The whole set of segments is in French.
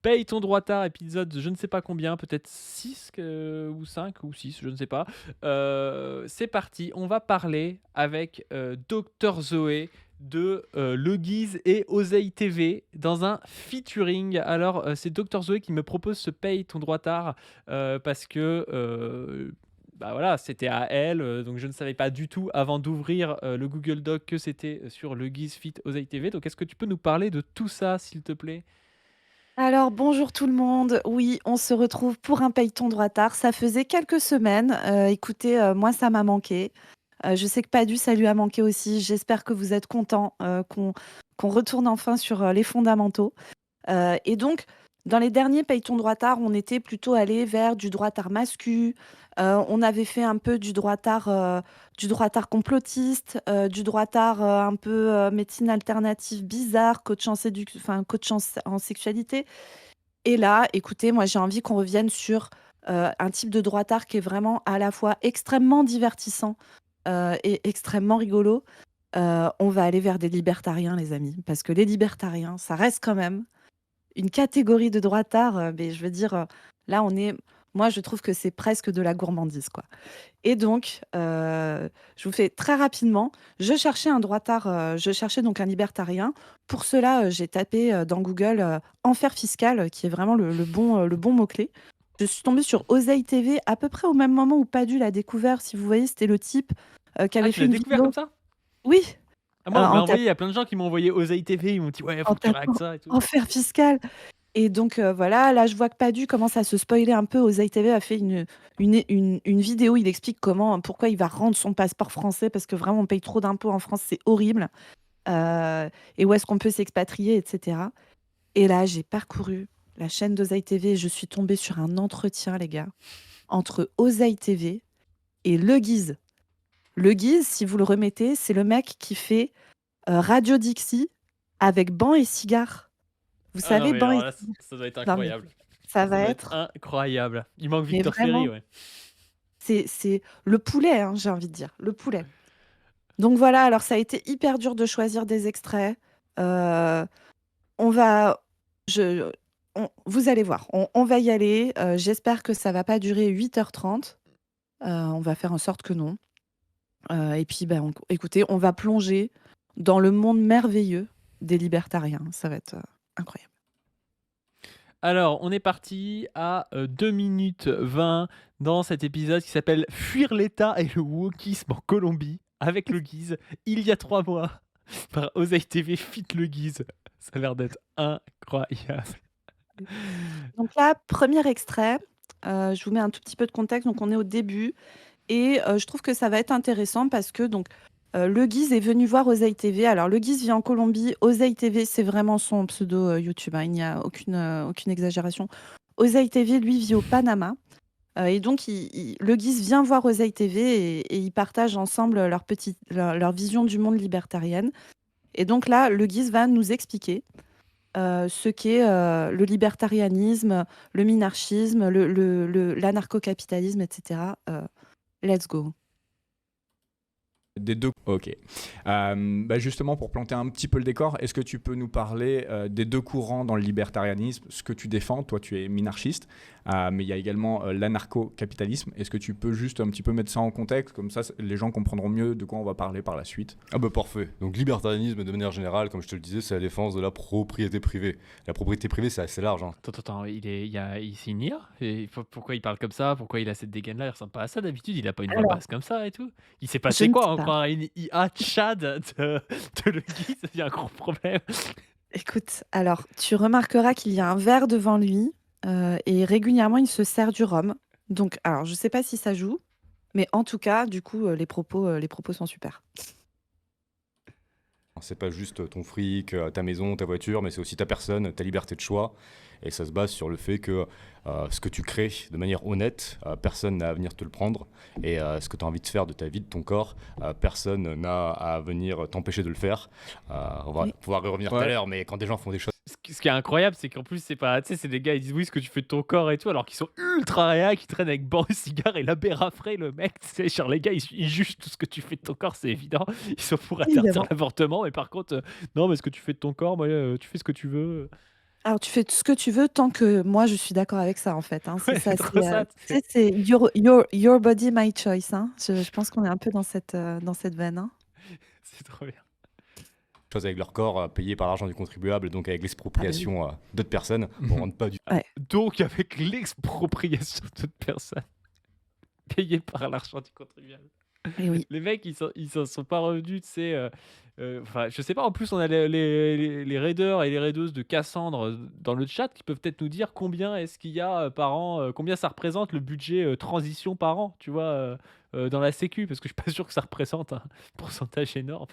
Paye ton droit tard, épisode je ne sais pas combien, peut-être 6 ou 5 ou 6, je ne sais pas. C'est parti, on va parler avec, Docteur Zoé de, Le Guise et Oseille TV dans un featuring. Alors, c'est Docteur Zoé qui me propose ce Paye ton droit tard, parce que, bah, voilà, c'était à elle, donc je ne savais pas du tout avant d'ouvrir, le Google Doc que c'était sur Le Guise feat. Oseille TV. Donc est-ce que tu peux nous parler de tout ça, s'il te plaît? Alors bonjour tout le monde. Oui, on se retrouve pour un pailleton droitard. Ça faisait quelques semaines. Écoutez, moi ça m'a manqué. Je sais que Padu, ça lui a manqué aussi. J'espère que vous êtes contents qu'on retourne enfin sur les fondamentaux. Et donc, dans les derniers pailletons droitards, on était plutôt allé vers du droitard mascu. On avait fait un peu du droitard complotiste, du droitard un peu médecine alternative bizarre, enfin, coach en sexualité. Et là, écoutez, moi j'ai envie qu'on revienne sur un type de droitard qui est vraiment à la fois extrêmement divertissant et extrêmement rigolo. On va aller vers des libertariens, les amis, parce que les libertariens, ça reste quand même une catégorie de droitards, mais je veux dire, là, moi, je trouve que c'est presque de la gourmandise, quoi. Et donc, je vous fais très rapidement, je cherchais donc un libertarien. Pour cela, j'ai tapé, dans Google, enfer fiscal, qui est vraiment le bon mot-clé. Je suis tombée sur Oseille TV à peu près au même moment où Padu l'a découvert. Si vous voyez, c'était le type, qui Ah, avait tu fait l'as une découvert comme vidéo. ça? Oui, Ah moi, on me l'a en envoyé, il y a plein de gens qui m'ont envoyé Oseille TV, ils m'ont dit: «Ouais, faut que tu tapant réactes ça et tout». enfer fiscal. Et donc, voilà, là, je vois que Padu commence à se spoiler un peu. Oseille TV a fait une vidéo, il explique pourquoi il va rendre son passeport français parce que vraiment on paye trop d'impôts en France, c'est horrible, et où est-ce qu'on peut s'expatrier et cetera. Et là, j'ai parcouru la chaîne d'Oseille TV et je suis tombée sur un entretien, les gars, entre Oseille TV et Le Guise. Le Guise, si vous le remettez, c'est le mec qui fait, Radio Dixie avec Ban et Cigare. Vous Ah non, savez, mais Ban et alors là, Cigare? ça doit être Non mais incroyable. ça Ça va doit être être incroyable. Il manque mais Victor Ferry, vraiment, ouais. c'est le poulet, hein, j'ai envie de dire, le poulet. Donc voilà, alors ça a été hyper dur de choisir des extraits. Heu, on va je vous allez voir, on va y aller, j'espère que ça va pas durer 8h30. On va faire en sorte que non. Et puis, ben, écoutez, on va plonger dans le monde merveilleux des libertariens. Ça va être, incroyable. Alors, on est parti à, 2 minutes 20 dans cet épisode qui s'appelle «Fuir l'État et le wokisme en Colombie» avec Le Guise, il y a 3 mois, par Oseille TV feat. Le Guise. Ça a l'air d'être incroyable. Donc là, premier extrait, je vous mets un tout petit peu de contexte. Donc on est au début et je trouve que ça va être intéressant parce que donc, Le Guise est venu voir Oseille TV. Alors Le Guise vit en Colombie, Oseille TV, c'est vraiment son pseudo, YouTube, hein, il n'y a aucune exagération. Oseille TV, lui, vit au Panama, et donc Le Guise vient voir Oseille TV et ils partagent ensemble leur vision du monde libertarienne. Et donc là, Le Guise va nous expliquer ce qu'est, le libertarianisme, le minarchisme, l'anarcho-capitalisme, et cetera. Let's go. Des deux. Ok. Bah justement, pour planter un petit peu le décor, est-ce que tu peux nous parler des deux courants dans le libertarianisme, ce que tu défends? Toi, tu es minarchiste, mais il y a également l'anarcho-capitalisme. Est-ce que tu peux juste un petit peu mettre ça en contexte? Comme ça, les gens comprendront mieux de quoi on va parler par la suite. Ah bah parfait. Donc libertarianisme de manière générale, comme je te le disais, c'est la défense de la propriété privée. La propriété privée, c'est assez large, hein. Attends, c'est une IA? Et pourquoi il parle comme ça? Pourquoi il a cette dégaine-là? Il ressemble pas à ça d'habitude, il a pas une voix Alors, basse comme ça et tout? Il s'est je passé ne quoi? sais On pas. croirait une IA Tchad de Le Guise, il y a un gros problème. Écoute, alors tu remarqueras qu'il y a un verre devant lui, et régulièrement il se sert du rhum. Donc alors je sais pas si ça joue, mais en tout cas, du coup, les propos sont super. C'est pas juste ton fric, ta maison, ta voiture, mais c'est aussi ta personne, ta liberté de choix. Et ça se base sur le fait que ce que tu crées de manière honnête, personne n'a à venir te le prendre. Et ce que tu as envie de faire de ta vie, de ton corps, personne n'a à venir t'empêcher de le faire. On va Oui. pouvoir y revenir tout à Ouais. l'heure, mais quand des gens font des choses Ce qui est incroyable, c'est qu'en plus, c'est pas, tu sais, c'est des gars, ils disent oui, ce que tu fais de ton corps et tout, alors qu'ils sont ultra réa, qui traînent avec banc et cigare et la Bérafré, le mec, tu sais, genre les gars, ils jugent tout ce que tu fais de ton corps, c'est évident. Ils sont pour interdire Évidemment. l'avortement, mais par contre, non, mais ce que tu fais de ton corps, moi, tu fais ce que tu veux. Alors, tu fais tout ce que tu veux tant que moi, je suis d'accord avec ça, en fait, hein. C'est Ouais, ça, c'est trop ça. tu sais, c'est your body, my choice, hein. Je pense qu'on est un peu dans cette veine, hein. C'est trop bien. Chose avec leur corps payé par l'argent du contribuable, donc avec Ah bah oui. l'expropriation d'autres personnes, on rentre pas du Ouais. Donc, avec l'expropriation de toute personne payée par l'argent du contribuable. Et oui. Les mecs, ils s'en sont pas revenus, tu sais. Enfin, je sais pas, en plus, on a les raiders et les raideuses de Cassandre dans le chat qui peuvent peut-être nous dire combien est-ce qu'il y a par an, combien ça représente le budget transition par an, tu vois, dans la Sécu, parce que je suis pas sûr que ça représente un pourcentage énorme.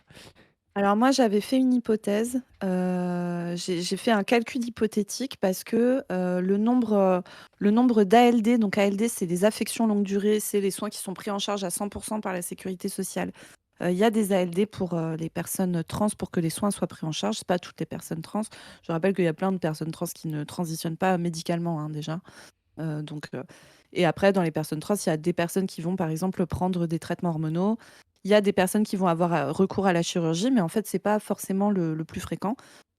Alors moi, j'avais fait une hypothèse. J'ai fait un calcul hypothétique parce que le nombre d'ALD, donc ALD, c'est des affections longue durée, c'est les soins qui sont pris en charge à 100% par la sécurité sociale. Il y a des ALD pour les personnes trans pour que les soins soient pris en charge. C'est pas toutes les personnes trans. Je rappelle qu'il y a plein de personnes trans qui ne transitionnent pas médicalement, hein, déjà. Donc, et après, dans les personnes trans, il y a des personnes qui vont, par exemple, prendre des traitements hormonaux. Il y a des personnes qui vont avoir recours à la chirurgie, mais en fait, c'est pas forcément le plus fréquent.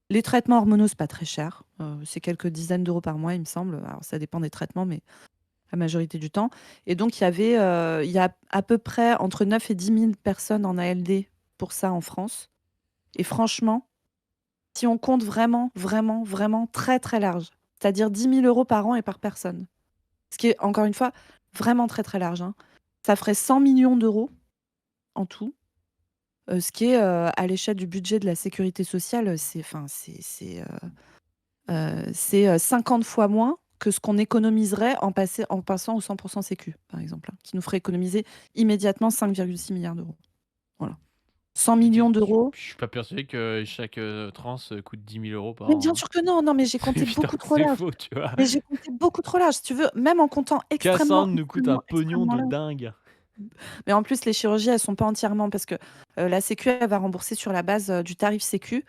Les traitements hormonaux, c'est pas très cher. C'est quelques dizaines d'euros par mois, il me semble. Alors, ça dépend des traitements, mais la majorité du temps. Et donc, il y a à peu près entre 9 et 10 000 personnes en ALD pour ça en France. Et franchement, si on compte vraiment, vraiment, vraiment très, très large, c'est-à-dire 10 000 euros par an et par personne, ce qui est, encore une fois, vraiment très, très large, hein. Ça ferait 100 millions d'euros en tout, ce qui est, à l'échelle du budget de la sécurité sociale, c'est 50 fois moins que ce qu'on économiserait en passant au 100 sécu, par exemple, hein, qui nous ferait économiser immédiatement 5,6 milliards d'euros. Voilà. 100 millions d'euros. Je suis pas persuadé que chaque trans coûte 10 000 euros par Mais bien an, hein. sûr que non, non, mais j'ai compté Évidemment beaucoup que trop c'est large. faux, tu vois. Mais j'ai compté beaucoup trop large, si tu veux, même en comptant extrêmement, Cassandre nous coûte un extrêmement, pognon extrêmement de large. dingue. Mais en plus, les chirurgies, elles sont pas entièrement parce que la Sécu, elle va rembourser sur la base du tarif Sécu.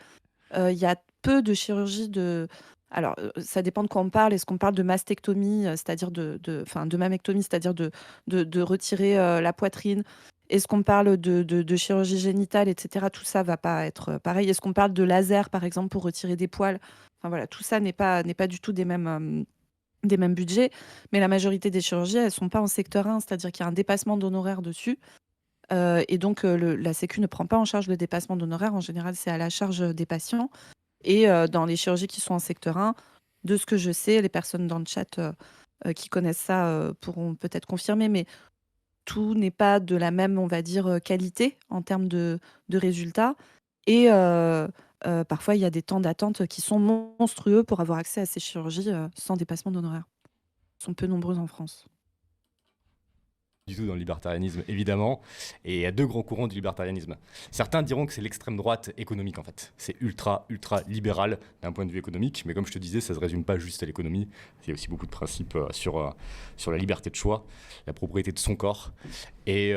Il y a peu de chirurgies de. Alors, ça dépend de quoi on parle. Est-ce qu'on parle de mastectomie, c'est-à-dire enfin, de mammectomie, c'est-à-dire de retirer la poitrine? Est-ce qu'on parle de chirurgie génitale, etc. Tout ça va pas être pareil. Est-ce qu'on parle de laser, par exemple, pour retirer des poils? Enfin voilà, tout ça n'est pas du tout des mêmes budgets. Mais la majorité des chirurgies, elles sont pas en secteur 1, c'est-à-dire qu'il y a un dépassement d'honoraires dessus. Et donc, la Sécu ne prend pas en charge le dépassement d'honoraires. En général, c'est à la charge des patients. Et dans les chirurgies qui sont en secteur 1, de ce que je sais, les personnes dans le chat qui connaissent ça pourront peut-être confirmer, mais tout n'est pas de la même, on va dire, qualité en termes de résultats. Et parfois, il y a des temps d'attente qui sont monstrueux pour avoir accès à ces chirurgies sans dépassement d'honoraires. Ils sont peu nombreux en France. du tout dans le libertarianisme, évidemment. Et il y a deux grands courants du libertarianisme. Certains diront que c'est l'extrême droite économique, en fait. C'est ultra, ultra libéral d'un point de vue économique. Mais comme je te disais, ça ne se résume pas juste à l'économie. Il y a aussi beaucoup de principes sur la liberté de choix, la propriété de son corps. Et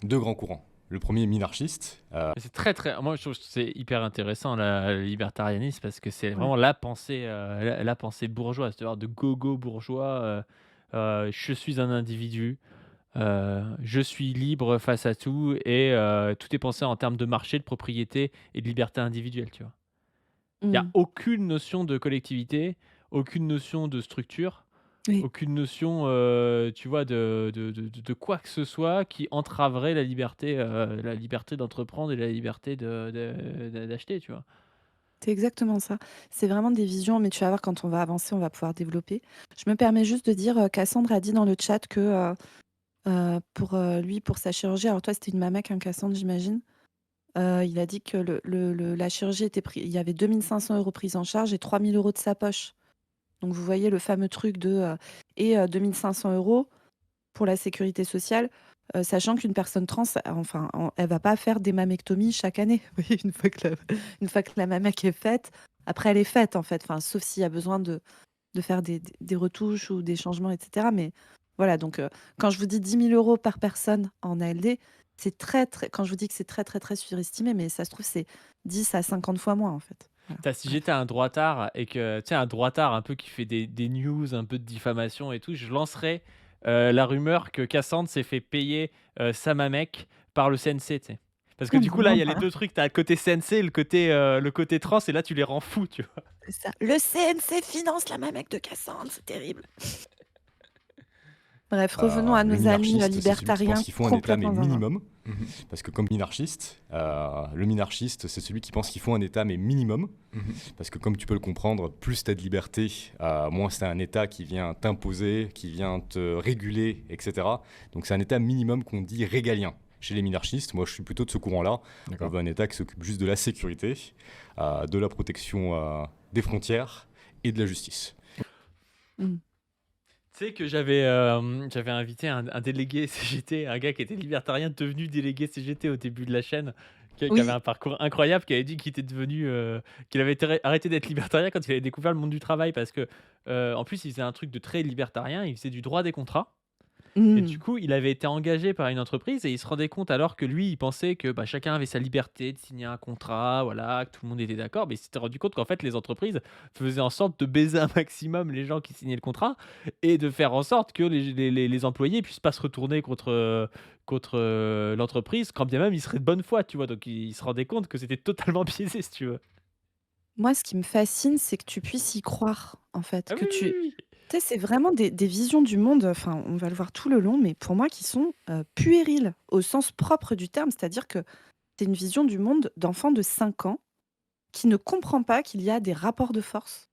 deux grands courants. Le premier est minarchiste. C'est très très. Moi, je trouve que c'est hyper intéressant le libertarianisme parce que c'est Ouais. vraiment la pensée, la pensée bourgeoise, c'est-à-dire de gogo bourgeois. Je suis un individu, je suis libre face à tout et tout est pensé en termes de marché, de propriété et de liberté individuelle, tu vois. Il y a Mm. aucune notion de collectivité, aucune notion de structure, Oui. aucune notion, tu vois, de quoi que ce soit qui entraverait la liberté d'entreprendre et la liberté d'acheter, tu vois. C'est exactement ça. C'est vraiment des visions, mais tu vas voir, quand on va avancer, on va pouvoir développer. Je me permets juste de dire, Cassandre a dit dans le chat que pour lui, pour sa chirurgie, alors toi, c'était une mammec, hein, Cassandre, j'imagine. Il a dit que la chirurgie était pris, il y avait 2500 euros pris en charge et 3000 euros de sa poche. Donc vous voyez le fameux truc de 2500 euros pour la sécurité sociale, sachant qu'une personne trans, enfin, elle va pas faire des mammectomies chaque année. Vous voyez, une fois que la mammec est faite, après elle est faite en fait, enfin, sauf s'il y a besoin de faire des retouches ou des changements, etc. Mais voilà, donc quand je vous dis 10 000 euros par personne en ALD, c'est très, très, quand je vous dis que c'est très, très, très surestimé, mais ça se trouve, c'est 10 à 50 fois moins en fait. Voilà, Si bref. j'étais un droitard et que, tu sais, un droitard un peu qui fait des news, un peu de diffamation et tout, je lancerais la rumeur que Cassandre s'est fait payer sa mamec par le CNC, tu sais. Parce que Non, du coup, là, il vraiment y a les pas. deux trucs. Tu as le côté CNC, le côté trans, et là, tu les rends fous, tu vois. C'est ça. Le CNC finance la mamec de Cassandre, c'est terrible. Bref, revenons à Le nos amis minarchiste, c'est celui qui pense libertariens qu'il faut un État, mais complètement zinzin. minimum. Mhm. Parce que comme minarchiste, le minarchiste, c'est celui qui pense qu'il faut un État, mais minimum. Mhm. Parce que comme tu peux le comprendre, plus tu as de liberté, moins c'est un État qui vient t'imposer, qui vient te réguler, etc. Donc c'est un État minimum qu'on dit régalien. Chez les minarchistes, moi je suis plutôt de ce courant-là. On D'accord. veut un État qui s'occupe juste de la sécurité, de la protection des frontières et de la justice. Mm. Tu sais que j'avais invité un délégué CGT, un gars qui était libertarien, devenu délégué CGT au début de la chaîne, qui avait Oui. un parcours incroyable, qui avait dit qu'il était devenu, qu'il avait arrêté d'être libertarien quand il avait découvert le monde du travail, parce que, en plus, il faisait un truc de très libertarien, il faisait du droit des contrats. Et du Mm. coup, il avait été engagé par une entreprise et il se rendait compte alors que lui, il pensait que chacun avait sa liberté de signer un contrat, voilà, que tout le monde était d'accord. Mais il s'était rendu compte qu'en fait, les entreprises faisaient en sorte de baiser un maximum les gens qui signaient le contrat et de faire en sorte que les employés puissent pas se retourner contre l'entreprise, quand bien même ils seraient de bonne foi, tu vois. Donc il se rendait compte que c'était totalement biaisé, si tu veux. Moi, ce qui me fascine, c'est que tu puisses y croire, en fait. Ah Que oui, oui, tu oui, oui. sais, c'est vraiment des visions du monde, enfin, on va le voir tout le long, mais pour moi, qui sont puériles, au sens propre du terme. C'est-à-dire que c'est une vision du monde d'enfant de 5 ans qui ne comprend pas qu'il y a des rapports de force.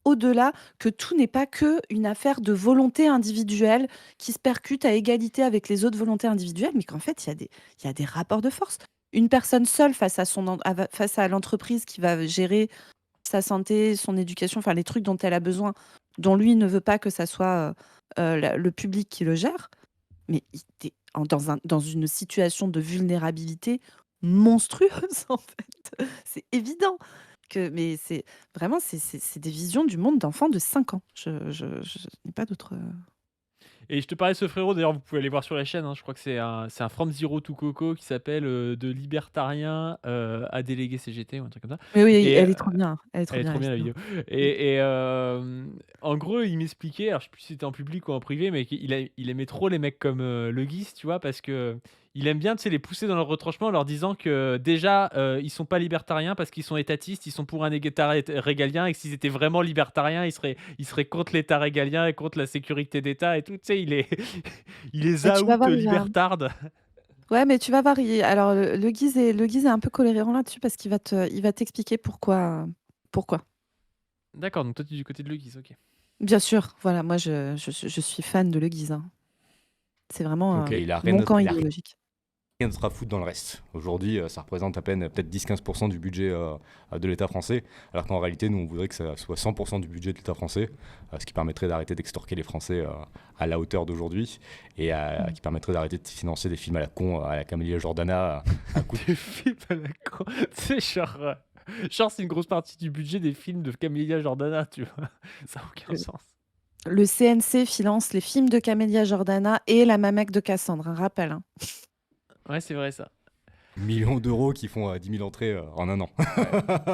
Au-delà, que tout n'est pas que une affaire de volonté individuelle qui se percute à égalité avec les autres volontés individuelles, mais qu'en fait, il y a des rapports de force. Une personne seule face à l'entreprise qui va gérer sa santé, son éducation, enfin les trucs dont elle a besoin, dont lui ne veut pas que ça soit le public qui le gère, mais dans une situation de vulnérabilité monstrueuse, en fait. C'est évident mais c'est vraiment, c'est des visions du monde d'enfants de 5 ans. Je n'ai pas d'autre. Et je te parlais de ce frérot, d'ailleurs, vous pouvez aller voir sur la chaîne, hein, je crois que c'est un From Zero to Coco qui s'appelle De libertarien à délégué CGT ou un truc comme ça. Mais oui, Et elle est trop bien. Elle est trop elle est bien, trop la bien la vidéo. vidéo. Et en gros, il m'expliquait, alors je sais plus si c'était en public ou en privé, mais il aimait trop les mecs comme Le Guise, tu vois, parce que il aime bien, tu sais, les pousser dans leur retranchement en leur disant que déjà, ils sont pas libertariens parce qu'ils sont étatistes, ils sont pour un État régalien, et que s'ils étaient vraiment libertariens, ils seraient contre l'État régalien et contre la sécurité d'État et tout. Tu sais, il les Mais tu vas out voir, libertarde. ouais, mais tu vas voir. Alors, le Guise est un peu colérant là-dessus parce il va t'expliquer pourquoi. D'accord, donc toi, tu es du côté de Le Guise, ok. Bien sûr, voilà, moi je suis fan de Le Guise, hein. C'est vraiment Ok. Et il a mon camp il a idéologique. rien de se foutre dans le reste. Aujourd'hui, ça représente à peine peut-être 10-15% du budget de l'État français, alors qu'en réalité, nous, on voudrait que ça soit 100% du budget de l'État français, ce qui permettrait d'arrêter d'extorquer les Français à la hauteur d'aujourd'hui, et qui permettrait d'arrêter de financer des films à la con, à la Camélia Jordana, à coup de... Des films à la con. Tu sais, genre, c'est une grosse partie du budget des films de Camélia Jordana, tu vois. Ça n'a aucun Le, sens. le CNC finance les films de Camélia Jordana et La Mamec de Cassandre, un rappel, hein. Ouais, c'est vrai ça. millions d'euros qui font 10 000 entrées en un an.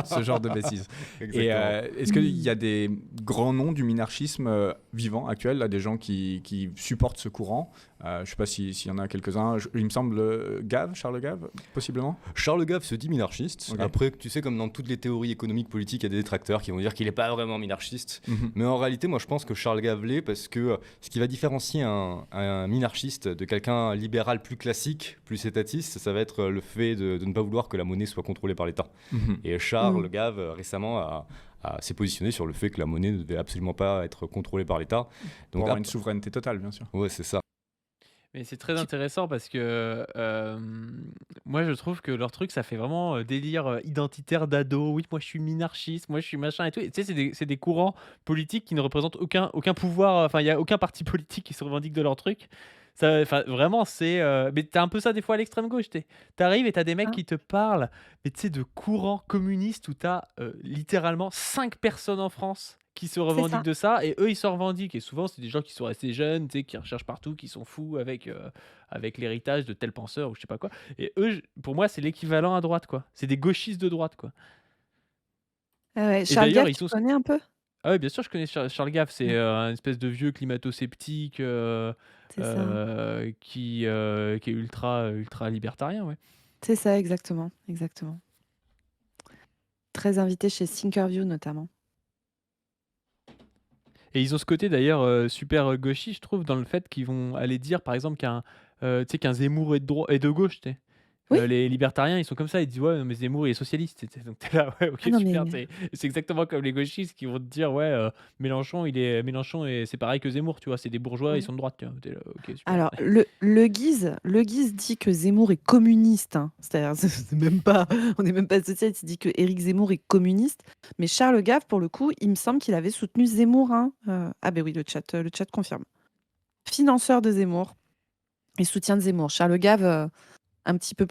Ce genre de bêtises. Et Exactement. est-ce qu'il y a des grands noms du minarchisme vivant actuel, là, des gens qui supportent ce courant? Je ne sais pas s'il y en a quelques-uns. Il me semble Charles Gave, possiblement. Charles Gave se dit minarchiste. Ok. Après, tu sais, comme dans toutes les théories économiques politiques, il y a des détracteurs qui vont dire qu'il n'est pas vraiment minarchiste. Mhm. Mais en réalité, moi, je pense que Charles Gave l'est parce que ce qui va différencier un minarchiste de quelqu'un libéral plus classique, plus étatiste, ça va être le fait de ne pas vouloir que la monnaie soit contrôlée par l'État. Mhm. Et Charles Gave, récemment, s'est positionné sur le fait que la monnaie ne devait absolument pas être contrôlée par l'État. Pour Donc, avoir une souveraineté totale, bien sûr. ouais, c'est ça. Mais c'est très intéressant parce que moi je trouve que leur truc ça fait vraiment délire identitaire d'ado. Oui, moi je suis minarchiste, moi je suis machin et tout. Et tu sais, c'est des courants politiques qui ne représentent aucun pouvoir. Enfin, il n'y a aucun parti politique qui se revendique de leur truc. Enfin, vraiment, c'est. Mais t'as un peu ça des fois à l'extrême gauche. T'arrives et t'as des mecs Ah. qui te parlent, mais tu sais, de courants communistes où t'as littéralement 5 personnes en France qui se revendiquent ça. de ça, et eux ils se revendiquent. Et souvent, c'est des gens qui sont restés jeunes, tu sais, qui recherchent partout, qui sont fous avec l'héritage de tel penseur ou je sais pas quoi. Et eux, pour moi, c'est l'équivalent à droite, quoi. C'est des gauchistes de droite, quoi. Ah ouais, Et Charles d'ailleurs, Gave, ils tu sont. connais un peu? Ah oui, bien sûr, je connais Charles Gave. C'est Ouais, un espèce de vieux climato-sceptique c'est ça. qui est ultra libertarien, ouais. C'est ça, exactement, exactement. Très invité chez Thinkerview notamment. Et ils ont ce côté d'ailleurs super gauchiste, je trouve, dans le fait qu'ils vont aller dire, par exemple, tu sais, qu'un Zemmour est de gauche, tu sais. Oui. Les libertariens, ils sont comme ça, ils disent ouais, non, mais Zemmour il est socialiste. Donc t'es là, ouais, ok, Ah non, super. mais C'est exactement comme les gauchistes qui vont te dire ouais, Mélenchon et c'est pareil que Zemmour, tu vois, c'est des bourgeois, ils ouais. sont de droite. Tu vois. T'es là, ok, super. Alors, le Guise dit que Zemmour est communiste, hein. C'est-à-dire, on n'est même pas socialiste. Il dit que Éric Zemmour est communiste. Mais Charles Gave, pour le coup, il me semble qu'il avait soutenu Zemmour, hein. Ah ben oui, le chat confirme. Financeur de Zemmour et soutien de Zemmour. Charles Gave, un petit peu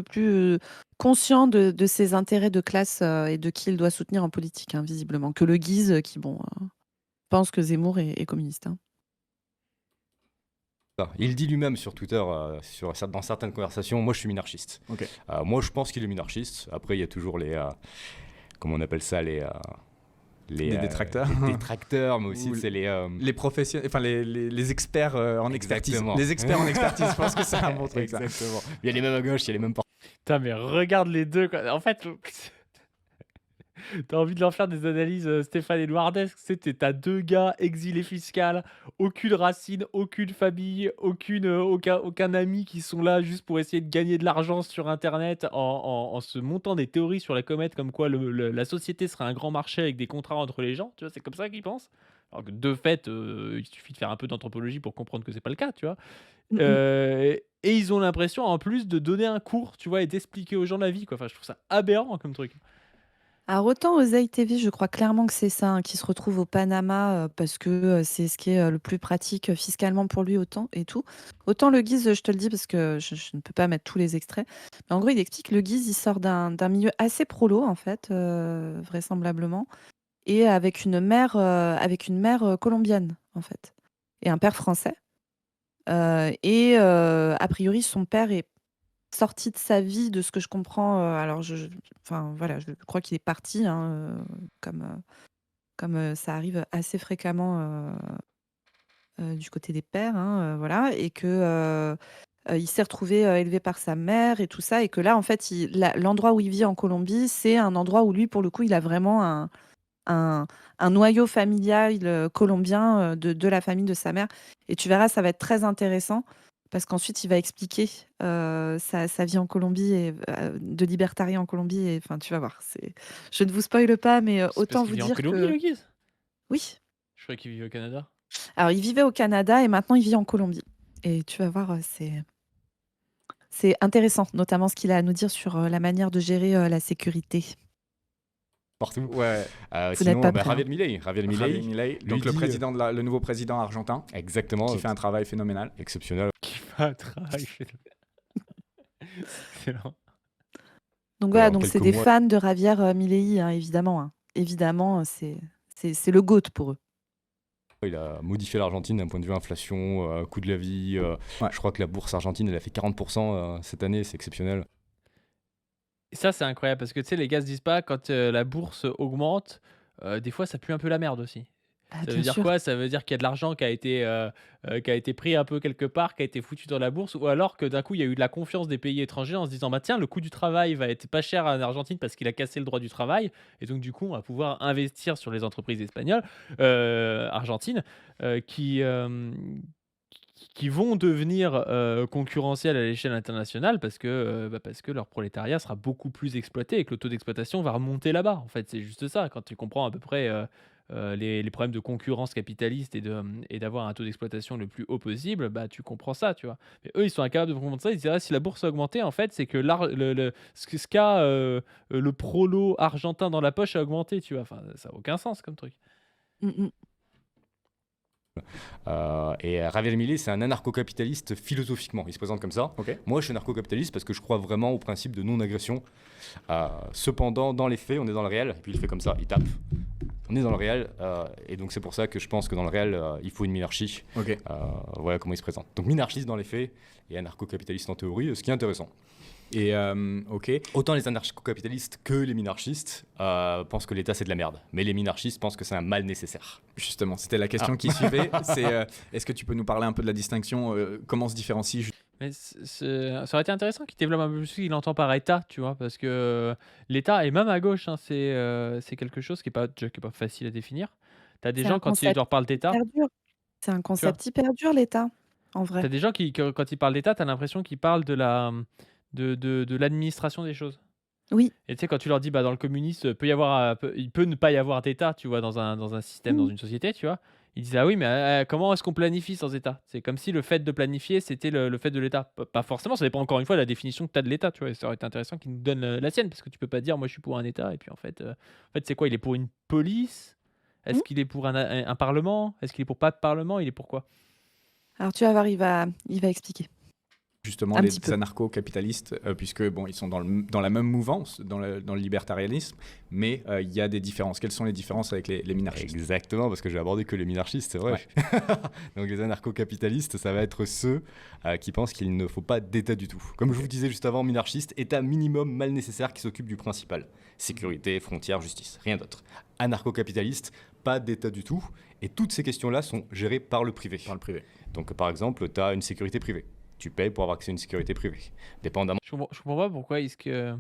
plus conscient de ses intérêts de classe et de qui il doit soutenir en politique, hein, visiblement, que le Guise, qui pense que Zemmour est communiste, hein. Il dit lui-même sur Twitter, dans certaines conversations, moi je suis minarchiste. Ok. Moi je pense qu'il est minarchiste. Après il y a toujours comment on appelle ça, les détracteurs. les détracteurs, mais aussi Ou c'est Les professionnels, enfin les experts en expertise. Exactement. Les experts en expertise, je pense que c'est un bon truc ça. Exactement. Il y a les mêmes à gauche, il y a les mêmes partout. Putain, mais regarde les deux, quoi. En fait, t'as envie de leur faire des analyses Stéphane Edouardesque. T'as deux gars exilés fiscales, aucune racine, aucune famille, aucun ami qui sont là juste pour essayer de gagner de l'argent sur Internet en se montant des théories sur la comète comme quoi la société serait un grand marché avec des contrats entre les gens. Tu vois, c'est comme ça qu'ils pensent. Alors que de fait, il suffit de faire un peu d'anthropologie pour comprendre que c'est pas le cas, tu vois. Mm, mm. Et ils ont l'impression en plus de donner un cours, tu vois, et d'expliquer aux gens la vie, quoi. Enfin, je trouve ça aberrant comme truc. Alors autant Oseille TV, je crois clairement que c'est ça, hein, qui se retrouve au Panama parce que c'est ce qui est le plus pratique fiscalement pour lui autant et tout. Autant le Guise, je te le dis parce que je ne peux pas mettre tous les extraits. Mais en gros, il explique que le Guise, il sort d'un milieu assez prolo en fait, vraisemblablement, et avec une mère colombienne en fait, et un père français. A priori, son père est sorti de sa vie, de ce que je comprends. Alors, enfin voilà, je crois qu'il est parti, hein, comme ça arrive assez fréquemment du côté des pères, hein, voilà, et que il s'est retrouvé élevé par sa mère et tout ça, et que là, en fait, l'endroit où il vit en Colombie, c'est un endroit où lui, pour le coup, il a vraiment un noyau familial colombien de la famille de sa mère. Et tu verras, ça va être très intéressant parce qu'ensuite, il va expliquer sa vie en Colombie et de libertarien en Colombie. Et enfin, tu vas voir. Je ne vous spoile pas, mais C'est autant parce qu'il vous vit en dire Colombie, que le Guise. oui. Je croyais qu'il vivait au Canada. Alors, il vivait au Canada et maintenant, il vit en Colombie. Et tu vas voir, c'est intéressant, notamment ce qu'il a à nous dire sur la manière de gérer la sécurité. Partout. Ouais. Vous Sinon, n'êtes pas prêt, Javier Milei. Javier Milei, lui donc le dit, le nouveau président argentin, exactement. qui fait un travail phénoménal. Exceptionnel. Qui fait un travail. Excellent. Donc voilà, en donc quelques c'est des mois- fans de Javier Milei, hein, évidemment, hein. Évidemment, c'est le GOAT pour eux. Il a modifié l'Argentine d'un point de vue inflation, coût de la vie. Ouais. Je crois que la bourse argentine, elle a fait 40% cette année, c'est exceptionnel. Et ça, c'est incroyable parce que tu sais, les gars se disent pas quand la bourse augmente, des fois ça pue un peu la merde aussi. Bah, Ça veut bien dire sûr. quoi? Ça veut dire qu'il y a de l'argent qui a été pris un peu quelque part, qui a été foutu dans la bourse, ou alors que d'un coup il y a eu de la confiance des pays étrangers en se disant bah tiens, le coût du travail va être pas cher en Argentine parce qu'il a cassé le droit du travail, et donc du coup on va pouvoir investir sur les entreprises espagnoles, argentines, qui vont devenir concurrentielles à l'échelle internationale parce que leur prolétariat sera beaucoup plus exploité et que le taux d'exploitation va remonter là-bas. En fait, c'est juste ça. Quand tu comprends à peu près les problèmes de concurrence capitaliste et d'avoir un taux d'exploitation le plus haut possible, bah, tu comprends ça, tu vois. Mais eux, ils sont incapables de comprendre ça. Ils disent, ah, si la bourse a augmenté, en fait, c'est que ce qu'a le prolo argentin dans la poche a augmenté, tu vois. Enfin, ça n'a aucun sens comme truc. Mm, mm. Et Javier Milei, c'est un anarcho-capitaliste philosophiquement. Il se présente comme ça. Ok. Moi, je suis anarcho-capitaliste parce que je crois vraiment au principe de non-agression. Cependant, dans les faits, on est dans le réel. Et puis il fait comme ça, il tape. On est dans le réel. Et donc, c'est pour ça que je pense que dans le réel, il faut une minarchie. Ok. Voilà comment il se présente. Donc, minarchiste dans les faits et anarcho-capitaliste en théorie, ce qui est intéressant. Et ok. Autant les anarcho-capitalistes que les minarchistes pensent que l'État c'est de la merde. Mais les minarchistes pensent que c'est un mal nécessaire. Justement, c'était la question qui suivait. C'est est-ce que tu peux nous parler un peu de la distinction, comment se différencie Mais ça aurait été intéressant qu'il développe un peu plus ce qu'il entend par État, tu vois, parce que l'État, et même à gauche, hein, c'est quelque chose déjà qui est pas facile à définir. Tu as des C'est gens, un quand ils concept leur parlent hyper d'État, dur. C'est un tu vois, concept hyper dur, l'État, en tu vrai. as des gens quand ils parlent d'État, tu as l'impression qu'ils parlent de l'administration des choses. Oui. Et tu sais, quand tu leur dis, bah, dans le communisme, il peut ne pas y avoir d'État, tu vois, dans un système, dans Mmh. une société, tu vois. Ils disent, ah oui, mais comment est-ce qu'on planifie sans État? C'est comme si le fait de planifier, c'était le fait de l'État. Pas forcément, ça dépend encore une fois de la définition que tu as de l'État, tu vois. Et ça aurait été intéressant qu'ils nous donnent la sienne, parce que tu peux pas dire, moi, je suis pour un État, et puis en fait c'est quoi? Il est pour une police? Mmh. Est-ce qu'il est pour un parlement? Est-ce qu'il est pour pas de parlement? Il est pour quoi? Alors tu vas voir, il va expliquer Justement un les petit peu. anarcho-capitalistes, puisque bon, ils sont dans la même mouvance, dans le libertarianisme, mais il y a des différences. Quelles sont les différences avec les minarchistes? Exactement, parce que j'ai abordé que les minarchistes, c'est vrai. Ouais. Donc les anarcho-capitalistes, ça va être ceux qui pensent qu'il ne faut pas d'État du tout. Comme je vous disais juste avant, minarchiste, État minimum mal nécessaire qui s'occupe du principal. Sécurité, frontières, justice, rien d'autre. Anarcho-capitaliste, pas d'État du tout. Et toutes ces questions-là sont gérées par le privé. Par le privé. Donc par exemple, tu as une sécurité privée. Tu payes pour avoir accès à une sécurité privée. Dépendamment. Je comprends pas pourquoi est-ce que.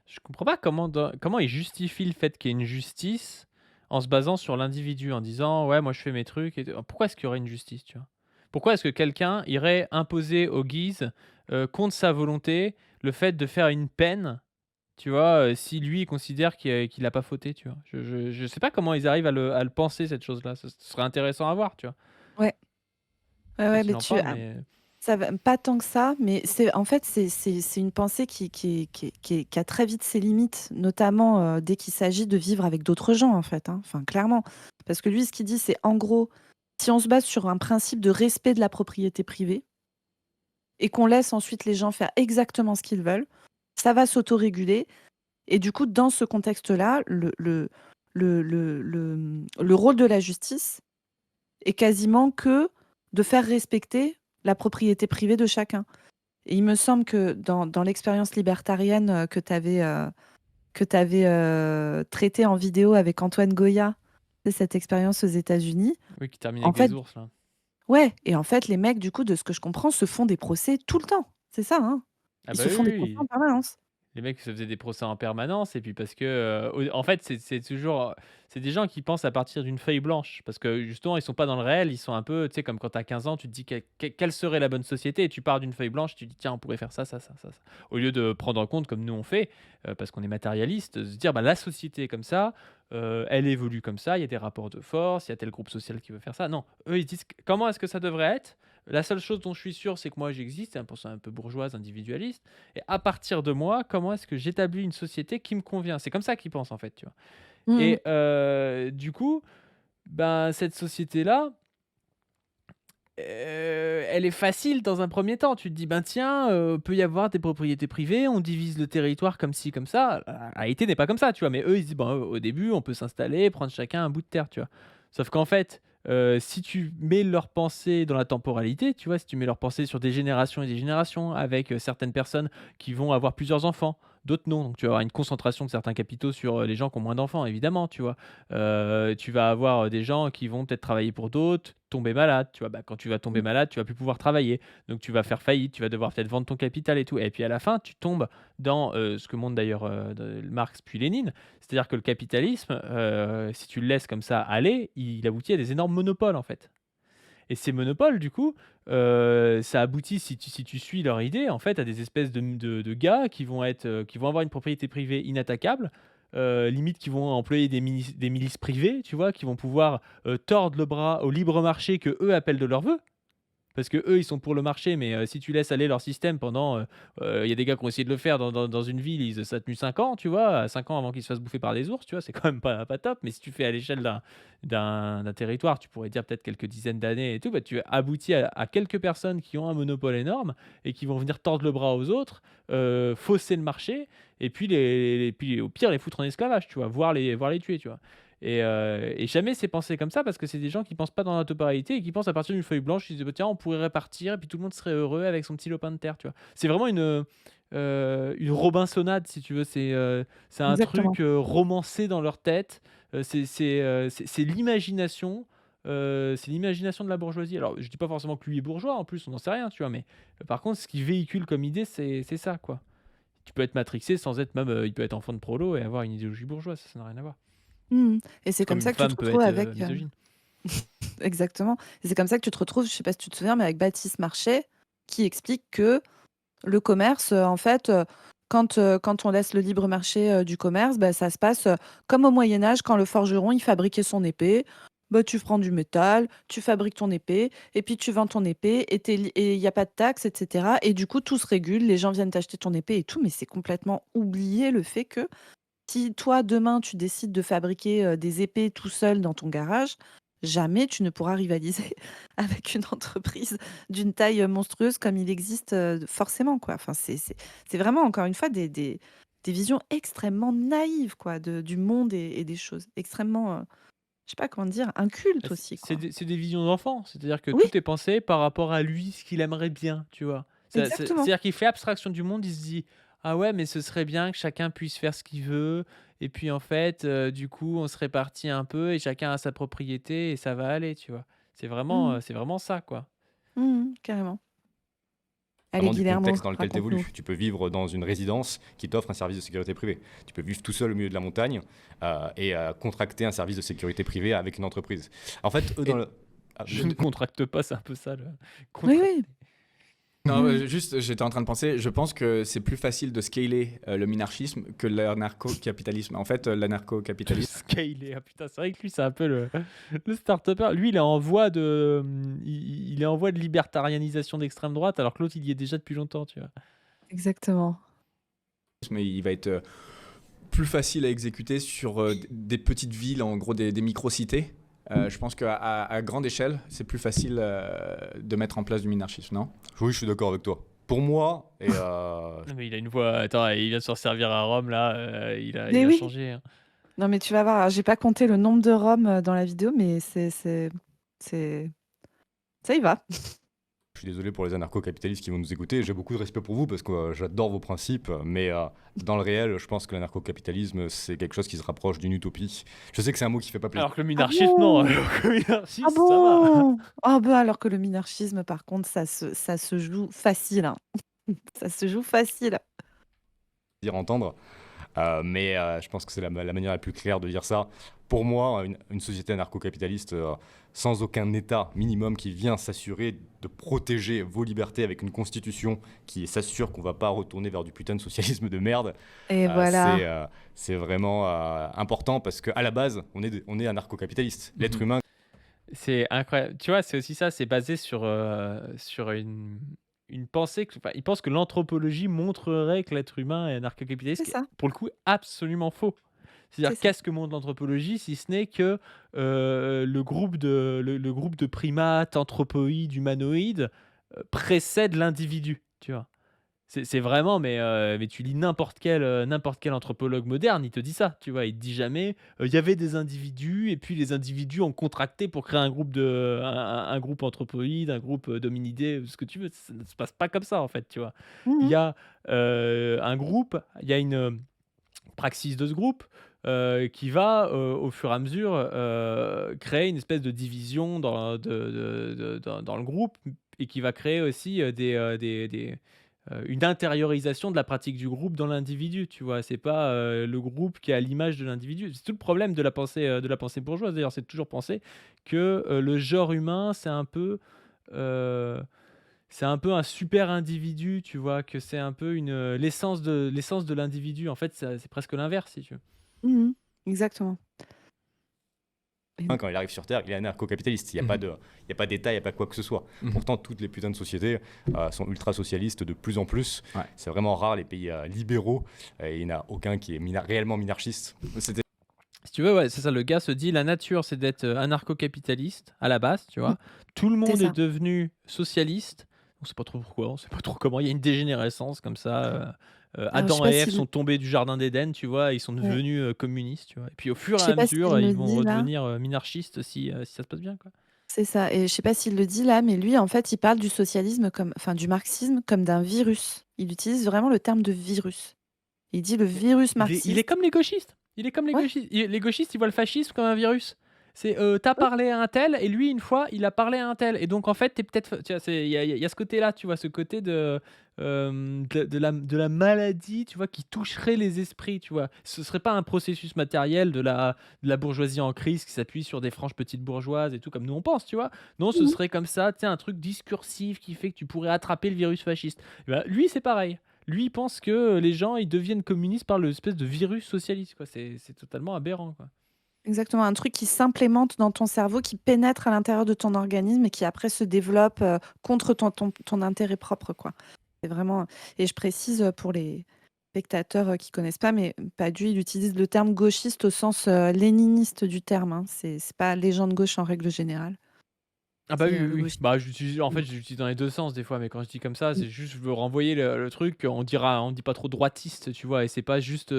Je comprends pas comment ils justifient le fait qu'il y ait une justice en se basant sur l'individu, en disant ouais, moi je fais mes trucs. Pourquoi est-ce qu'il y aurait une justice, tu vois? Pourquoi est-ce que quelqu'un irait imposer aux guises, contre sa volonté, le fait de faire une peine, tu vois, si lui il considère qu'il a pas fauté, tu vois? Je sais pas comment ils arrivent à le penser, cette chose-là. Ce serait intéressant à voir, tu vois? Ouais. Ouais, ouais, Quand il mais en parle, mais ça va pas tant que ça, mais c'est en fait, c'est une pensée qui a très vite ses limites, notamment, dès qu'il s'agit de vivre avec d'autres gens, en fait, hein. Enfin, clairement. Parce que lui, ce qu'il dit, c'est en gros, si on se base sur un principe de respect de la propriété privée et qu'on laisse ensuite les gens faire exactement ce qu'ils veulent, ça va s'autoréguler et du coup, dans ce contexte-là, le rôle de la justice est quasiment que de faire respecter la propriété privée de chacun. Et il me semble que dans l'expérience libertarienne que tu avais traitée en vidéo avec Antoine Goya, c'est cette expérience aux États-Unis. oui, qui termine En avec fait, des ours, là. ouais, et en fait, les mecs, du coup, de ce que je comprends, se font des procès tout le temps. C'est ça, hein? Ah Ils bah se oui, font des oui, procès en oui. permanence. Les mecs se faisaient des procès en permanence, et puis parce que, en fait, c'est toujours, c'est des gens qui pensent à partir d'une feuille blanche, parce que justement, ils sont pas dans le réel, ils sont un peu, tu sais, comme quand tu as 15 ans, tu te dis quelle serait la bonne société, et tu pars d'une feuille blanche, tu te dis tiens, on pourrait faire ça, ça, ça, ça, ça. Au lieu de prendre en compte comme nous on fait, parce qu'on est matérialiste, se dire bah, la société est comme ça, elle évolue comme ça, il y a des rapports de force, il y a tel groupe social qui veut faire ça. Non, eux ils disent comment est-ce que ça devrait être. La seule chose dont je suis sûr, c'est que moi j'existe, c'est un pensée un peu bourgeoise, individualiste. Et à partir de moi, comment est-ce que j'établis une société qui me convient? C'est comme ça qu'ils pensent, en fait, tu vois? Mmh mh. Et du coup, ben, cette société-là, elle est facile dans un premier temps. Tu te dis: «Ben, tiens, peut y avoir des propriétés privées, on divise le territoire comme ci, comme ça». Haïti n'est pas comme ça, tu vois? Mais eux, ils se disent: «Ben, au début, on peut s'installer, prendre chacun un bout de terre», tu vois? Sauf qu'en fait, si tu mets leur pensée dans la temporalité, tu vois? Si tu mets leur pensée sur des générations et des générations avec, certaines personnes qui vont avoir plusieurs enfants, d'autres non. Donc tu vas avoir une concentration de certains capitaux sur, les gens qui ont moins d'enfants, évidemment, tu vois? Tu vas avoir, des gens qui vont peut-être travailler pour d'autres, tomber malade, tu vois? Bah, quand tu vas tomber Mmh. malade, tu vas plus pouvoir travailler, donc tu vas faire faillite, tu vas devoir peut-être vendre ton capital et tout, et puis à la fin, tu tombes dans, ce que montre d'ailleurs, Marx puis Lénine. C'est-à-dire que le capitalisme, si tu le laisses comme ça aller, il aboutit à des énormes monopoles, en fait. Et ces monopoles, du coup, ça aboutit, si tu suis leur idée, en fait, à des espèces de gars qui vont avoir une propriété privée inattaquable, limite qui vont employer des milices privées, tu vois? Qui vont pouvoir, tordre le bras au libre marché que eux appellent de leur vœu. Parce que eux ils sont pour le marché, mais si tu laisses aller leur système pendant, il y a des gars qui ont essayé de le faire dans une ville, ça a tenu 5 ans, tu vois? 5 ans avant qu'ils se fassent bouffer par des ours, tu vois? C'est quand même pas top, mais si tu fais à l'échelle d'un territoire, tu pourrais dire peut-être quelques dizaines d'années et tout, bah, tu aboutis à quelques personnes qui ont un monopole énorme et qui vont venir tordre le bras aux autres, fausser le marché, et puis au pire les foutre en esclavage, tu vois? Voire les tuer, tu vois? Et jamais c'est pensé comme ça, parce que c'est des gens qui pensent pas dans la temporalité et qui pensent à partir d'une feuille blanche. Ils se disent: «Bah, tiens, on pourrait répartir et puis tout le monde serait heureux avec son petit lopin de terre», tu vois? C'est vraiment une Robinsonade, si tu veux. C'est un Exactement. truc, romancé dans leur tête. C'est l'imagination, c'est l'imagination de la bourgeoisie. Alors, je dis pas forcément que lui est bourgeois, en plus, on n'en sait rien, tu vois, mais par contre, ce qu'il véhicule comme idée, c'est ça, quoi. Tu peux être matrixé sans être même, il peut être enfant de prolo et avoir une idéologie bourgeoise, ça n'a rien à voir. Mmh. Et c'est comme Comme une ça que tu te femme peut retrouves être avec. misogyne. Exactement. Et c'est comme ça que tu te retrouves, je sais pas si tu te souviens, mais avec Baptiste Marchais, qui explique que le commerce, en fait, quand on laisse le libre marché du commerce, bah, ça se passe comme au Moyen Âge, quand le forgeron il fabriquait son épée. Bah, tu prends du métal, tu fabriques ton épée, et puis tu vends ton épée, et il n'y a pas de taxes, etc. Et du coup, tout se régule, les gens viennent t'acheter ton épée et tout, mais c'est complètement oublié le fait que si toi, demain, tu décides de fabriquer des épées tout seul dans ton garage, jamais tu ne pourras rivaliser avec une entreprise d'une taille monstrueuse comme il existe forcément, quoi. Enfin, c'est vraiment, encore une fois, des visions extrêmement naïves, quoi, du monde et des choses. Extrêmement, je sais pas comment dire, Bah, incultes aussi, quoi. c'est des visions d'enfant, c'est-à-dire que Oui, tout est pensé par rapport à lui, ce qu'il aimerait bien, tu vois? exactement. C'est-à-dire qu'il fait abstraction du monde, il se dit: «Ah ouais, mais ce serait bien que chacun puisse faire ce qu'il veut et puis en fait, du coup, on se répartit un peu et chacun a sa propriété et ça va aller», tu vois? Mhm, C'est vraiment ça, quoi. mhm, carrément. Allez, Vraiment du Guillermo, contexte dans lequel tu raconte-nous. évolues. Tu peux vivre dans une résidence qui t'offre un service de sécurité privée. Tu peux vivre tout seul au milieu de la montagne et contracter un service de sécurité privée avec une entreprise. En fait, eux, Et dans le... Ah, Je ne contracte pas, c'est un peu ça le Oui, contracter. oui. non, Mhm. juste, j'étais en train de penser, je pense que c'est plus facile de scaler le minarchisme que l'anarcho-capitalisme. En fait, De l'anarcho-capitalisme, scaler, ah putain, c'est vrai que lui, c'est un peu le start-upper. Lui, il est en voie de, il est en voie de libertarianisation d'extrême droite, alors que l'autre, il y est déjà depuis longtemps, tu vois. Exactement. il va être plus facile à exécuter sur des petites villes, en gros des micro-cités. Je pense qu'à grande échelle, c'est plus facile de mettre en place du minarchisme, non? Oui, je suis d'accord avec toi. Pour moi, et Non, mais il a une voix. Attends, il vient de se servir à Rome, là. Il Mais a oui. changé, hein. Non, mais tu vas voir, alors, j'ai pas compté le nombre de roms dans la vidéo, mais c'est, ça y va. je suis désolé pour les anarcho-capitalistes qui vont nous écouter. J'ai beaucoup de respect pour vous parce que j'adore vos principes, mais dans le réel, je pense que l'anarcho-capitalisme, c'est quelque chose qui se rapproche d'une utopie. Je sais que c'est un mot qui fait pas plaisir. Alors que le Ah minarchisme, non. bon? Alors que le Ah minarchisme, ça va. bon? Ah bah alors que le minarchisme, par contre, ça se joue facile, hein. Ça se joue facile. À entendre. Mais je pense que c'est la manière la plus claire de dire ça. Pour moi, une société anarcho-capitaliste sans aucun État minimum qui vient s'assurer de protéger vos libertés avec une constitution qui s'assure qu'on va pas retourner vers du putain de socialisme de merde, Et voilà. c'est vraiment important parce qu'à la base, on est anarcho-capitaliste. L'être Mhm. humain, C'est incroyable. Tu vois, c'est aussi ça, c'est basé sur une pensée. Enfin, il pense que l'anthropologie montrerait que l'être humain est anarcho-capitaliste, C'est qui est ça, pour le coup absolument faux. c'est C'est-à-dire, ça. qu'est-ce que montre l'anthropologie si ce n'est que le groupe de primates, anthropoïdes, humanoïdes précède l'individu, tu vois. C'est vraiment, mais tu lis n'importe quel anthropologue moderne, il te dit ça, tu vois. Il te dit jamais, il y avait des individus et puis les individus ont contracté pour créer un groupe anthropoïde, un groupe d'hominidés, ce que tu veux. Ça ne se passe pas comme ça, en fait, tu vois. Il Mhm. y a un groupe, il y a une praxis de ce groupe qui va, au fur et à mesure, créer une espèce de division dans le groupe et qui va créer aussi une intériorisation de la pratique du groupe dans l'individu, tu vois? C'est pas, le groupe qui est à l'image de l'individu. C'est tout le problème de la pensée bourgeoise d'ailleurs, c'est de toujours penser que, le genre humain, heu, c'est un peu un super individu, tu vois? Que c'est un peu l'essence de l'individu. En fait, c'est presque l'inverse, si tu veux. Mhm. Exactement. Et- quand il arrive sur Terre, il est anarcho-capitaliste. Il n'y a, pas Mhm. de- il y a pas d'État, il n'y a pas quoi que ce soit. Mhm. Pourtant, toutes les putains de sociétés sont ultra-socialistes de plus en plus. Ouais. C'est vraiment rare les pays libéraux. Et il n'y en a aucun qui est réellement minarchiste. C'était Si tu veux, ouais, c'est ça, le gars se dit: «La nature, c'est d'être, anarcho-capitaliste à la base», tu Mhm. vois? Tout le C'est monde est ça. devenu socialiste. On sait pas trop pourquoi, on sait pas trop comment. Il y a une dégénérescence comme ça, Alors, je sais Adam pas et Ève s'il sont tombés du jardin d'Éden, tu vois? Ils sont ouais. devenus, communistes, tu vois? Et puis au fur Je et sais à pas mesure, s'il ils le vont dit là. redevenir, minarchistes si ça se passe bien, quoi. C'est ça. Et je sais pas s'il le dit là, mais lui, en fait, il parle du socialisme comme, enfin, du marxisme comme d'un virus. Il utilise vraiment le terme de virus. Il dit le virus Il est marxiste. comme les gauchistes. Il est comme les Ouais, gauchistes. Les gauchistes, ils voient le fascisme comme un virus. C'est t'as parlé à un tel et lui une fois il a parlé à un tel et donc en fait t'es peut-être tu vois il y a ce côté-là tu vois ce côté de la maladie tu vois qui toucherait les esprits tu vois ce serait pas un processus matériel de la bourgeoisie en crise qui s'appuie sur des franges petites bourgeoises et tout comme nous on pense tu vois non ce Mhm. serait comme ça tu sais un truc discursif qui fait que tu pourrais attraper le virus fasciste. Et ben, lui c'est pareil. Lui, il pense que les gens, ils deviennent communistes par l'espèce de virus socialiste, quoi. C'est totalement aberrant, quoi. Exactement, un truc qui s'implémente dans ton cerveau, qui pénètre à l'intérieur de ton organisme et qui après se développe contre ton intérêt propre, quoi. C'est vraiment. Et je précise pour les spectateurs qui connaissent pas, mais Padu, il utilise le terme gauchiste au sens léniniste du terme, hein. C'est pas les gens de gauche en règle générale. Ah bah C'est oui, oui, le oui. gauchisme. Bah, en fait, j'utilise dans les deux sens des fois, mais quand je dis comme ça, c'est juste, je veux renvoyer le truc. On dit pas trop droitiste, tu vois, et c'est pas juste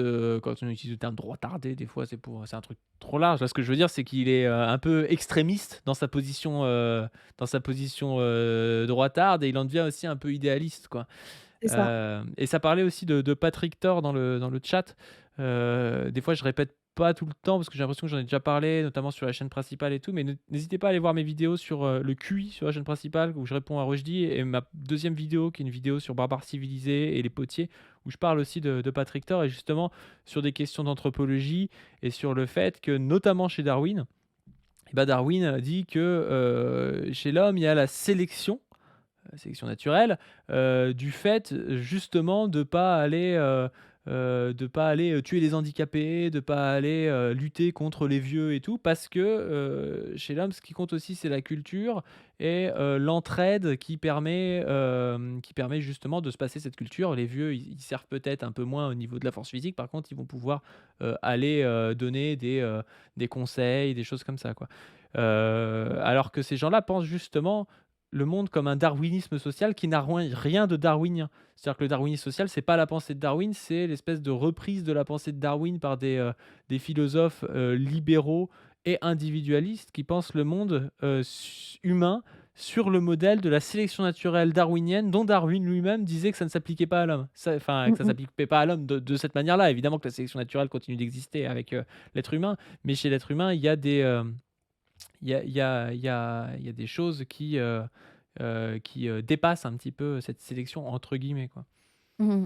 quand on utilise le terme droitardé, des fois, c'est un truc trop large. Là, ce que je veux dire, c'est qu'il est un peu extrémiste dans sa position droitarde, et il en devient aussi un peu idéaliste, quoi. C'est ça. Et ça parlait aussi de Patrick Thor dans le chat. Des fois, je répète pas tout le temps parce que j'ai l'impression que j'en ai déjà parlé, notamment sur la chaîne principale et tout. Mais n'hésitez pas à aller voir mes vidéos sur le QI sur la chaîne principale où je réponds à Rushdie et ma deuxième vidéo qui est une vidéo sur Barbares civilisés et les potiers où je parle aussi de Patrick Thor et justement sur des questions d'anthropologie et sur le fait que, notamment chez Darwin, eh ben Darwin dit que chez l'homme, il y a la sélection naturelle, du fait justement de pas aller tuer les handicapés, de pas aller lutter contre les vieux et tout, parce que chez l'homme, ce qui compte aussi, c'est la culture et l'entraide qui permet justement de se passer cette culture. Les vieux, ils servent peut-être un peu moins au niveau de la force physique, par contre, ils vont pouvoir aller donner des conseils, des choses comme ça, quoi. Alors que ces gens-là pensent justement le monde comme un darwinisme social qui n'a rien de darwinien. C'est-à-dire que le darwinisme social, c'est pas la pensée de Darwin, c'est l'espèce de reprise de la pensée de Darwin par des philosophes libéraux et individualistes qui pensent le monde humain sur le modèle de la sélection naturelle darwinienne dont Darwin lui-même disait que ça ne s'appliquait pas à l'homme. Enfin, que ça ne Mm, s'appliquait pas à l'homme de cette manière-là. Évidemment que la sélection naturelle continue d'exister avec l'être humain, mais chez l'être humain, il y a des choses qui dépassent un petit peu cette sélection entre guillemets, quoi. mm.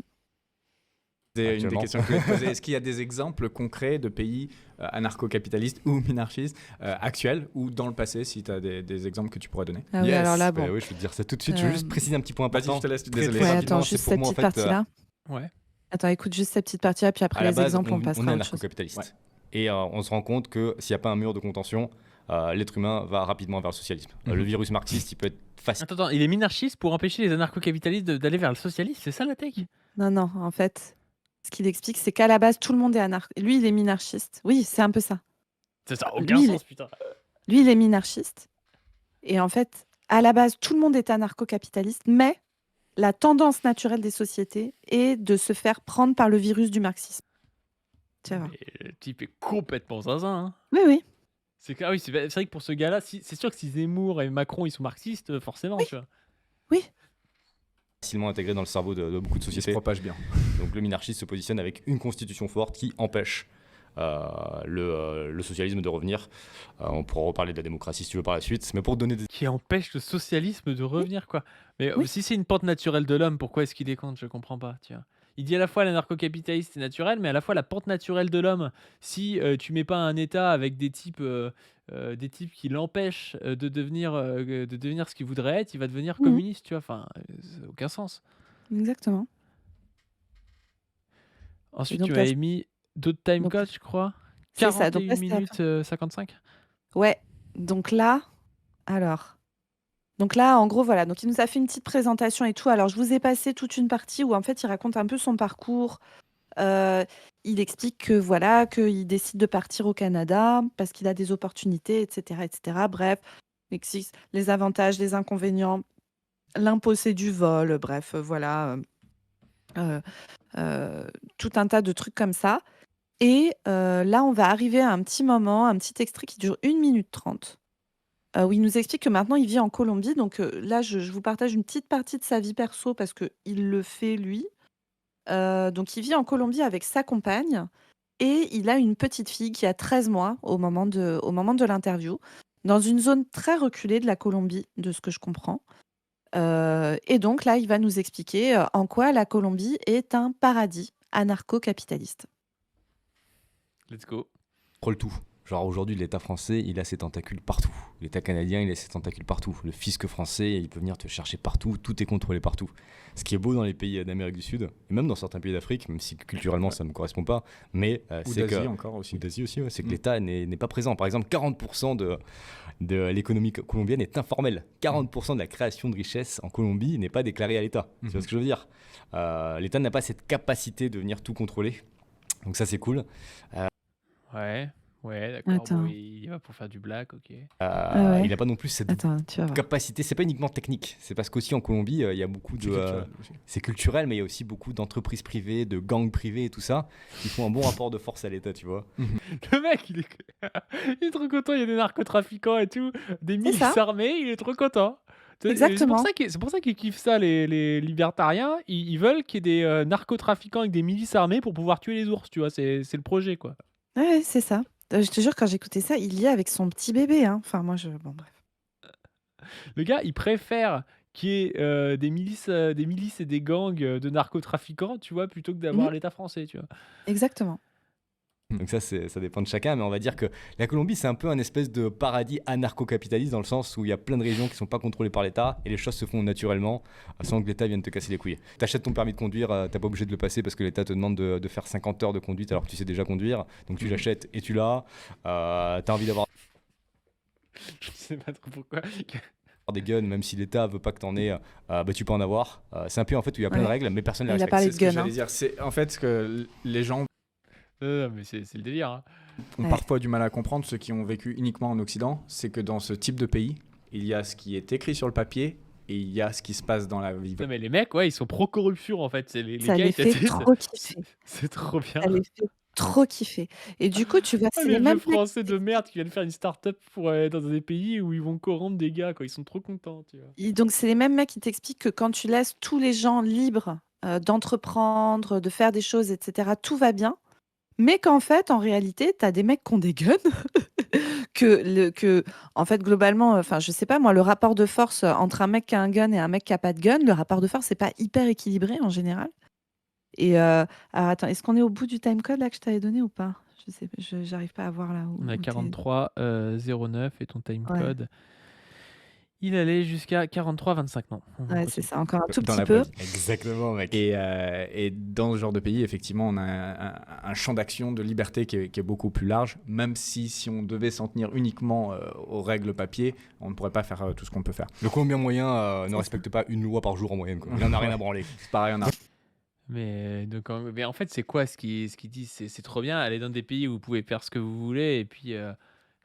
C'est une des Actuellement. questions que je voulais te poser. Est-ce qu'il y a des exemples concrets de pays anarcho-capitalistes ou minarchistes actuels ou dans le passé, si tu as des exemples que tu pourrais donner? Ah oui, alors là, Bah bon. oui, je vais te dire ça tout de suite. Je veux juste Euh, préciser un petit point Vas-y, important. je te laisse. Très, Désolé. très Ouais, rapidement, attends, c'est juste pour cette moi en petite fait. partie-là. Ouais. Attends, écoute juste cette petite partie-là, puis À après la les base, exemples, on on passera est à autre chose. anarcho-capitaliste. Ouais. Et on se rend compte que s'il n'y a pas un mur de contention, l'être humain va rapidement vers le socialisme. Le virus marxiste, il peut être facile. Attends, il est minarchiste pour empêcher les anarcho-capitalistes d'aller vers le socialisme, c'est ça la tech? Non, non, en fait, ce qu'il explique, c'est qu'à la base, tout le monde est anarchiste. Lui, il est minarchiste. Oui, c'est un peu ça. Ça a aucun Lui, sens, putain. lui, il est minarchiste. Et en fait, à la base, tout le monde est anarcho-capitaliste, mais la tendance naturelle des sociétés est de se faire prendre par le virus du marxisme. Tu vas voir. Mais le type est complètement zinzin, hein. Oui, oui. Ah oui, c'est vrai que pour ce gars-là, c'est sûr que si Zemmour et Macron ils sont marxistes, forcément, Oui. tu vois. Oui. Facilement intégré dans le cerveau de beaucoup de Il se sociétés. propage bien. Donc le minarchisme se positionne avec une constitution forte qui empêche le socialisme de revenir. On pourra reparler de la démocratie si tu veux par la suite, mais pour donner des... Qui empêche le socialisme de revenir, quoi. Mais Oui. si c'est une pente naturelle de l'homme, pourquoi est-ce qu'il est contre? Je comprends pas, tu vois. Il dit à la fois l'anarcho-capitaliste c'est naturel, mais à la fois la pente naturelle de l'homme. Si tu mets pas un État avec des types qui l'empêchent de devenir ce qu'il voudrait être, il va devenir Mhm. communiste, tu vois. Enfin, ça n'a aucun sens. Exactement. Ensuite, donc tu là, m'avais mis d'autres donc, timecodes, je crois. c'est ça. Donc 41 là, c'était la minutes fin. 55. Ouais. Donc là, alors. Donc là, en gros, voilà. Donc il nous a fait une petite présentation et tout. Alors, je vous ai passé toute une partie où en fait, il raconte un peu son parcours. Il explique que voilà, qu'il décide de partir au Canada parce qu'il a des opportunités, etc., etc. Bref, il explique les avantages, les inconvénients, l'impôt c'est du vol. Bref, voilà, tout un tas de trucs comme ça. Et là, on va arriver à un petit moment, un petit extrait qui dure 1 minute 30. Où il nous explique que maintenant il vit en Colombie. Donc là, je vous partage une petite partie de sa vie perso parce qu'il le fait lui. Donc il vit en Colombie avec sa compagne et il a une petite fille qui a 13 mois au moment de l'interview, dans une zone très reculée de la Colombie, de ce que je comprends. Et donc là, il va nous expliquer en quoi la Colombie est un paradis anarcho-capitaliste. Let's go. Contrôle tout. Genre aujourd'hui, l'État français, il a ses tentacules partout. L'État canadien, il a ses tentacules partout. Le fisc français, il peut venir te chercher partout. Tout est contrôlé partout. Ce qui est beau dans les pays d'Amérique du Sud, et même dans certains pays d'Afrique, même si culturellement ça ne me correspond pas, mais Ou c'est que... d'Asie encore aussi. Ou d'Asie aussi, ouais, c'est que Mm. l'État n'est pas présent. Par exemple, 40% de l'économie colombienne est informelle. 40% de la création de richesse en Colombie n'est pas déclarée à l'État. Tu vois ce que je veux dire? L'État n'a pas cette capacité de venir tout contrôler. Donc ça, c'est cool. Ouais, d'accord. Bon, Attends. il y va pour faire du black, ok. Ouais. Il n'a pas non plus cette Attends, tu vas voir. capacité. C'est pas uniquement technique. C'est parce qu'aussi en Colombie, il y a beaucoup C'est de. culturel aussi. C'est culturel, mais il y a aussi beaucoup d'entreprises privées, de gangs privés et tout ça, qui font un bon rapport de force à l'État, tu vois. Le mec, il est trop content, il y a des narcotrafiquants et tout, des milices ça. armées, il est trop content. Exactement. C'est pour ça qu'ils kiffent ça, les libertariens. Ils veulent qu'il y ait des narcotrafiquants avec des milices armées pour pouvoir tuer les ours, tu vois. C'est le projet, quoi. Ouais, c'est ça. Je te jure, quand j'écoutais ça, il y est avec son petit bébé. Hein. Enfin, moi, bon, bref. Le gars, il préfère qu'il y ait des milices et des gangs de narcotrafiquants, tu vois, plutôt que d'avoir Mhm. l'État français, tu vois. Exactement. Donc ça dépend de chacun, mais on va dire que la Colombie, c'est un peu un espèce de paradis anarcho-capitaliste dans le sens où il y a plein de régions qui sont pas contrôlées par l'État et les choses se font naturellement sans que l'État vienne te casser les couilles. T'achètes ton permis de conduire, t'as pas obligé de le passer parce que l'État te demande de faire 50 heures de conduite alors que tu sais déjà conduire, donc tu l'achètes et tu l'as. T'as envie d'avoir Je sais pas trop pourquoi. des guns, même si l'État veut pas que t'en aies, tu peux en avoir. C'est un pays en fait où il y a plein de Ouais. règles, mais personne ne les Il a respecte. parlé C'est de ce que gun. j'allais Hein. dire. C'est en fait ce que les gens Non, mais c'est le délire. Hein. ont Ouais. parfois du mal à comprendre, ceux qui ont vécu uniquement en Occident, c'est que dans ce type de pays, il y a ce qui est écrit sur le papier et il y a ce qui se passe dans la vie. Non, mais les mecs, ouais, ils sont pro-corruption en fait. C'est les Ça gars, les ils fait t'attirent, trop kiffer. c'est trop bien. Ça les fait trop kiffer. Et du coup, tu vois, Ah, c'est les les vieux mêmes mecs français de merde qui viennent faire une start-up pour dans des pays où ils vont corrompre des gars, quoi. Ils sont trop contents, tu vois. Donc, c'est les mêmes mecs qui t'expliquent que quand tu laisses tous les gens libres d'entreprendre, de faire des choses, etc., tout va bien. Mais qu'en fait, en réalité, tu as des mecs qui ont des guns. En fait, globalement, enfin, je sais pas, moi, le rapport de force entre un mec qui a un gun et un mec qui a pas de gun, le rapport de force, c'est pas hyper équilibré en général. Et alors, attends, est-ce qu'on est au bout du timecode là que je t'avais donné ou pas? Je sais, j'arrive pas à voir là On a où t'es. 43,09 et ton Ouais, timecode, il allait jusqu'à 43,25. Non, on ouais, c'est continue. ça, encore un tout Dans petit la peu. vraie vie. Exactement, mec. Et dans ce genre de pays, effectivement, on a un champ d'action de liberté qui est beaucoup plus large, même si on devait s'en tenir uniquement aux règles papier, on ne pourrait pas faire tout ce qu'on peut faire. Le Colombien moyen ne ça. respecte pas une loi par jour en moyenne, quoi. Il en a rien à branler. C'est pareil, on a Mais en fait, c'est quoi ce qu'ils disent? C'est trop bien, aller dans des pays où vous pouvez faire ce que vous voulez et puis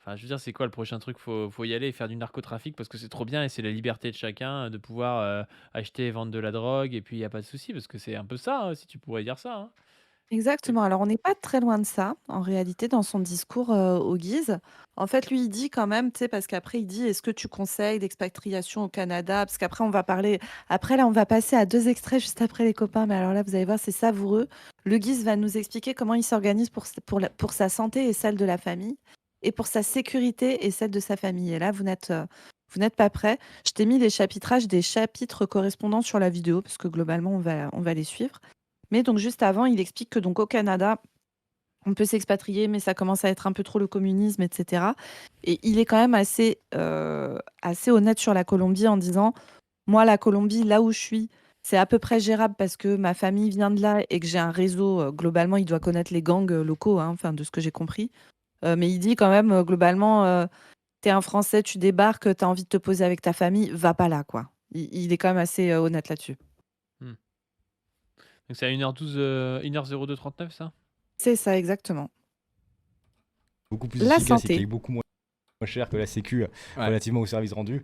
enfin, je veux dire, c'est quoi le prochain truc? Faut y aller et faire du narcotrafic parce que c'est trop bien et c'est la liberté de chacun de pouvoir acheter et vendre de la drogue et puis il y a pas de souci parce que c'est un peu ça, hein, si tu pourrais dire ça, hein. Exactement. Alors, on n'est pas très loin de ça, en réalité, dans son discours au Guise. En fait, lui, il dit quand même, tu sais, parce qu'après, il dit, est-ce que tu conseilles l'expatriation au Canada? Parce qu'après, on va parler. Après, là, on va passer à 2 extraits juste après les copains. Mais alors là, vous allez voir, c'est savoureux. Le Guise va nous expliquer comment il s'organise pour sa santé et celle de la famille, et pour sa sécurité et celle de sa famille. Et là, vous n'êtes pas prêts. Je t'ai mis les chapitrages des chapitres correspondants sur la vidéo, parce que globalement, on va les suivre. Mais donc juste avant, il explique que donc au Canada, on peut s'expatrier, mais ça commence à être un peu trop le communisme, etc. Et il est quand même assez honnête sur la Colombie en disant, moi, la Colombie, là où je suis, c'est à peu près gérable parce que ma famille vient de là et que j'ai un réseau. Globalement, il doit connaître les gangs locaux, hein, enfin, de ce que j'ai compris. Mais il dit quand même, globalement, t'es un Français, tu débarques, t'as envie de te poser avec ta famille, va pas là, quoi. Il est quand même assez honnête là-dessus. Donc c'est à 1h12, 1h02,39 ça? C'est ça, exactement. Beaucoup plus La efficace et santé. qui est beaucoup moins cher que la Sécu relativement aux services rendus.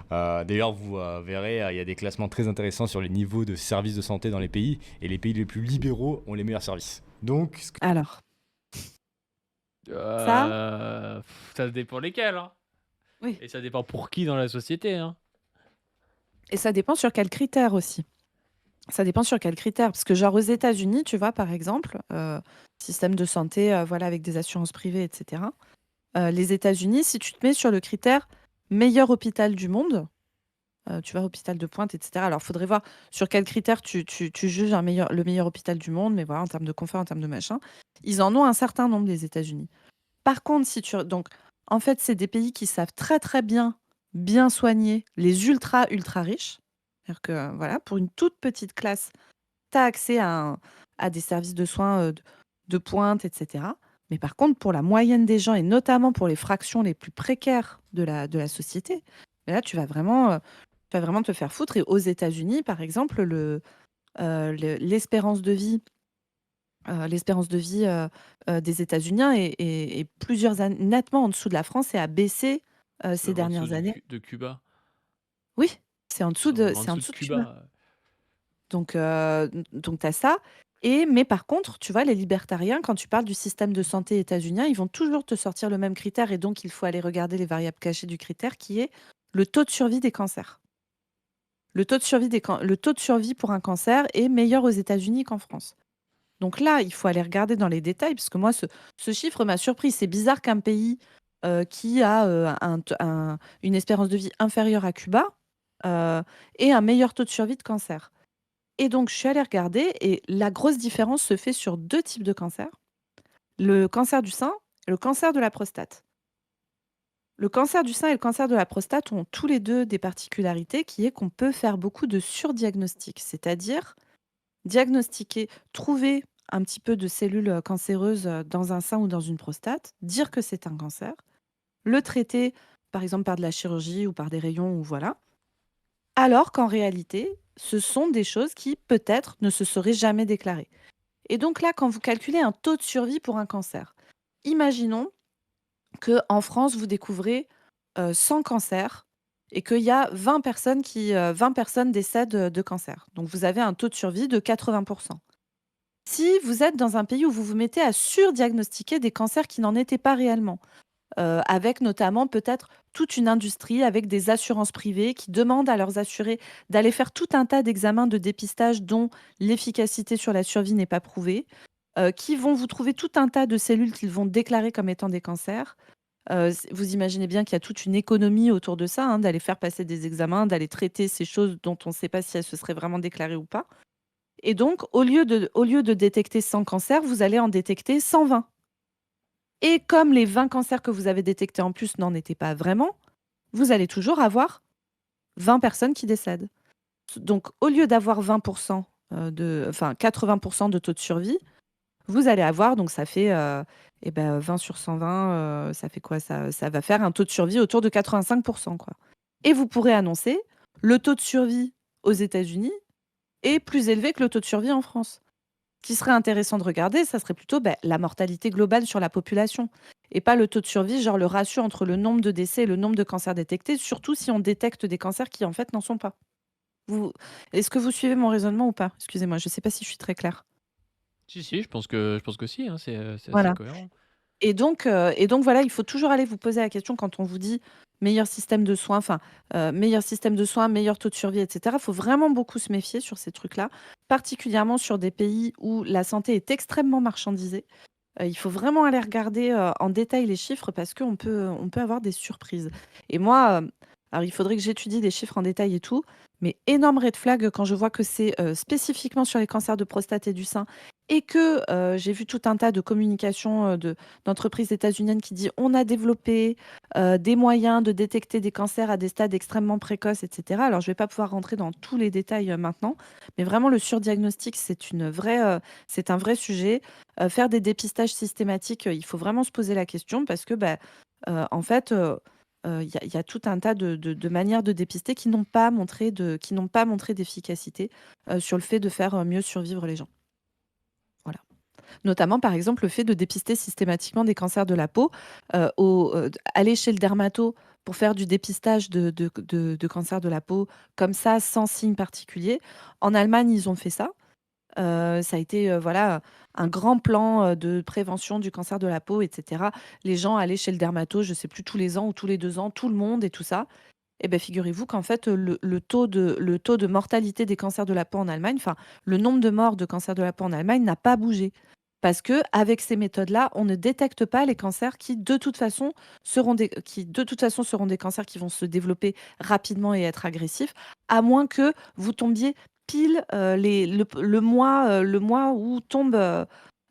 D'ailleurs, vous verrez, il y a des classements très intéressants sur les niveaux de services de santé dans les pays, et les pays les plus libéraux ont les meilleurs services. Donc, Alors, Ça dépend lesquels, hein. Oui. Et ça dépend pour qui dans la société, hein. et ça dépend sur quels critères aussi. Ça dépend sur quels critères. Parce que genre aux États-Unis, tu vois, par exemple, système de santé, voilà, avec des assurances privées, etc. Les États-Unis, si tu te mets sur le critère meilleur hôpital du monde, tu vois, hôpital de pointe, etc. Alors, il faudrait voir sur quels critères tu juges le meilleur hôpital du monde, mais voilà, en termes de confort, en termes de machin, ils en ont un certain nombre, les États-Unis. Par contre, donc, en fait, c'est des pays qui savent très très bien soigner les ultra ultra riches. C'est-à-dire que voilà, pour une toute petite classe, tu as accès à des services de soins de pointe, etc. Mais par contre, pour la moyenne des gens, et notamment pour les fractions les plus précaires de la société, là, tu vas vraiment te faire foutre. Et aux États-Unis, par exemple, l'espérance de vie des États-Unis est plusieurs années nettement en dessous de la France et a baissé ces Même en dessous dernières années. de Cuba. Oui, Ils sont même en c'est en dessous de dessous de Cuba. Cuba. Donc tu as ça. Mais par contre, tu vois, les libertariens, quand tu parles du système de santé états-unien, ils vont toujours te sortir le même critère. Et donc, il faut aller regarder les variables cachées du critère qui est le taux de survie des cancers. Le taux de survie pour un cancer est meilleur aux États-Unis qu'en France. Donc là, il faut aller regarder dans les détails, parce que moi, ce chiffre m'a surpris. C'est bizarre qu'un pays qui a une espérance de vie inférieure à Cuba ait un meilleur taux de survie de cancer. Et donc, je suis allée regarder, et la grosse différence se fait sur deux types de cancers. Le cancer du sein et le cancer de la prostate. Le cancer du sein et le cancer de la prostate ont tous les deux des particularités qui est qu'on peut faire beaucoup de surdiagnostic, c'est-à-dire diagnostiquer, trouver un petit peu de cellules cancéreuses dans un sein ou dans une prostate, dire que c'est un cancer, le traiter par exemple par de la chirurgie ou par des rayons ou voilà, alors qu'en réalité, ce sont des choses qui peut-être ne se seraient jamais déclarées. Et donc là, quand vous calculez un taux de survie pour un cancer, imaginons qu'en France, vous découvrez 100 cancers et qu'il y a 20 personnes décèdent de cancer. Donc vous avez un taux de survie de 80%. Si vous êtes dans un pays où vous vous mettez à surdiagnostiquer des cancers qui n'en étaient pas réellement, avec notamment peut-être toute une industrie avec des assurances privées qui demandent à leurs assurés d'aller faire tout un tas d'examens de dépistage dont l'efficacité sur la survie n'est pas prouvée, qui vont vous trouver tout un tas de cellules qu'ils vont déclarer comme étant des cancers. Vous imaginez bien qu'il y a toute une économie autour de ça, hein, d'aller faire passer des examens, d'aller traiter ces choses dont on ne sait pas si elles se seraient vraiment déclarées ou pas. Et donc, au lieu de détecter 100 cancers, vous allez en détecter 120. Et comme les 20 cancers que vous avez détectés en plus n'en étaient pas vraiment, vous allez toujours avoir 20 personnes qui décèdent. Donc, au lieu d'avoir 20%, 80% de taux de survie, vous allez avoir, donc ça fait 20 sur 120, ça fait quoi ça va faire un taux de survie autour de 85%, quoi. Et vous pourrez annoncer le taux de survie aux États-Unis est plus élevé que le taux de survie en France. Ce qui serait intéressant de regarder, ça serait plutôt la mortalité globale sur la population et pas le taux de survie, genre le ratio entre le nombre de décès et le nombre de cancers détectés, surtout si on détecte des cancers qui en fait n'en sont pas. Vous... Est-ce que vous suivez mon raisonnement ou pas? Excusez-moi, je ne sais pas si je suis très claire. Si, je pense que si, hein, c'est assez Voilà. cohérent. Et donc voilà, il faut toujours aller vous poser la question quand on vous dit meilleur système de soins, meilleur taux de survie, etc. Il faut vraiment beaucoup se méfier sur ces trucs-là, particulièrement sur des pays où la santé est extrêmement marchandisée. Il faut vraiment aller regarder en détail les chiffres parce qu'on peut avoir des surprises. Et moi, alors il faudrait que j'étudie les chiffres en détail et tout, mais énorme red flag quand je vois que c'est spécifiquement sur les cancers de prostate et du sein et que j'ai vu tout un tas de communications d'entreprises états-uniennes qui dit on a développé des moyens de détecter des cancers à des stades extrêmement précoces, etc. Alors je ne vais pas pouvoir rentrer dans tous les détails maintenant, mais vraiment le surdiagnostic, c'est un vrai sujet. Faire des dépistages systématiques, il faut vraiment se poser la question parce que, en fait, il y a tout un tas de manières de dépister qui n'ont pas montré d'efficacité sur le fait de faire mieux survivre les gens. Voilà. Notamment, par exemple, le fait de dépister systématiquement des cancers de la peau, aller chez le dermato pour faire du dépistage de cancer de la peau comme ça, sans signe particulier. En Allemagne, ils ont fait ça. Ça a été voilà, un grand plan de prévention du cancer de la peau, etc. Les gens allaient chez le dermato, je ne sais plus, tous les ans ou tous les 2 ans, tout le monde et tout ça. Et ben figurez-vous qu'en fait, le taux de mortalité des cancers de la peau en Allemagne, enfin, le nombre de morts de cancer de la peau en Allemagne n'a pas bougé. Parce que avec ces méthodes-là, on ne détecte pas les cancers qui, de toute façon, seront des cancers qui vont se développer rapidement et être agressifs, à moins que vous tombiez pile le mois où tombe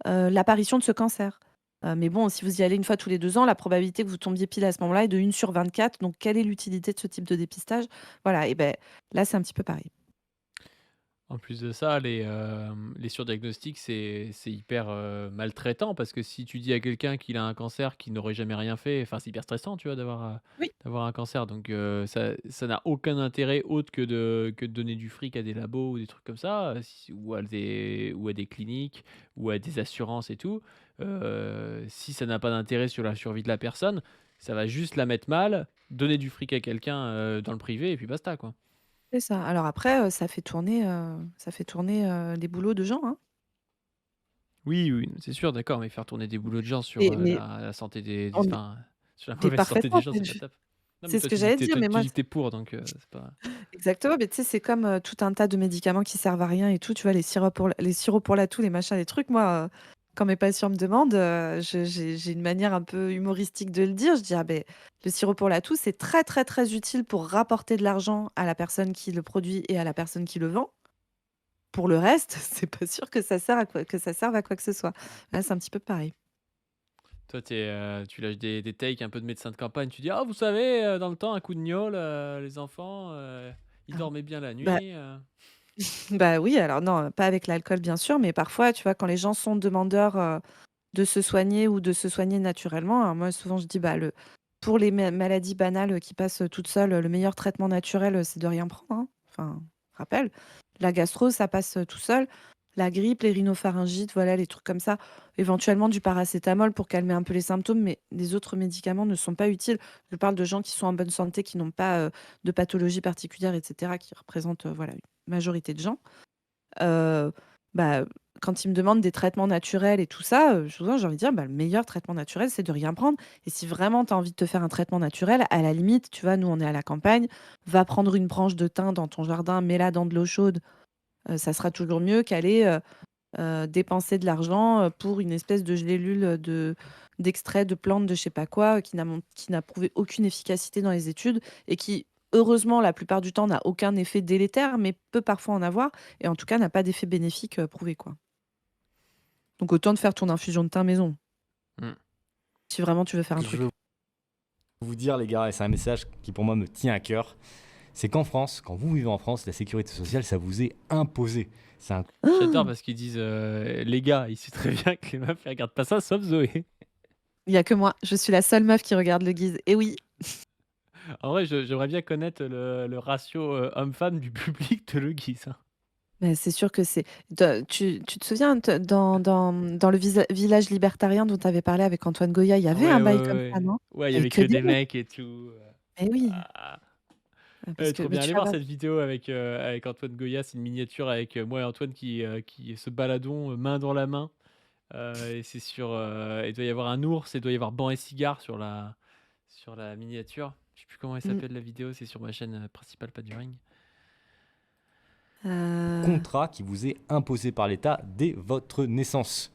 l'apparition de ce cancer. Mais bon, si vous y allez une fois tous les 2 ans, la probabilité que vous tombiez pile à ce moment-là est de 1/24. Donc, quelle est l'utilité de ce type de dépistage? Voilà, et ben là, c'est un petit peu pareil. En plus de ça, les surdiagnostics, c'est hyper, maltraitant parce que si tu dis à quelqu'un qu'il a un cancer qui n'aurait jamais rien fait, enfin, c'est hyper stressant, tu vois, Oui. d'avoir un cancer donc ça n'a aucun intérêt autre que de donner du fric à des labos ou des trucs comme ça, si ou à des cliniques ou à des assurances et tout. Si ça n'a pas d'intérêt sur la survie de la personne, ça va juste la mettre mal, donner du fric à quelqu'un, dans le privé et puis basta, quoi. C'est ça. Alors après, ça fait tourner, les boulots de gens, hein. Oui, oui, c'est sûr, d'accord, mais faire tourner des boulots de gens sur, Mais la santé des on enfin, sur la mais mauvaise santé des parfaitement, gens, c'est pas top. Non, mais c'est ce toi, que j'allais dire, mais tu moi dis que tu pour, donc c'est pas exactement, mais tu sais, c'est comme, tout un tas de médicaments qui servent à rien et tout, tu vois? Les sirops pour la toux, les machins, les trucs. Moi, quand mes patients me demandent, j'ai une manière un peu humoristique de le dire. Je dis: «Ah beh, le sirop pour la toux, c'est très, très, très utile pour rapporter de l'argent à la personne qui le produit et à la personne qui le vend. Pour le reste, c'est pas sûr que ça serve à quoi que ce soit». Là, c'est un petit peu pareil. toi, tu lâches des takes un peu de médecin de campagne, tu dis: «Ah, vous savez, dans le temps, un coup de gnôle, les enfants, ils Ah, dormaient bien la bah nuit», bah, oui, alors non, pas avec l'alcool, bien sûr, mais parfois, tu vois, quand les gens sont demandeurs, de se soigner ou de se soigner naturellement. Alors moi, souvent, je dis, bah, pour les maladies banales qui passent toutes seules, le meilleur traitement naturel, c'est de rien prendre, hein. Enfin, rappel. La gastro, ça passe tout seul. La grippe, les rhinopharyngites, voilà, les trucs comme ça. Éventuellement, du paracétamol pour calmer un peu les symptômes, mais les autres médicaments ne sont pas utiles. Je parle de gens qui sont en bonne santé, qui n'ont pas de pathologie particulière, etc., qui représentent voilà, une majorité de gens. Heu, bah, quand ils me demandent des traitements naturels et tout ça, souvent j'ai envie de dire: «Bah, le meilleur traitement naturel, c'est de rien prendre» et si vraiment tu as envie de te faire un traitement naturel, à la limite, tu vois, nous, on est à la campagne, va prendre une branche de thym dans ton jardin, mets-la dans de l'eau chaude, ça sera toujours mieux qu'aller, dépenser de l'argent, pour une espèce de gélule, d'extrait de plantes de je sais pas quoi, qui n'a prouvé aucune efficacité dans les études et qui, heureusement, la plupart du temps, n'a aucun effet délétère, mais peut parfois en avoir et en tout cas n'a pas d'effet bénéfique, prouvé, quoi. Donc autant de faire ton infusion de thym maison, Mmh. si vraiment tu veux faire un Je veux truc. vous dire, les gars, et c'est un message qui pour moi me tient à cœur, c'est qu'en France, quand vous vivez en France, la sécurité sociale, ça vous est imposé. C'est un J'adore parce qu'ils disent, «Les gars», il sait très bien que les meufs, elles regardent pas ça sauf Zoé. Il y a que moi, je suis la seule meuf qui regarde le Guise et oui, En vrai, j'aimerais bien connaître le ratio, homme-femme du public de Le Guise, hein. mais c'est sûr que c'est tu te souviens dans le village libertarien dont tu avais parlé avec Antoine Goya, il y avait Ouais, un ouais, bail ouais, comme ouais. ça, non? Ouais, il y Et avait que que des des mecs. mecs et tout, Eh oui, ah. parce que Trop mais bien. tu Allez vas voir voir. cette vidéo avec Antoine Goya, c'est une miniature avec, moi et Antoine qui se baladons, main dans la main, et c'est sur, il doit y avoir un ours et il doit y avoir banc et cigare sur la miniature. Je sais plus comment elle Mmh. s'appelle la vidéo, c'est sur ma chaîne, principale Pas du Ring. Heu, contrat qui vous est imposé par l'État dès votre naissance.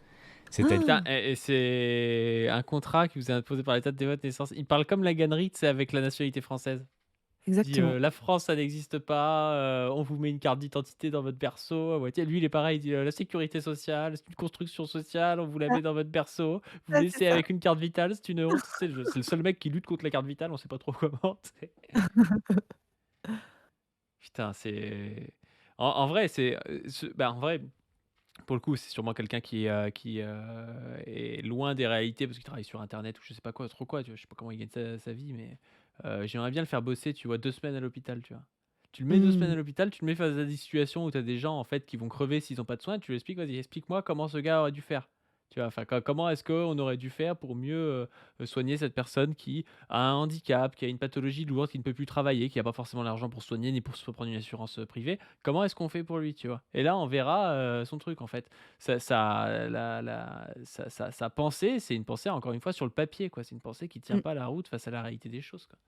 C'est-à-dire Putain ah! et c'est un contrat qui vous est imposé par l'État dès votre naissance. Il parle comme la gannerie, tu sais, avec la nationalité française. Dit, Exactement. «La France, ça n'existe pas, on vous met une carte d'identité dans votre berceau». Ouais, tu sais, lui, il est pareil, il dit, «La sécurité sociale, c'est une construction sociale, on vous la Ah, met dans votre berceau. Vous ah, c'est laissez ça. avec une carte vitale, c'est une honte». Tu sais, c'est le seul mec qui lutte contre la carte vitale, on sait pas trop comment, tu sais. Putain, c'est en vrai, en vrai, pour le coup, c'est sûrement quelqu'un qui est loin des réalités parce qu'il travaille sur internet ou je sais pas quoi, trop quoi, tu vois? Je sais pas comment il gagne sa vie, mais j'aimerais bien le faire bosser, tu vois? 2 semaines à l'hôpital, tu vois? Tu le mets 2 semaines à Mmh. l'hôpital, tu le mets face à des situations où tu as des gens, en fait, qui vont crever s'ils ont pas de soins, tu lui expliques: «Vas-y, explique-moi comment ce gars aurait dû faire». Tu vois? Enfin, comment est-ce qu'on aurait dû faire pour mieux, soigner cette personne qui a un handicap, qui a une pathologie lourde, qui ne peut plus travailler, qui a pas forcément l'argent pour se soigner ni pour se prendre une assurance, privée. Comment est-ce qu'on fait pour lui, tu vois? Et là, on verra, son truc, en fait. Sa pensée, c'est une pensée, encore une fois, sur le papier, quoi. C'est une pensée qui tient Mmh. pas la route face à la réalité des choses, quoi.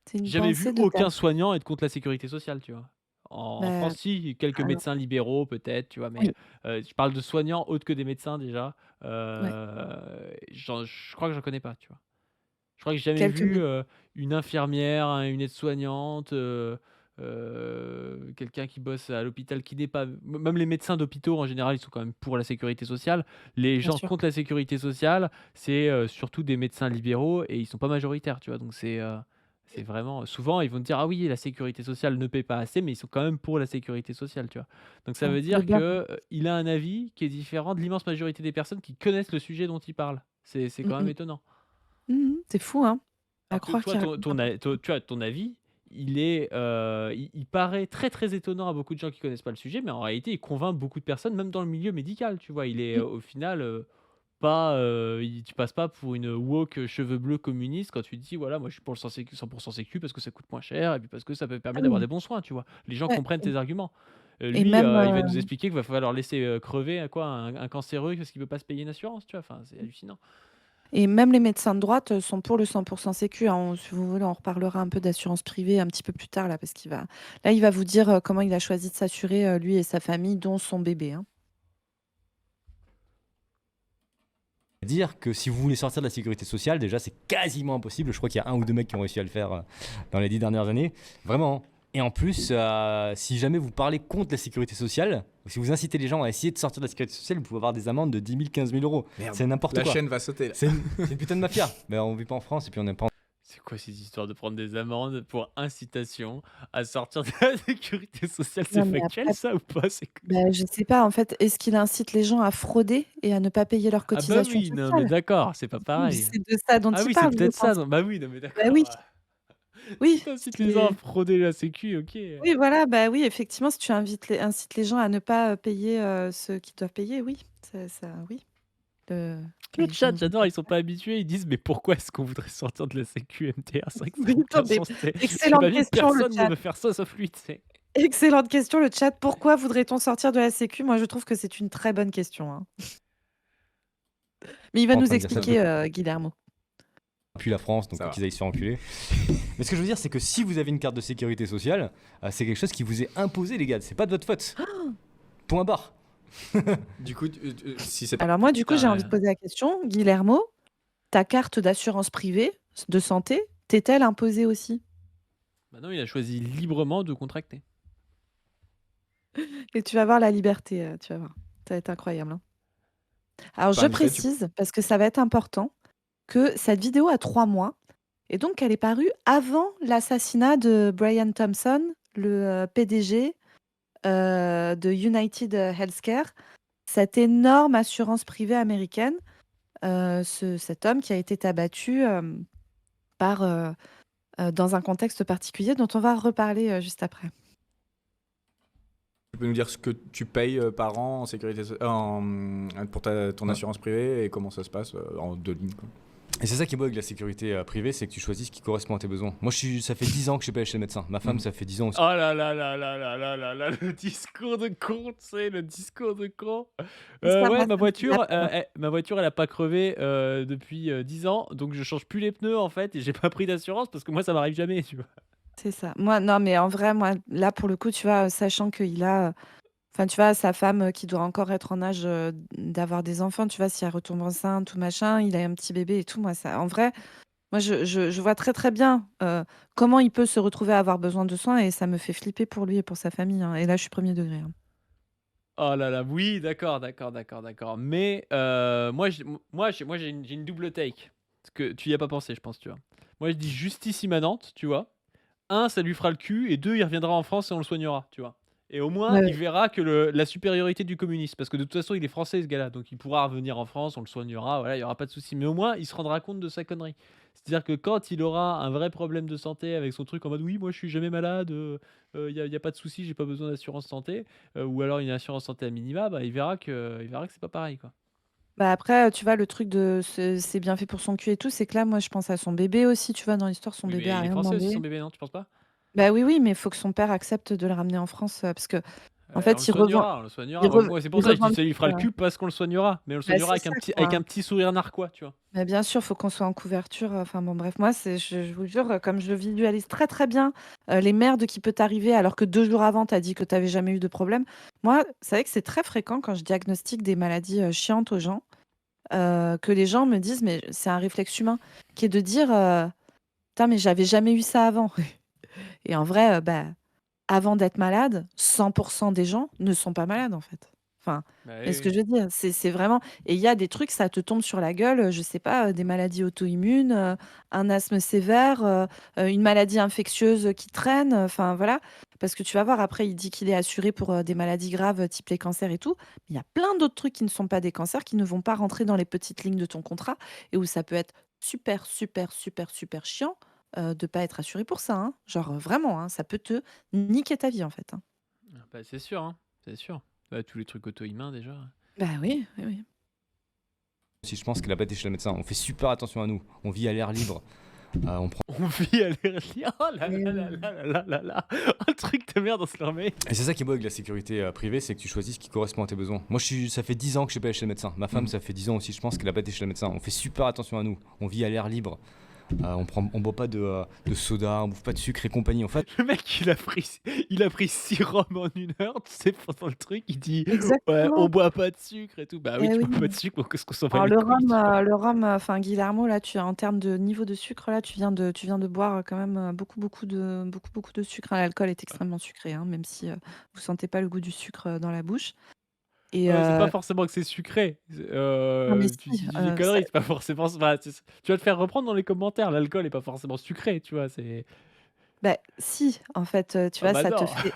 C'est une J'ai jamais vu pensée de aucun personne. soignant être contre la sécurité sociale, tu vois? En Bah, France, si, quelques alors, médecins libéraux peut-être, tu vois? Mais, oui, je parle de soignants autres que des médecins déjà, ouais, je crois que j'en connais pas, tu vois? Je crois que j'ai jamais quelques vu, mé une infirmière, une aide-soignante, quelqu'un qui bosse à l'hôpital qui n'est pas même les médecins d'hôpitaux en général, ils sont quand même pour la sécurité sociale. Les bien gens sûr. contre la sécurité sociale, c'est, surtout des médecins libéraux et ils sont pas majoritaires, tu vois? Donc c'est vraiment souvent ils vont te dire: «Ah oui, la sécurité sociale ne paie pas assez», mais ils sont quand même pour la sécurité sociale, tu vois? Donc ça Ouais, veut le dire beurre. que, il a un avis qui est différent de l'immense majorité des personnes qui connaissent le sujet dont il parle. C'est Mmh quand même mh. étonnant. Mmh. C'est fou, hein? À Alors que croire toi, qu'il raconte n'importe quoi. tu vois, ton avis, il est, il paraît très, très étonnant à beaucoup de gens qui connaissent pas le sujet, mais en réalité, il convainc beaucoup de personnes, même dans le milieu médical, tu vois? Il est, Mmh. au final, pas, il tu passes pas pour une woke, cheveux bleus communiste quand tu dis: «Voilà, moi, je suis pour le 100 sécu parce que ça coûte moins cher et puis parce que ça peut Ah permettre d'avoir oui, des bons soins», tu vois? Les gens ouais comprennent tes arguments. et Lui, même, il va nous expliquer qu'il va falloir laisser, crever, quoi, un cancéreux parce qu'il peut pas se payer une assurance, tu vois? Enfin, c'est hallucinant. et même les médecins de droite, sont pour le 100 sécu, hein. On Si vous voulez, on reparlera un peu d'assurance privée un petit peu plus tard là, parce il va vous dire, comment il a choisi de s'assurer, lui et sa famille, dont son bébé, hein. Dire que si vous voulez sortir de la sécurité sociale, déjà, c'est quasiment impossible. Je crois qu'il y a un ou deux mecs qui ont réussi à le faire dans les 10 dernières années. Vraiment. Et en plus, si jamais vous parlez contre la sécurité sociale, ou si vous incitez les gens à essayer de sortir de la sécurité sociale, vous pouvez avoir des amendes de 10 000, 15 000 euros. Merde, C'est n'importe la quoi. chaîne va sauter là. C'est une putain de mafia. Mais on vit pas en France et puis on n'aime pas. C'est quoi ces histoires de prendre des amendes pour incitation à sortir de la sécurité sociale? C'est Non, mais factuel après, ça ou pas? C'est q bah, je sais pas, en fait, est-ce qu'il incite les gens à frauder et à ne pas payer leurs Ah bah cotisations oui, non mais sociales? d'accord, c'est pas pareil. C'est de ça dont Ah il oui, c'est parle, je peut-être ça, pense. non bah oui, non mais Bah oui, d'accord. Si oui, tu ce incites les qui gens à est frauder la sécu, OK. oui, voilà, bah, oui, effectivement, si tu incites les gens à ne pas, payer, ce qu'ils doivent payer, oui, ça oui, le Le les gens chat, vont j'adore, pas ils sont pas habitués, ils disent: «Mais pourquoi est-ce qu'on voudrait sortir de la sécu MDR?» C'est vrai que ça a oui, aucun non, mais sens, tu sais. excellente J'imagine question, le personne ne chat. veut faire ça sauf lui, tu sais. Excellente question, le chat. Pourquoi voudrait-on sortir de la sécu? Moi, je trouve que c'est une très bonne question, hein. Mais il va En nous train de dire ça expliquer, Guillermo. depuis la France, donc Ça va. qu'ils aillent se faire enculer. Mais ce que je veux dire, c'est que si vous avez une carte de sécurité sociale, c'est quelque chose qui vous est imposé, les gars. C'est pas de votre faute. Point barre. Du coup, si c'est pas. Alors moi, du coup, j'ai Putain, envie de poser la question, Guillermo, ta carte d'assurance privée de santé, t'est-elle imposée aussi? bah non, il a choisi librement de contracter. Et tu vas voir la liberté, tu vas voir. Ça va être incroyable, hein. Alors je Michel, tu. précise, parce que ça va être important, que cette vidéo a 3 mois et donc elle est parue avant l'assassinat de Brian Thompson, le, PDG, de United Healthcare, cette énorme assurance privée américaine, cet homme qui a été abattu, par, dans un contexte particulier dont on va reparler, juste après. Tu peux nous dire ce que tu payes par an en pour ton Ouais. assurance privée et comment ça se passe en 2 lignes, quoi. Et c'est ça qui est beau avec la sécurité privée, c'est que tu choisis ce qui correspond à tes besoins. Moi, ça fait 10 ans que je suis pas allé chez le médecin. Ma femme, Mhm. ça fait 10 ans aussi. Oh là là là là là là là là, le discours de con, tu sais, le discours de con. Ça, Ouais, moi, ça me fait rire, ça. ma voiture, elle a pas crevé, depuis, 10 ans, donc je change plus les pneus, en fait, et j'ai pas pris d'assurance parce que moi, ça m'arrive jamais, tu vois? C'est ça. Moi, non, mais en vrai, moi, là, pour le coup, tu vois, sachant qu'il a, enfin, tu vois, sa femme, qui doit encore être en âge, d'avoir des enfants, tu vois, si elle retombe enceinte ou machin, il a un petit bébé et tout, moi, ça en vrai, moi, je vois très, très bien, comment il peut se retrouver à avoir besoin de soins et ça me fait flipper pour lui et pour sa famille, hein, et là, je suis premier degré, hein. Oh là là, oui, d'accord, d'accord, d'accord, d'accord, mais moi, j'ai une double take, parce que tu y as pas pensé, je pense, tu vois? Moi, je dis justice immanente, tu vois? Un, ça lui fera le cul et 2, il reviendra en France et on le soignera, tu vois? Et au moins, Ouais, il ouais. verra que la supériorité du communisme, parce que de toute façon, il est français ce gars-là, donc il pourra revenir en France, on le soignera, voilà, il y aura pas de souci. Mais au moins, il se rendra compte de sa connerie. C'est-à-dire que quand il aura un vrai problème de santé avec son truc en mode: «Oui, moi je suis jamais malade, y a pas de souci, j'ai pas besoin d'assurance santé», ou alors une assurance santé à minima, bah, il verra que c'est pas pareil, quoi. Bah, après, tu vois, le truc de c'est bien fait pour son cul et tout, c'est que là, moi, je pense à son bébé aussi, tu vois? Dans l'histoire, son Oui, bébé mais a il est rien français aussi son demandé. bébé, non, tu penses pas? Bah, oui, oui, mais il faut que son père accepte de le ramener en France, parce que En On fait, le soignera, on le soignera. Moi, c'est pour ça que je dis ça lui fera le cul parce qu'on le soignera, mais on le soignera c'est avec ça, avec quoi. un petit sourire narquois, tu vois. Mais bien sûr, faut qu'on soit en couverture, enfin bon bref, moi je vous jure, comme je visualise très, très bien, les merdes qui peut t'arriver alors que 2 jours avant tu as dit que tu avais jamais eu de problème. Moi, c'est vrai que c'est très fréquent quand je diagnostique des maladies, chiantes aux gens, que les gens me disent mais c'est un réflexe humain, qui est de dire, «Putain mais j'avais jamais eu ça avant» et en vrai, bah, avant d'être malade, 100 des gens ne sont pas malades, en fait. Enfin, Bah mais oui, ce que oui. je veux dire, c'est vraiment et il y a des trucs, ça te tombe sur la gueule, je sais pas, des maladies auto-immunes, un asthme sévère, une maladie infectieuse, qui traîne, enfin voilà. Parce que tu vas voir après, il dit qu'il est assuré pour, des maladies graves, type les cancers et tout. Mais il y a plein d'autres trucs qui ne sont pas des cancers, qui ne vont pas rentrer dans les petites lignes de ton contrat et où ça peut être super, super, super, super chiant, de pas être assuré pour ça, hein. Genre, vraiment, hein, ça peut te niquer ta vie, en fait, hein. Bah, c'est sûr, hein, c'est sûr. Bah, tous les trucs auto-humains déjà. Bah oui, oui, oui. Si je pense qu'elle a pas été chez le médecin, on fait super attention à nous. On vit à l'air libre. On prend... On vit à l'air libre. Oh là Et là là là là là là. Un truc de merde, on se le remet. Et c'est ça qui est beau avec la sécurité privée, c'est que tu choisis ce qui correspond à tes besoins. Moi, ça fait 10 ans que je suis pas allé chez le médecin. Ma femme, ça fait 10 ans aussi. Je pense qu'elle a pas été chez le médecin. On fait super attention à nous. On vit à l'air libre. On boit pas de soda, on bouffe pas de sucre et compagnie. En fait, Le mec, il a pris 6 rhums en 1 heure, tu sais, pendant le truc, il dit ouais, exactement. on boit pas de sucre et tout. Bah oui, Eh tu oui. bois pas de sucre, donc qu'est-ce qu'on s'en bat Alors les couilles, tu vois. le rhum, enfin Guillermo, là, tu en termes de niveau de sucre, là, tu viens de boire, quand même, beaucoup de sucre, hein. L'alcool est extrêmement sucré, hein, même si, vous sentez pas le goût du sucre, dans la bouche et C'est pas forcément que c'est sucré. non mais Tu si, dis des conneries, c'est pas forcément. Enfin, tu vas te faire reprendre dans les commentaires. L'alcool est pas forcément sucré, tu vois. C'est. bah, si, en fait, tu Ah vois, bah ça te non. fait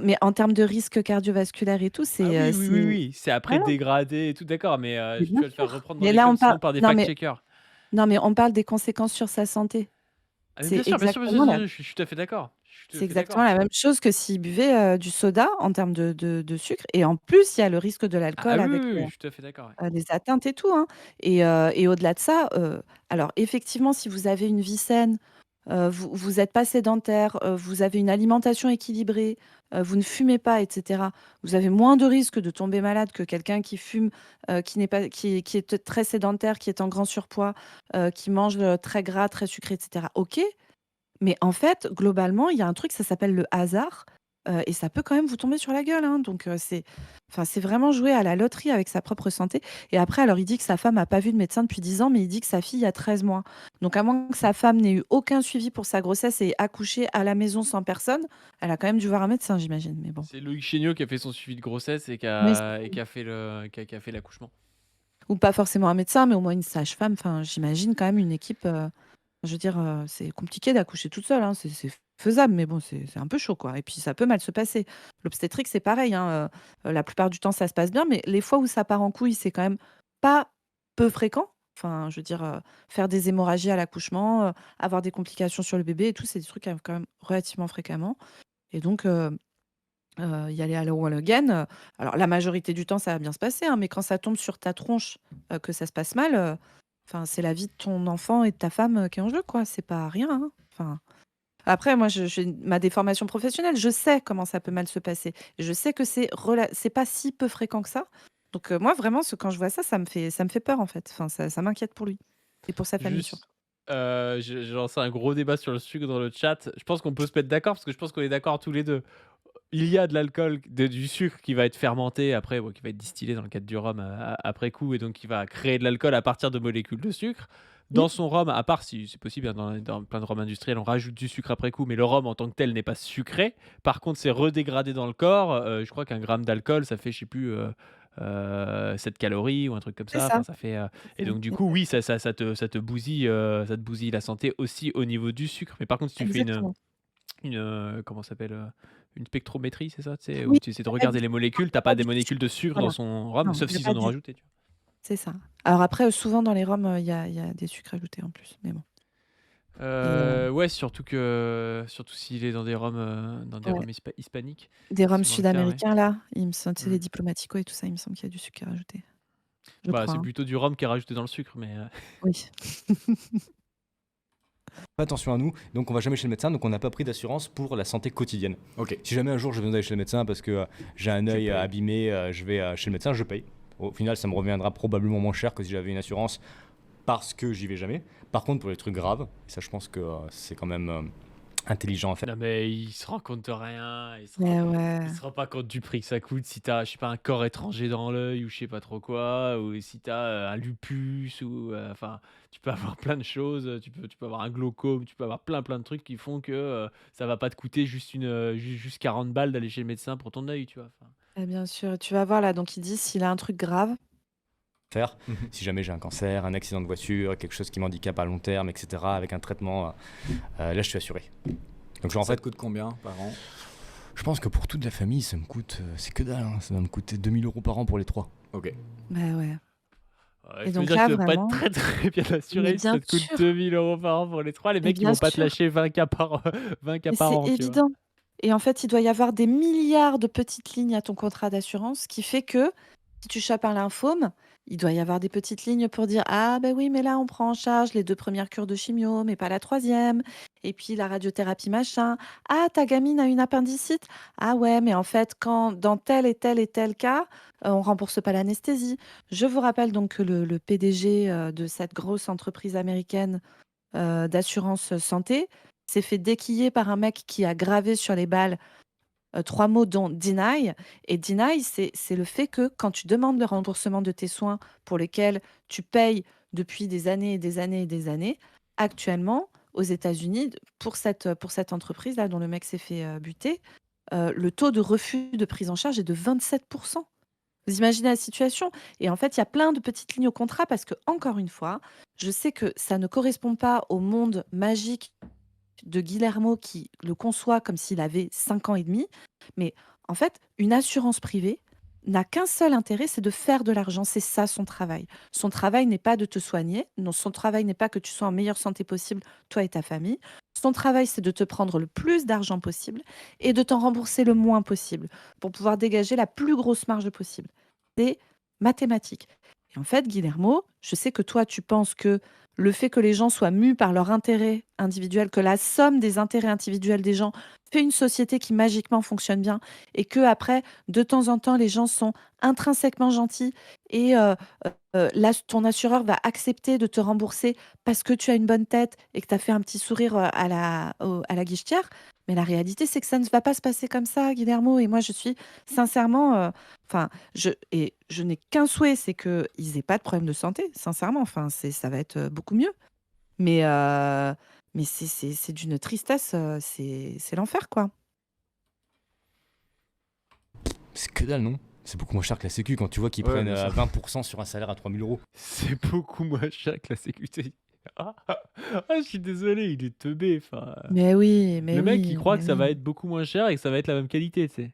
mais en termes de risque cardiovasculaire et tout, Ah oui, oui, oui, c'est oui. C'est après voilà, dégradé et tout, d'accord, mais mais tu bien vas te faire sûr. reprendre dans Mais les là, on commentaires parle sinon par des non mais fact-checkers. non mais on parle des conséquences sur sa santé. Ah mais C'est bien sûr, exactement la je suis tout à fait d'accord. Je suis tout à C'est fait exactement d'accord. la même chose que s'il buvait, du soda en termes de sucre et en plus, il y a le risque de Ah l'alcool oui, oui, avec, oui, je suis tout à fait d'accord, ouais. les atteintes et tout, hein et au-delà de ça, alors effectivement, si vous avez une vie saine, vous êtes pas sédentaire, vous avez une alimentation équilibrée, vous ne fumez pas et cetera, vous avez moins de risques de tomber malade que quelqu'un qui fume, qui n'est pas qui est très sédentaire, qui est en grand surpoids, qui mange, très gras, très sucré et cetera. OK, mais en fait, globalement, il y a un truc, ça s'appelle le hasard, et ça peut quand même vous tomber sur la gueule, hein, donc c'est vraiment jouer à la loterie avec sa propre santé et après alors il dit que sa femme a pas vu de médecin depuis 10 ans, mais il dit que sa fille a 13 mois. Donc à moins que sa femme n'ait eu aucun suivi pour sa grossesse et accouché à la maison sans personne, elle a quand même dû voir un médecin, j'imagine, mais bon. C'est Loïc Chéniaud qui a fait son suivi de grossesse et Mais c'est qui a fait qui a fait l'accouchement. ou pas forcément un médecin, mais au moins une sage-femme, enfin j'imagine quand même une équipe, je veux dire, c'est compliqué d'accoucher toute seule, hein, c'est faisable, mais bon, c'est un peu chaud, quoi et puis ça peut mal se passer. L'obstétrique, c'est pareil, hein, la plupart du temps, ça se passe bien, mais les fois où ça part en couille, c'est quand même pas peu fréquent. Enfin, je veux dire, faire des hémorragies à l'accouchement, avoir des complications sur le bébé et tout, c'est des trucs qui arrivent quand même relativement fréquemment et donc y aller à la ou à again, alors la majorité du temps, ça va bien se passer, hein, mais quand ça tombe sur ta tronche, que ça se passe mal, enfin, c'est la vie de ton enfant et de ta femme, qui est en jeu, quoi. C'est pas rien, hein. Enfin, après moi, je j'ai ma déformation professionnelle, je sais comment ça peut mal se passer. Je sais que c'est pas si peu fréquent que ça. Donc moi, vraiment, quand je vois ça, ça me fait peur, en fait. Enfin, ça m'inquiète pour lui et pour sa famille, Juste, surtout. j'ai lancé un gros débat sur le sucre dans le chat. Je pense qu'on peut se mettre d'accord parce que je pense qu'on est d'accord tous les 2. Il y a de l'alcool, du sucre qui va être fermenté après, qui va être distillé dans le cadre du rhum après coup et donc qui va créer de l'alcool à partir de molécules de sucre. Oui, Dans son rhum, à part si c'est possible, hein, dans plein de rhums industriels, on rajoute du sucre après coup, mais le rhum en tant que tel n'est pas sucré. Par contre, c'est redégradé dans le corps. Je crois qu'un gramme d'alcool, ça fait, je sais plus, 7 calories ou un truc comme c'est ça. ça, Enfin, ça fait. c'est Et ça. donc, du coup, oui, ça te bousille, ça te bousille la santé aussi au niveau du sucre. Mais par contre, si tu fais Exactement. comment ça s'appelle une spectrométrie, c'est ça, tu sais, où Oui, tu essaies de il y a regarder les molécules, t'as pas pas des du molécules de sucre, sucre dans voilà. son rhum, Non, sauf il y a s'ils pas en ont du rajouté, tu vois. C'est ça. Alors après, souvent dans les rhums, il y a des sucres ajoutés en plus, mais bon et Ouais, surtout s'il est dans des rhums, ouais, hispaniques, des c'est rhums souvent le cas, ouais. sud-américains là, il me semble, tu sais, Mmh. les Diplomatico et tout ça, il me semble qu'il y a du sucre à rajouter, je Bah, crois, c'est hein. plutôt du rhum qui est rajouté dans le sucre, mais Oui. pas attention à nous, donc on va jamais chez le médecin, donc on n'a pas pris d'assurance pour la santé quotidienne. Ok. Si jamais un jour j'ai besoin d'aller chez le médecin parce que j'ai un œil payes. abîmé, je vais chez le médecin, je paye. Au final, ça me reviendra probablement moins cher que si j'avais une assurance parce que j'y vais jamais. Par contre, pour les trucs graves, et ça je pense que c'est quand même intelligent à faire. Non, mais il se rend compte de rien. Mais ouais. Il se rend pas compte du prix que ça coûte si t'as, je sais pas, un corps étranger dans l'œil ou je sais pas trop quoi, ou si t'as un lupus, ou enfin, tu peux avoir plein de choses. Tu peux avoir un glaucome, tu peux avoir plein de trucs qui font que ça va pas te coûter juste 40 balles d'aller chez le médecin pour ton œil, tu vois. Enfin, Bien sûr, tu vas voir là, donc il dit s'il a un truc grave. Mhm. Si jamais j'ai un cancer, un accident de voiture, quelque chose qui m'handicape à long terme, etc., avec un traitement, là je suis assuré. Donc genre, en Ça fait, te coûte combien par an? je pense que pour toute la famille, ça me coûte, c'est que dalle, hein, ça va me coûter 2000 € par an pour les 3. Ok. Bah ouais. ouais, Et je peux donc dire là, que tu dois pas être vraiment, très bien mais assuré si bien ça te coûte sûr, 2 000 € par an pour les trois. Les mais mecs, ils bien vont pas te sûr, lâcher 20 cas par, 20 cas mais par c'est an, tu vois. évident. Et en fait, il doit y avoir des milliards de petites lignes à ton contrat d'assurance, ce qui fait que si tu chopes un lymphome, il doit y avoir des petites lignes pour dire ah ben oui, mais là on prend en charge les 2 premières cures de chimio, mais pas la troisième. Et puis la radiothérapie machin. Ah, ta gamine a une appendicite. Ah ouais, mais en fait, quand dans tel et tel cas, on rembourse pas l'anesthésie. Je vous rappelle donc que le PDG de cette grosse entreprise américaine d'assurance santé s'est fait déquiller par un mec qui a gravé sur les balles 3 mots dont deny. Et deny, c'est le fait que quand tu demandes le remboursement de tes soins pour lesquels tu payes depuis des années et des années et des années, actuellement, aux États-Unis, pour cette entreprise-là dont le mec s'est fait buter, le taux de refus de prise en charge est de 27%. Vous imaginez la situation? Et en fait, il y a plein de petites lignes au contrat parce que, encore une fois, je sais que ça ne correspond pas au monde magique de Guillermo qui le conçoit comme s'il avait 5 ans et demi. Mais en fait, une assurance privée n'a qu'un seul intérêt, c'est de faire de l'argent. C'est ça son travail. Son travail n'est pas de te soigner. Non, son travail n'est pas que tu sois en meilleure santé possible, toi et ta famille. Son travail, c'est de te prendre le plus d'argent possible et de t'en rembourser le moins possible pour pouvoir dégager la plus grosse marge possible. C'est mathématique. Et en fait, Guillermo, je sais que toi, tu penses que le fait que les gens soient mus par leur intérêt individuel, que la somme des intérêts individuels des gens fait une société qui magiquement fonctionne bien et que après, de temps en temps, les gens sont intrinsèquement gentils et ton assureur va accepter de te rembourser parce que tu as une bonne tête et que tu as fait un petit sourire à la guichetière. Mais la réalité, c'est que ça ne va pas se passer comme ça, Guillermo. Et moi, je suis sincèrement, enfin, je n'ai qu'un souhait, c'est qu'ils aient pas de problème de santé, sincèrement. Enfin, ça va être beaucoup mieux. Mais, c'est d'une tristesse, c'est l'enfer, quoi. C'est que dalle, non? C'est beaucoup moins cher que la sécu quand tu vois qu'ils Ouais, prennent bien sûr. 20% sur un salaire à 3000 €. C'est beaucoup moins cher que la sécurité. Je suis désolé, il est teubé. Enfin, Mais oui, le mec, il croit mais que ça va oui, être beaucoup moins cher et que ça va être la même qualité, tu sais.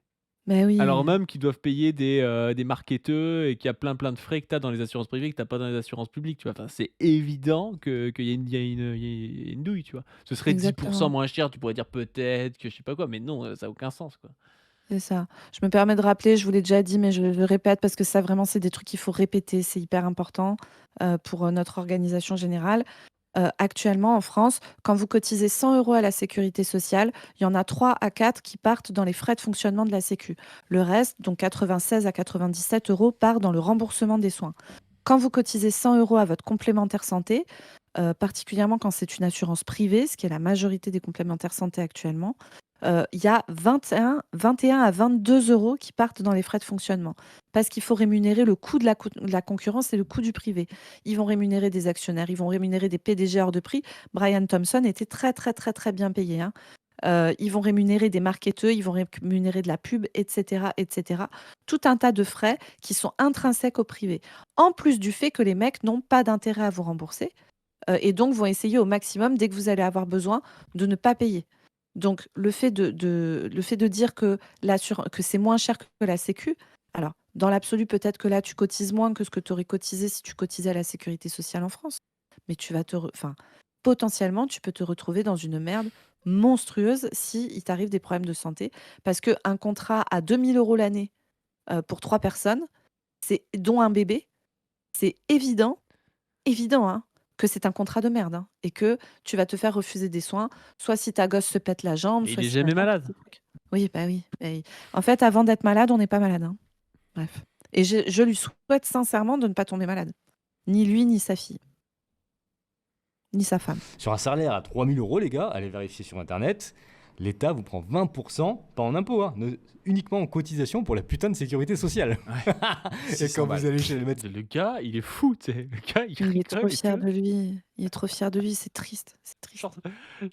mais Alors oui, même qu'ils doivent payer des marketeurs et qu'il y a plein de frais que tu as dans les assurances privées que tu n'as pas dans les assurances publiques, tu vois. Enfin, c'est évident qu'il y a il y a une douille, tu vois. Ce serait 10% exactement. moins cher, tu pourrais dire peut-être que je sais pas quoi, mais non, ça n'a aucun sens, quoi. C'est ça. Je me permets de rappeler, je vous l'ai déjà dit, mais je le répète parce que ça, vraiment, c'est des trucs qu'il faut répéter. C'est hyper important pour notre organisation générale. Actuellement, en France, quand vous cotisez 100 € à la sécurité sociale, il y en a 3 à 4 qui partent dans les frais de fonctionnement de la Sécu. Le reste, donc 96 à 97 €, part dans le remboursement des soins. Quand vous cotisez 100 € à votre complémentaire santé, particulièrement quand c'est une assurance privée, ce qui est la majorité des complémentaires santé actuellement, il y a 21 à 22 € qui partent dans les frais de fonctionnement. Parce qu'il faut rémunérer le coût de la concurrence et le coût du privé. Ils vont rémunérer des actionnaires, ils vont rémunérer des PDG hors de prix. Brian Thompson était très, très, très, très bien payé, hein. Ils vont rémunérer des marketeurs, ils vont rémunérer de la pub, etc., etc. Tout un tas de frais qui sont intrinsèques au privé. En plus du fait que les mecs n'ont pas d'intérêt à vous rembourser et donc vont essayer au maximum, dès que vous allez avoir besoin, de ne pas payer. Donc le fait de dire que c'est moins cher que la sécu, alors dans l'absolu, peut-être que là, tu cotises moins que ce que tu aurais cotisé si tu cotisais à la sécurité sociale en France. Mais enfin, potentiellement, tu peux te retrouver dans une merde monstrueuse si il t'arrive des problèmes de santé. Parce qu'un contrat à 2 000 € l'année pour 3 personnes, dont un bébé, c'est évident, évident, hein, que c'est un contrat de merde, hein, et que tu vas te faire refuser des soins, soit si ta gosse se pète la jambe, Mais soit il est si jamais machin, malade. tous ces trucs. Oui, bah oui. En fait, avant d'être malade, on n'est pas malade, hein. Bref. Et je lui souhaite sincèrement de ne pas tomber malade. Ni lui, ni sa fille. Ni sa femme. Sur un salaire à 3 000 euros, les gars, allez vérifier sur internet, l'État vous prend 20%, pas en impôts, hein, uniquement en cotisation pour la putain de sécurité sociale. Et 600 quand balles. vous allez chez le médecin. Le gars, il est fou, tu sais. Le gars, il Il est trop rigole et fier tout. de lui. Il est trop fier de lui, c'est triste. C'est triste.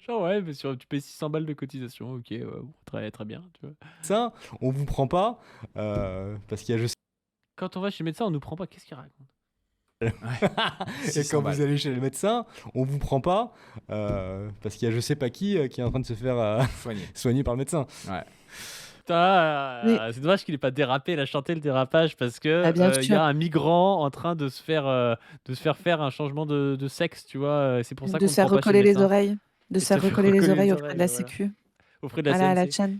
Genre, ouais, mais tu payes 600 balles de cotisation, ok, bon, très, très bien. Tu vois. Ça, on vous prend pas parce qu'il y a je sais. Quand on va chez le médecin, on nous prend pas. Qu'est-ce qu'il raconte? Et 600 quand balles. vous allez chez le médecin, on vous prend pas parce qu'il y a je sais pas qui est en train de se faire Soigné. soigner par le médecin. Ouais. Putain, c'est dommage qu'il ait pas dérapé, il a chanté le dérapage parce que Ah, bien il y sûr. a un migrant en train de se faire un changement de sexe, tu vois. C'est pour ça qu'on De ne se faire prend pas chez le recoller les médecin. oreilles. De Et se faire recoller les oreilles auprès de la voilà. Sécu. Auprès de la À la CNC. chaîne.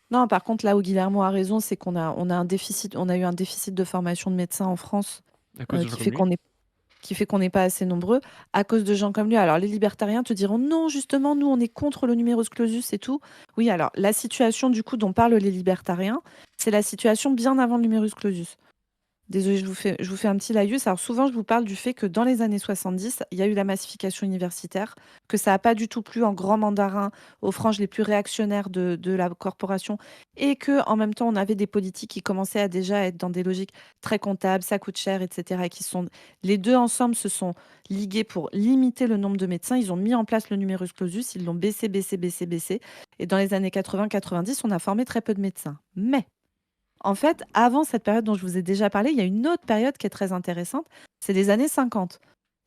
Non, par contre, là où Guillermo a raison, c'est qu'on a un déficit, on a eu un déficit de formation de médecins en France À cause de gens qui comme fait lui. qu'on n'est pas assez nombreux à cause de gens comme lui. Alors, les libertariens te diront non, justement, nous, on est contre le numerus clausus et tout. Oui, alors, la situation, du coup, dont parlent les libertariens, c'est la situation bien avant le numerus clausus. Désolée, je vous fais un petit laïus. Alors souvent, je vous parle du fait que dans les années 70, il y a eu la massification universitaire, que ça n'a pas du tout plu en grand mandarin aux franges les plus réactionnaires de la corporation, et que en même temps, on avait des politiques qui commençaient à déjà être dans des logiques très comptables, ça coûte cher, etc. Et les deux ensemble se sont ligués pour limiter le nombre de médecins. Ils ont mis en place le numerus clausus, ils l'ont baissé, baissé, baissé, baissé. Et dans les années 80-90, on a formé très peu de médecins. Mais en fait, avant cette période dont je vous ai déjà parlé, il y a une autre période qui est très intéressante, c'est les années 50.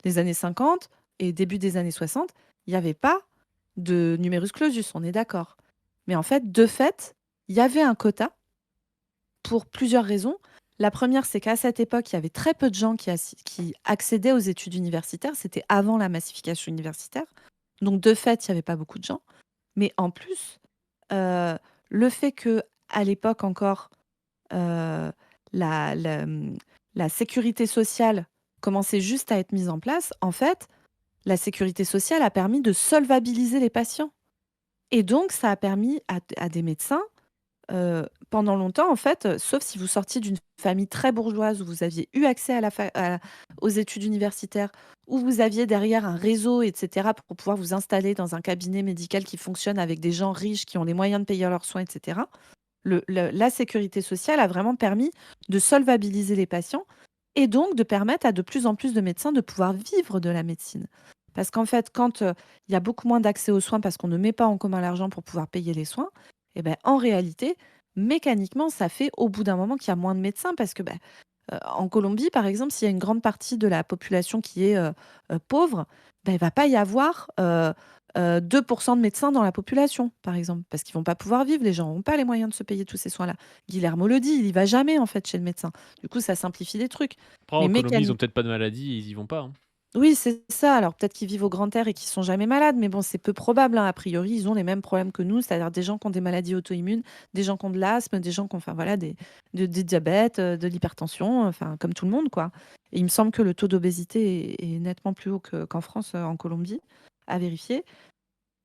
Les années 50 et début des années 60, il n'y avait pas de numerus clausus, on est d'accord. Mais en fait, de fait, il y avait un quota pour plusieurs raisons. La première, c'est qu'à cette époque, il y avait très peu de gens qui accédaient aux études universitaires. C'était avant la massification universitaire. Donc, de fait, il n'y avait pas beaucoup de gens. Mais en plus, le fait que à l'époque encore, euh, la, la, la sécurité sociale commençait juste à être mise en place, en fait, la sécurité sociale a permis de solvabiliser les patients. Et donc, ça a permis à des médecins, pendant longtemps, en fait, sauf si vous sortiez d'une famille très bourgeoise où vous aviez eu accès aux études universitaires, où vous aviez derrière un réseau, etc., pour pouvoir vous installer dans un cabinet médical qui fonctionne avec des gens riches qui ont les moyens de payer leurs soins, etc. La sécurité sociale a vraiment permis de solvabiliser les patients et donc de permettre à de plus en plus de médecins de pouvoir vivre de la médecine. Parce qu'en fait, quand il y a beaucoup moins d'accès aux soins parce qu'on ne met pas en commun l'argent pour pouvoir payer les soins, eh ben, en réalité, mécaniquement, ça fait au bout d'un moment qu'il y a moins de médecins parce que en Colombie, par exemple, s'il y a une grande partie de la population qui est pauvre, il ne va pas y avoir 2% de médecins dans la population, par exemple, parce qu'ils vont pas pouvoir vivre, les gens n'ont pas les moyens de se payer tous ces soins-là. Guillermo le dit, il y va jamais en fait chez le médecin. Du coup, ça simplifie les trucs. Après, Mais en Colombie, ils ont mécaniquement, peut-être pas de maladie, ils y vont pas. Hein. oui, c'est ça. Alors peut-être qu'ils vivent au grand air et qu'ils sont jamais malades, mais bon, c'est peu probable, hein. A priori, ils ont les mêmes problèmes que nous, c'est-à-dire des gens qui ont des maladies auto-immunes, des gens qui ont de l'asthme, des gens qui ont, enfin voilà, des diabètes, de l'hypertension, enfin comme tout le monde, quoi. Et il me semble que le taux d'obésité est nettement plus haut qu'en France, en Colombie, à vérifier.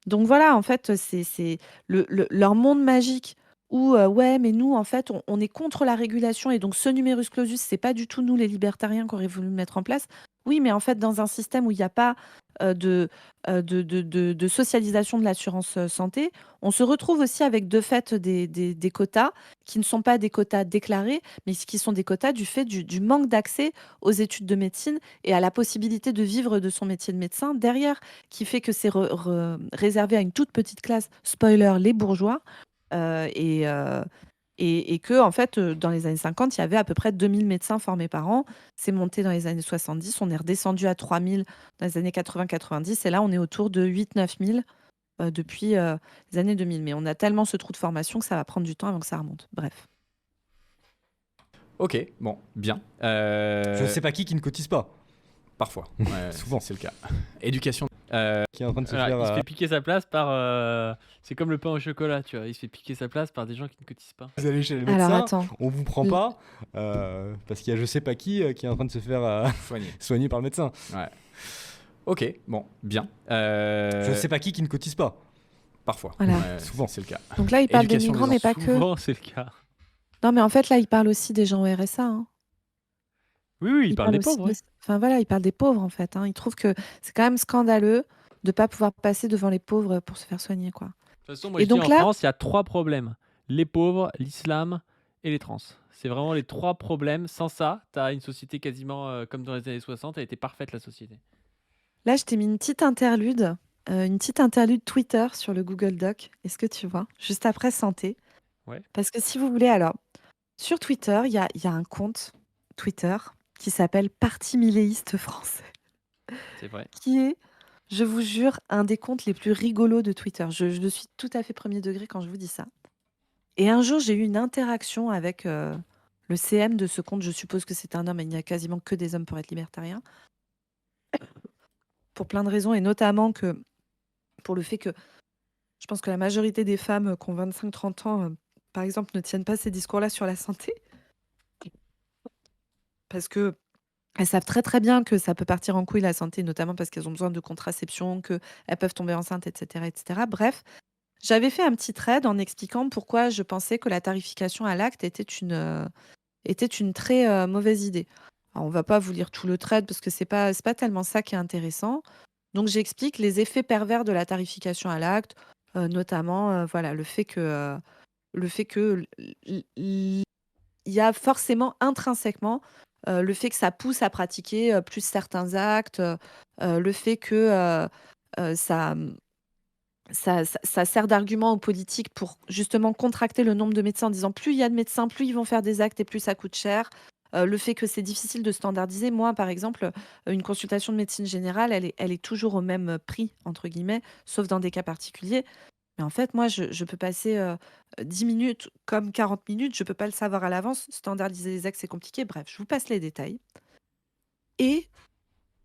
Donc voilà, en fait, c'est leur monde magique où, ouais, mais nous, en fait, on est contre la régulation et donc ce numerus clausus, c'est pas du tout nous, les libertariens, qui auraient voulu le mettre en place. Oui, mais en fait, dans un système où il n'y a pas de socialisation de l'assurance santé, on se retrouve aussi avec de fait des quotas qui ne sont pas des quotas déclarés, mais qui sont des quotas du fait du manque d'accès aux études de médecine et à la possibilité de vivre de son métier de médecin derrière, qui fait que c'est réservé à une toute petite classe, spoiler, les bourgeois, euh, et, euh, et que, en fait, dans les années 50, il y avait à peu près 2000 médecins formés par an. C'est monté dans les années 70, on est redescendu à 3000 dans les années 80-90, et là, on est autour de 8-9 000 depuis les années 2000. Mais on a tellement ce trou de formation que ça va prendre du temps avant que ça remonte. Bref. Ok, bon, bien. Je sais pas qui ne cotise pas. Parfois, ouais, Souvent. c'est le cas. Éducation. Qui est en train de se Voilà, faire. il se fait piquer sa place par. C'est comme le pain au chocolat, tu vois. Il se fait piquer sa place par des gens qui ne cotisent pas. Vous allez chez le Alors, médecin, attends. on vous prend Oui. pas parce qu'il y a je sais pas qui est en train de se faire Soigné. soigner par le médecin. Ouais. Ok, bon, bien. Je sais pas qui ne cotise pas. Parfois. Voilà. Souvent. C'est le cas. Donc là, il parle des Éducation des migrants, mais pas que. Souvent, c'est le cas. Non, mais en fait, là, il parle aussi des gens au RSA. Hein. Oui, il Il parle parle des aussi pauvres, de... ouais. Enfin voilà, il parle des pauvres en fait. Hein. Il trouve que c'est quand même scandaleux de pas pouvoir passer devant les pauvres pour se faire soigner, quoi. De toute façon, moi Et je dis donc en là, France, il y a 3 problèmes. Les pauvres, l'islam et les trans. C'est vraiment les 3 problèmes. Sans ça, tu as une société quasiment comme dans les années 60. Elle était parfaite, la société. là, je t'ai mis une petite interlude Twitter sur le Google Doc. Est-ce que tu vois? Juste après santé. Ouais, Parce que si vous voulez, alors, sur Twitter, il y a un compte Twitter qui s'appelle Parti Milléiste Français, c'est vrai. qui est, je vous jure, un des comptes les plus rigolos de Twitter. Je suis tout à fait premier degré quand je vous dis ça. Et un jour, j'ai eu une interaction avec le CM de ce compte. Je suppose que c'est un homme, et il n'y a quasiment que des hommes pour être libertarien, pour plein de raisons, et notamment que pour le fait que je pense que la majorité des femmes qui ont 25-30 ans, par exemple, ne tiennent pas ces discours-là sur la santé, parce que elles savent très très bien que ça peut partir en couille la santé, notamment parce qu'elles ont besoin de contraception, qu'elles peuvent tomber enceintes, etc., etc. Bref, j'avais fait un petit thread en expliquant pourquoi je pensais que la tarification à l'acte était une très mauvaise idée. Alors, on va pas vous lire tout le thread parce que c'est pas tellement ça qui est intéressant. Donc j'explique les effets pervers de la tarification à l'acte, notamment voilà le fait que il y a forcément intrinsèquement le fait que ça pousse à pratiquer plus certains actes, le fait que ça, ça sert d'argument aux politiques pour justement contracter le nombre de médecins en disant plus il y a de médecins, plus ils vont faire des actes et plus ça coûte cher. Le fait que c'est difficile de standardiser. Moi, par exemple, une consultation de médecine générale, elle est toujours au même prix, entre guillemets, sauf dans des cas particuliers. Mais en fait, moi, je peux passer 10 minutes comme 40 minutes, je ne peux pas le savoir à l'avance. Standardiser les actes, c'est compliqué. Bref, je vous passe les détails. Et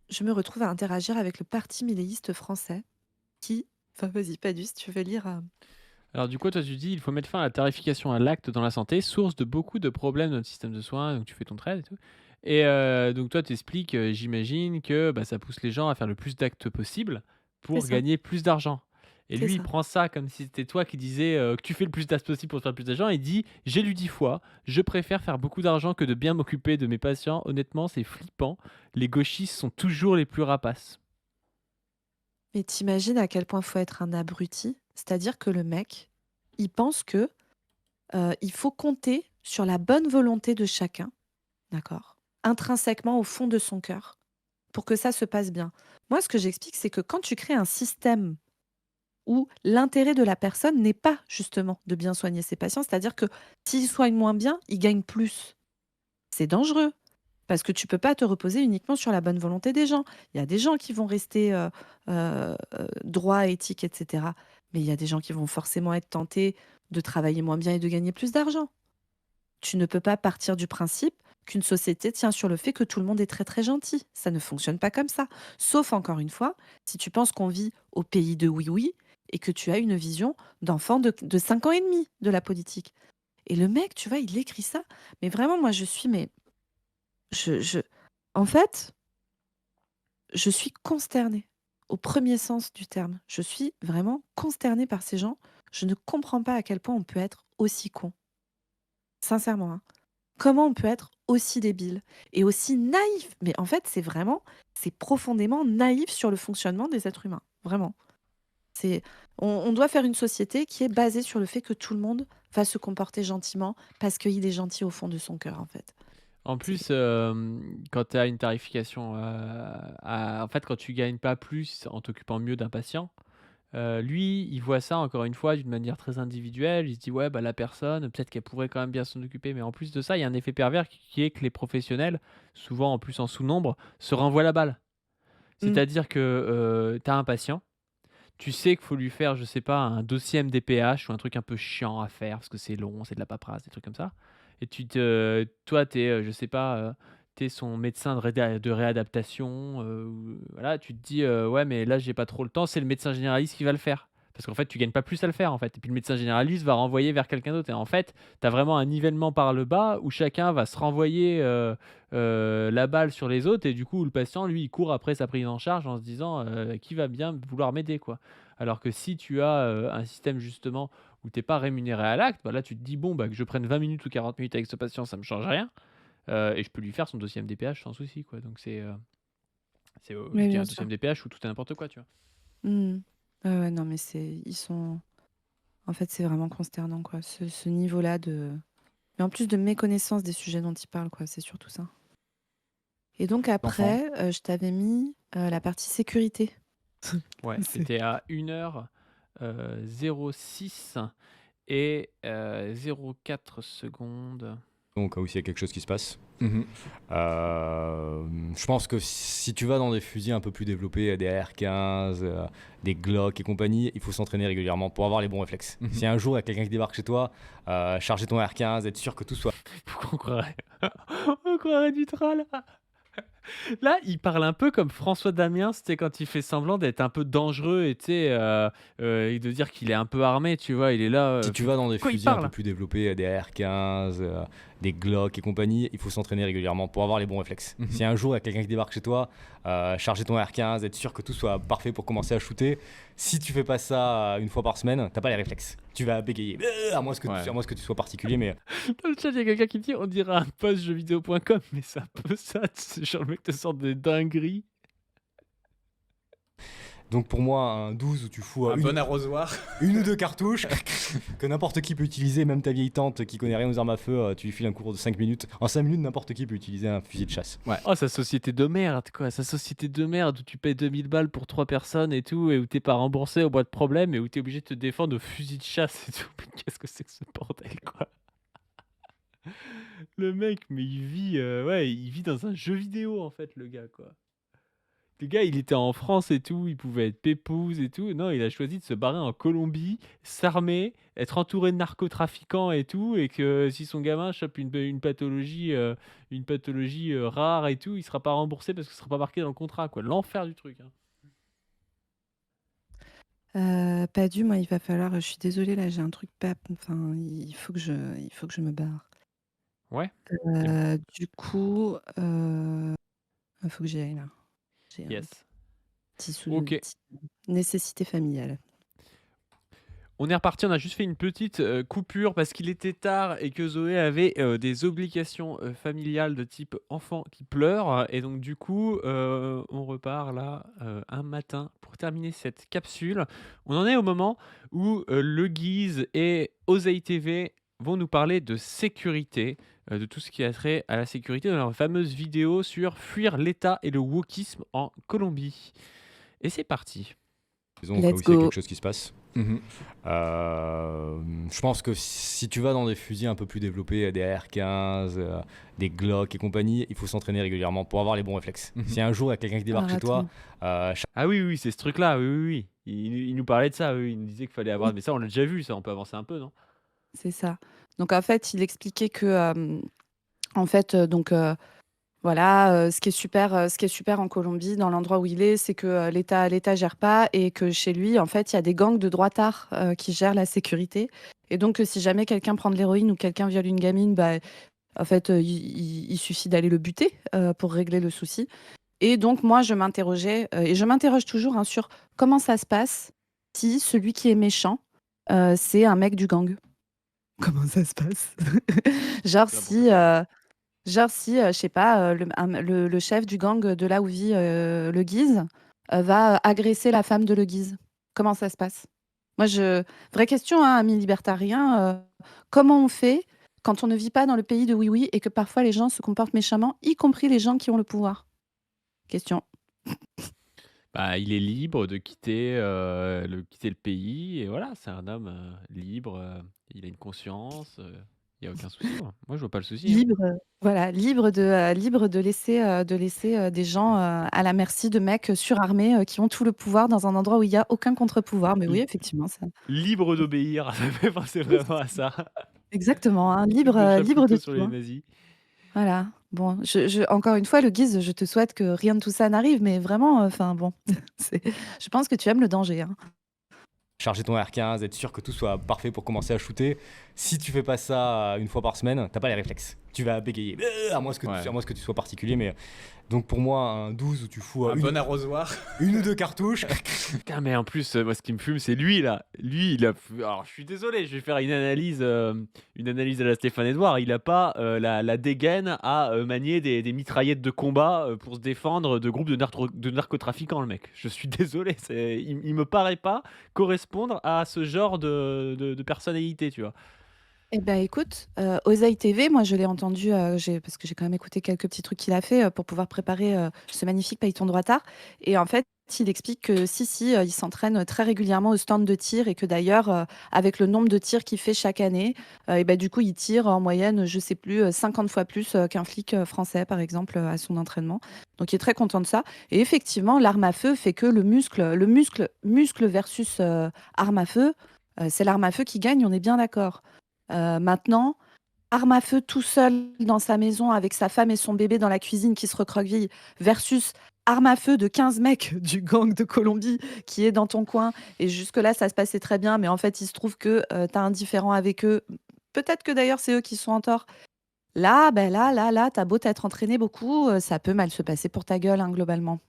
je me retrouve à interagir avec le Parti milléiste français qui... Enfin, vas-y, pas si tu veux lire. Alors du coup, toi tu dis il faut mettre fin à la tarification à l'acte dans la santé, source de beaucoup de problèmes de notre système de soins, donc tu fais ton trade et tout. Et donc toi tu expliques, j'imagine que bah, ça pousse les gens à faire le plus d'actes possible C'est pour ça, gagner plus d'argent. Et c'est lui, il ça. prend ça comme si c'était toi qui disais que tu fais le plus d'actes possible pour te faire plus d'argent. Il dit j'ai lu 10 fois, je préfère faire beaucoup d'argent que de bien m'occuper de mes patients. Honnêtement, c'est flippant. Les gauchistes sont toujours les plus rapaces. Mais t'imagines à quel point faut être un abruti? C'est-à-dire que le mec, il pense que il faut compter sur la bonne volonté de chacun, d'accord? Intrinsèquement au fond de son cœur, pour que ça se passe bien. Moi, ce que j'explique, c'est que quand tu crées un système où l'intérêt de la personne n'est pas justement de bien soigner ses patients, c'est-à-dire que s'il soigne moins bien, il gagne plus. C'est dangereux parce que tu peux pas te reposer uniquement sur la bonne volonté des gens. Il y a des gens qui vont rester droits, éthiques, etc. Mais il y a des gens qui vont forcément être tentés de travailler moins bien et de gagner plus d'argent. Tu ne peux pas partir du principe qu'une société tient sur le fait que tout le monde est très très gentil. Ça ne fonctionne pas comme ça. Sauf encore une fois, si tu penses qu'on vit au pays de oui-oui et que tu as une vision d'enfant de 5 ans et demi de la politique. Et le mec, tu vois, il écrit ça. Mais vraiment, moi, je suis, mais je en fait, je suis consternée, au premier sens du terme. Je suis vraiment consternée par ces gens. Je ne comprends pas à quel point on peut être aussi con. Sincèrement, hein. Comment on peut être aussi débile et aussi naïf? Mais en fait, c'est profondément naïf sur le fonctionnement des êtres humains. Vraiment. On doit faire une société qui est basée sur le fait que tout le monde va se comporter gentiment parce qu'il est gentil au fond de son cœur, en fait. En C'est plus, quand tu as une tarification, en fait, quand tu gagnes pas plus en t'occupant mieux d'un patient, lui, il voit ça encore une fois d'une manière très individuelle. Il se dit: «Ouais, bah, la personne, peut-être qu'elle pourrait quand même bien s'en occuper». Mais en plus de ça, il y a un effet pervers qui est que les professionnels, souvent en plus en sous-nombre, se renvoient la balle. Mmh. C'est-à-dire que, tu as un patient, tu sais qu'il faut lui faire, je sais pas, un dossier MDPH ou un truc un peu chiant à faire parce que c'est long, c'est de la paperasse, des trucs comme ça. Et toi, tu es, je sais pas, tu es son médecin de réadaptation, ou voilà, tu te dis: «Ouais, mais là, j'ai pas trop le temps, c'est le médecin généraliste qui va le faire». Parce qu'en fait, tu gagnes pas plus à le faire, en fait. Et puis le médecin généraliste va renvoyer vers quelqu'un d'autre. Et en fait, tu as vraiment un nivellement par le bas où chacun va se renvoyer la balle sur les autres. Et du coup, le patient, lui, il court après sa prise en charge en se disant qui va bien vouloir m'aider, quoi. Alors que si tu as un système justement où tu n'es pas rémunéré à l'acte, bah là, tu te dis bon, bah, que je prenne 20 minutes ou 40 minutes avec ce patient, ça me change rien. Et je peux lui faire son dossier MDPH sans souci, quoi. Donc je Oui, dis bien un dossier sûr. MDPH où tout est n'importe quoi, tu vois. Hmm. Ouais, ouais, non, mais ils sont. En fait, c'est vraiment consternant, quoi. Ce niveau-là de. Mais en plus de méconnaissance des sujets dont ils parlent, quoi. C'est surtout ça. Et donc L'enfant. après, je t'avais mis la partie sécurité. Ouais, C'est- c'était à 1h06 et 04 secondes. Donc, où s'il y a quelque chose qui se passe. Mhm. Je pense que si tu vas dans des fusils un peu plus développés, des AR-15, des Glock et compagnie, il faut s'entraîner régulièrement pour avoir les bons réflexes. Mhm. Si un jour il y a quelqu'un qui débarque chez toi, charger ton AR-15, être sûr que tout soit Pourquoi on croirait on croirait du troll. Là, il parle un peu comme François Damiens, c'était quand il fait semblant d'être un peu dangereux et, tu sais, et de dire qu'il est un peu armé, tu vois. Il est là. Si tu vas dans des Quoi il fusils un peu parle? plus développés, des AR-15, des Glock et compagnie, il faut s'entraîner régulièrement pour avoir les bons réflexes. Mhm. Si un jour il y a quelqu'un qui débarque chez toi, charger ton AR-15, être sûr que tout soit parfait pour commencer à shooter, si tu fais pas ça une fois par semaine, t'as pas les réflexes. Tu vas bégayer, à moins que, Ouais. à moins que tu sois particulier, mais Dans le chat, il y a quelqu'un qui dit on dirait un post jeuxvideo.com, mais c'est un peu ça. C'est genre le mec te sort des dingueries. donc pour moi un 12 où tu fous Un bon arrosoir. une ou deux cartouches que n'importe qui peut utiliser, même ta vieille tante qui connaît rien aux armes à feu, tu lui files un cours de 5 minutes. En 5 minutes, n'importe qui peut utiliser un fusil de chasse. Oh, sa société de merde, quoi. Sa société de merde où tu payes 2000 balles pour 3 personnes et tout, et où t'es pas remboursé au bout de problème, et où t'es obligé de te défendre au fusil de chasse et tout. Mais qu'est-ce que c'est que ce bordel, quoi? Le mec, mais il vit dans un jeu vidéo, en fait, le gars, quoi. Le gars, il était en France et tout, il pouvait être pépouze et tout. Non, il a choisi de se barrer en Colombie, s'armer, être entouré de narcotrafiquants et tout, et que si son gamin chope une pathologie, rare et tout, il sera pas remboursé parce que ce sera pas marqué dans le contrat, quoi. L'enfer du truc, hein. Pas dû, moi, il va falloir. Je suis désolée, là, j'ai un truc pas. Enfin, il faut que je me barre. Ouais. Du coup, il faut que j'y aille là. J'ai un Yes. petit Ok. nécessité familiale. On est reparti, on a juste fait une petite coupure parce qu'il était tard et que Zoé avait des obligations familiales de type enfant qui pleure. Et donc du coup, on repart là un matin pour terminer cette capsule. On en est au moment où Le Guise et Oseille TV vont nous parler de sécurité, de tout ce qui a trait à la sécurité dans leur fameuse vidéo sur fuir l'État et le wokisme en Colombie. Et c'est parti. Disons, Let's s'il y a go. quelque chose qui se passe. Mhm. Je pense que si tu vas dans des fusils un peu plus développés, des AR-15, des Glock et compagnie, il faut s'entraîner régulièrement pour avoir les bons réflexes. Mhm. Si un jour il y a quelqu'un qui débarque Alors, chez toi, Ah oui, c'est ce truc-là, oui. Il nous parlait de ça, oui. Il nous disait qu'il fallait avoir... Mais ça, on l'a déjà vu, ça, on peut avancer un peu, non? C'est ça. Donc en fait, il expliquait que en fait, voilà, ce qui est super en Colombie, dans l'endroit où il est, c'est que l'État gère pas et que chez lui, en fait, il y a des gangs de droitards qui gèrent la sécurité. Et donc, si jamais quelqu'un prend de l'héroïne ou quelqu'un viole une gamine, bah, en fait, il suffit d'aller le buter pour régler le souci. Et donc, moi, je m'interrogeais, et je m'interroge toujours hein, sur comment ça se passe si celui qui est méchant, c'est un mec du gang. Comment ça se passe? Genre si, je sais pas, le chef du gang de là où vit, Le Guise, va agresser la femme de Le Guise. Comment ça se passe? Vraie question, hein, amis libertariens, comment on fait quand on ne vit pas dans le pays de oui oui et que parfois les gens se comportent méchamment, y compris les gens qui ont le pouvoir? Question. Bah, il est libre de quitter le pays, et voilà, c'est un homme libre, il a une conscience, il n'y a aucun souci, moi je vois pas le souci, hein. Libre, voilà, libre de laisser, des gens, à la merci de mecs, surarmés, qui ont tout le pouvoir dans un endroit où il y a aucun contre-pouvoir. Mais oui, Li- effectivement, ça Libre d'obéir, ça me fait penser oui, vraiment à ça. exactement, hein, Le truc de libre de Chapoutot sur tout, les hein. nazis. Voilà. Bon, encore une fois, Le Guise, je te souhaite que rien de tout ça n'arrive, mais vraiment, enfin bon, c'est je pense que tu aimes le danger, hein. charger ton R15, être sûr que tout soit parfait pour commencer à shooter. Si tu fais pas ça une fois par semaine, t'as pas les réflexes. Tu vas bégayer, à moins que tu sois particulier. Mais donc pour moi, un 12 où tu fous Un bon arrosoir. une ou deux cartouches. Putain, mais en plus, moi, ce qui me fume, c'est lui, là. Lui, il a. Alors, je suis désolé, je vais faire une analyse à la Stéphane Edouard. Il a pas la dégaine à manier des mitraillettes de combat pour se défendre de groupes de narcotrafiquants, le mec. Je suis désolé, il me paraît pas correspondre à ce genre de personnalité, tu vois. Eh ben écoute, Oseille TV, moi je l'ai entendu, parce que j'ai quand même écouté quelques petits trucs qu'il a fait pour pouvoir préparer ce magnifique pailleton droitard. Et en fait, il explique que si, il s'entraîne très régulièrement au stand de tir et que d'ailleurs, avec le nombre de tirs qu'il fait chaque année, et ben du coup, il tire en moyenne, je sais plus, 50 fois plus qu'un flic français, par exemple, à son entraînement. Donc il est très content de ça. Et effectivement, l'arme à feu fait que le muscle versus arme à feu, c'est l'arme à feu qui gagne, on est bien d'accord. Maintenant, arme à feu tout seul dans sa maison avec sa femme et son bébé dans la cuisine qui se recroqueville versus arme à feu de 15 mecs du gang de Colombie qui est dans ton coin. Et jusque-là, ça se passait très bien, mais en fait, il se trouve que tu as un différend avec eux. Peut-être que d'ailleurs, c'est eux qui sont en tort. Là, ben là, t'as beau t'être entraîné beaucoup, ça peut mal se passer pour ta gueule, hein, globalement.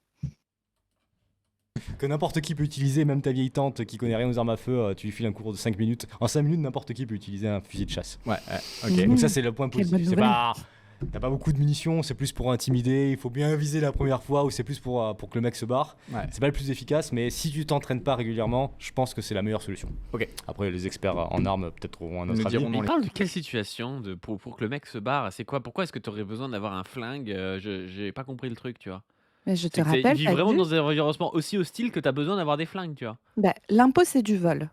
Que n'importe qui peut utiliser, même ta vieille tante qui connaît rien aux armes à feu, tu lui files un cours de 5 minutes. En 5 minutes, n'importe qui peut utiliser un fusil de chasse. Ouais, ok. Donc ça, c'est le point Quelle positif. bonne C'est nouvelle. pas... T'as pas beaucoup de munitions, c'est plus pour intimider, il faut bien viser la première fois, ou c'est plus pour que le mec se barre. Ouais. C'est pas le plus efficace, mais si tu t'entraînes pas régulièrement, je pense que c'est la meilleure solution. Ok. Après, les experts en armes peut-être auront un Nous autre avis. dirons Mais dans il les- parle de quelle situation pour que le mec se barre? C'est quoi? Pourquoi est-ce que tu aurais besoin d'avoir un flingue? J'ai pas compris le truc, tu vois. Mais je te C'est que il rappelle, vit t'as vraiment vu. dans un environnement aussi hostile que tu as besoin d'avoir des flingues, tu vois. Bah, l'impôt, c'est du vol.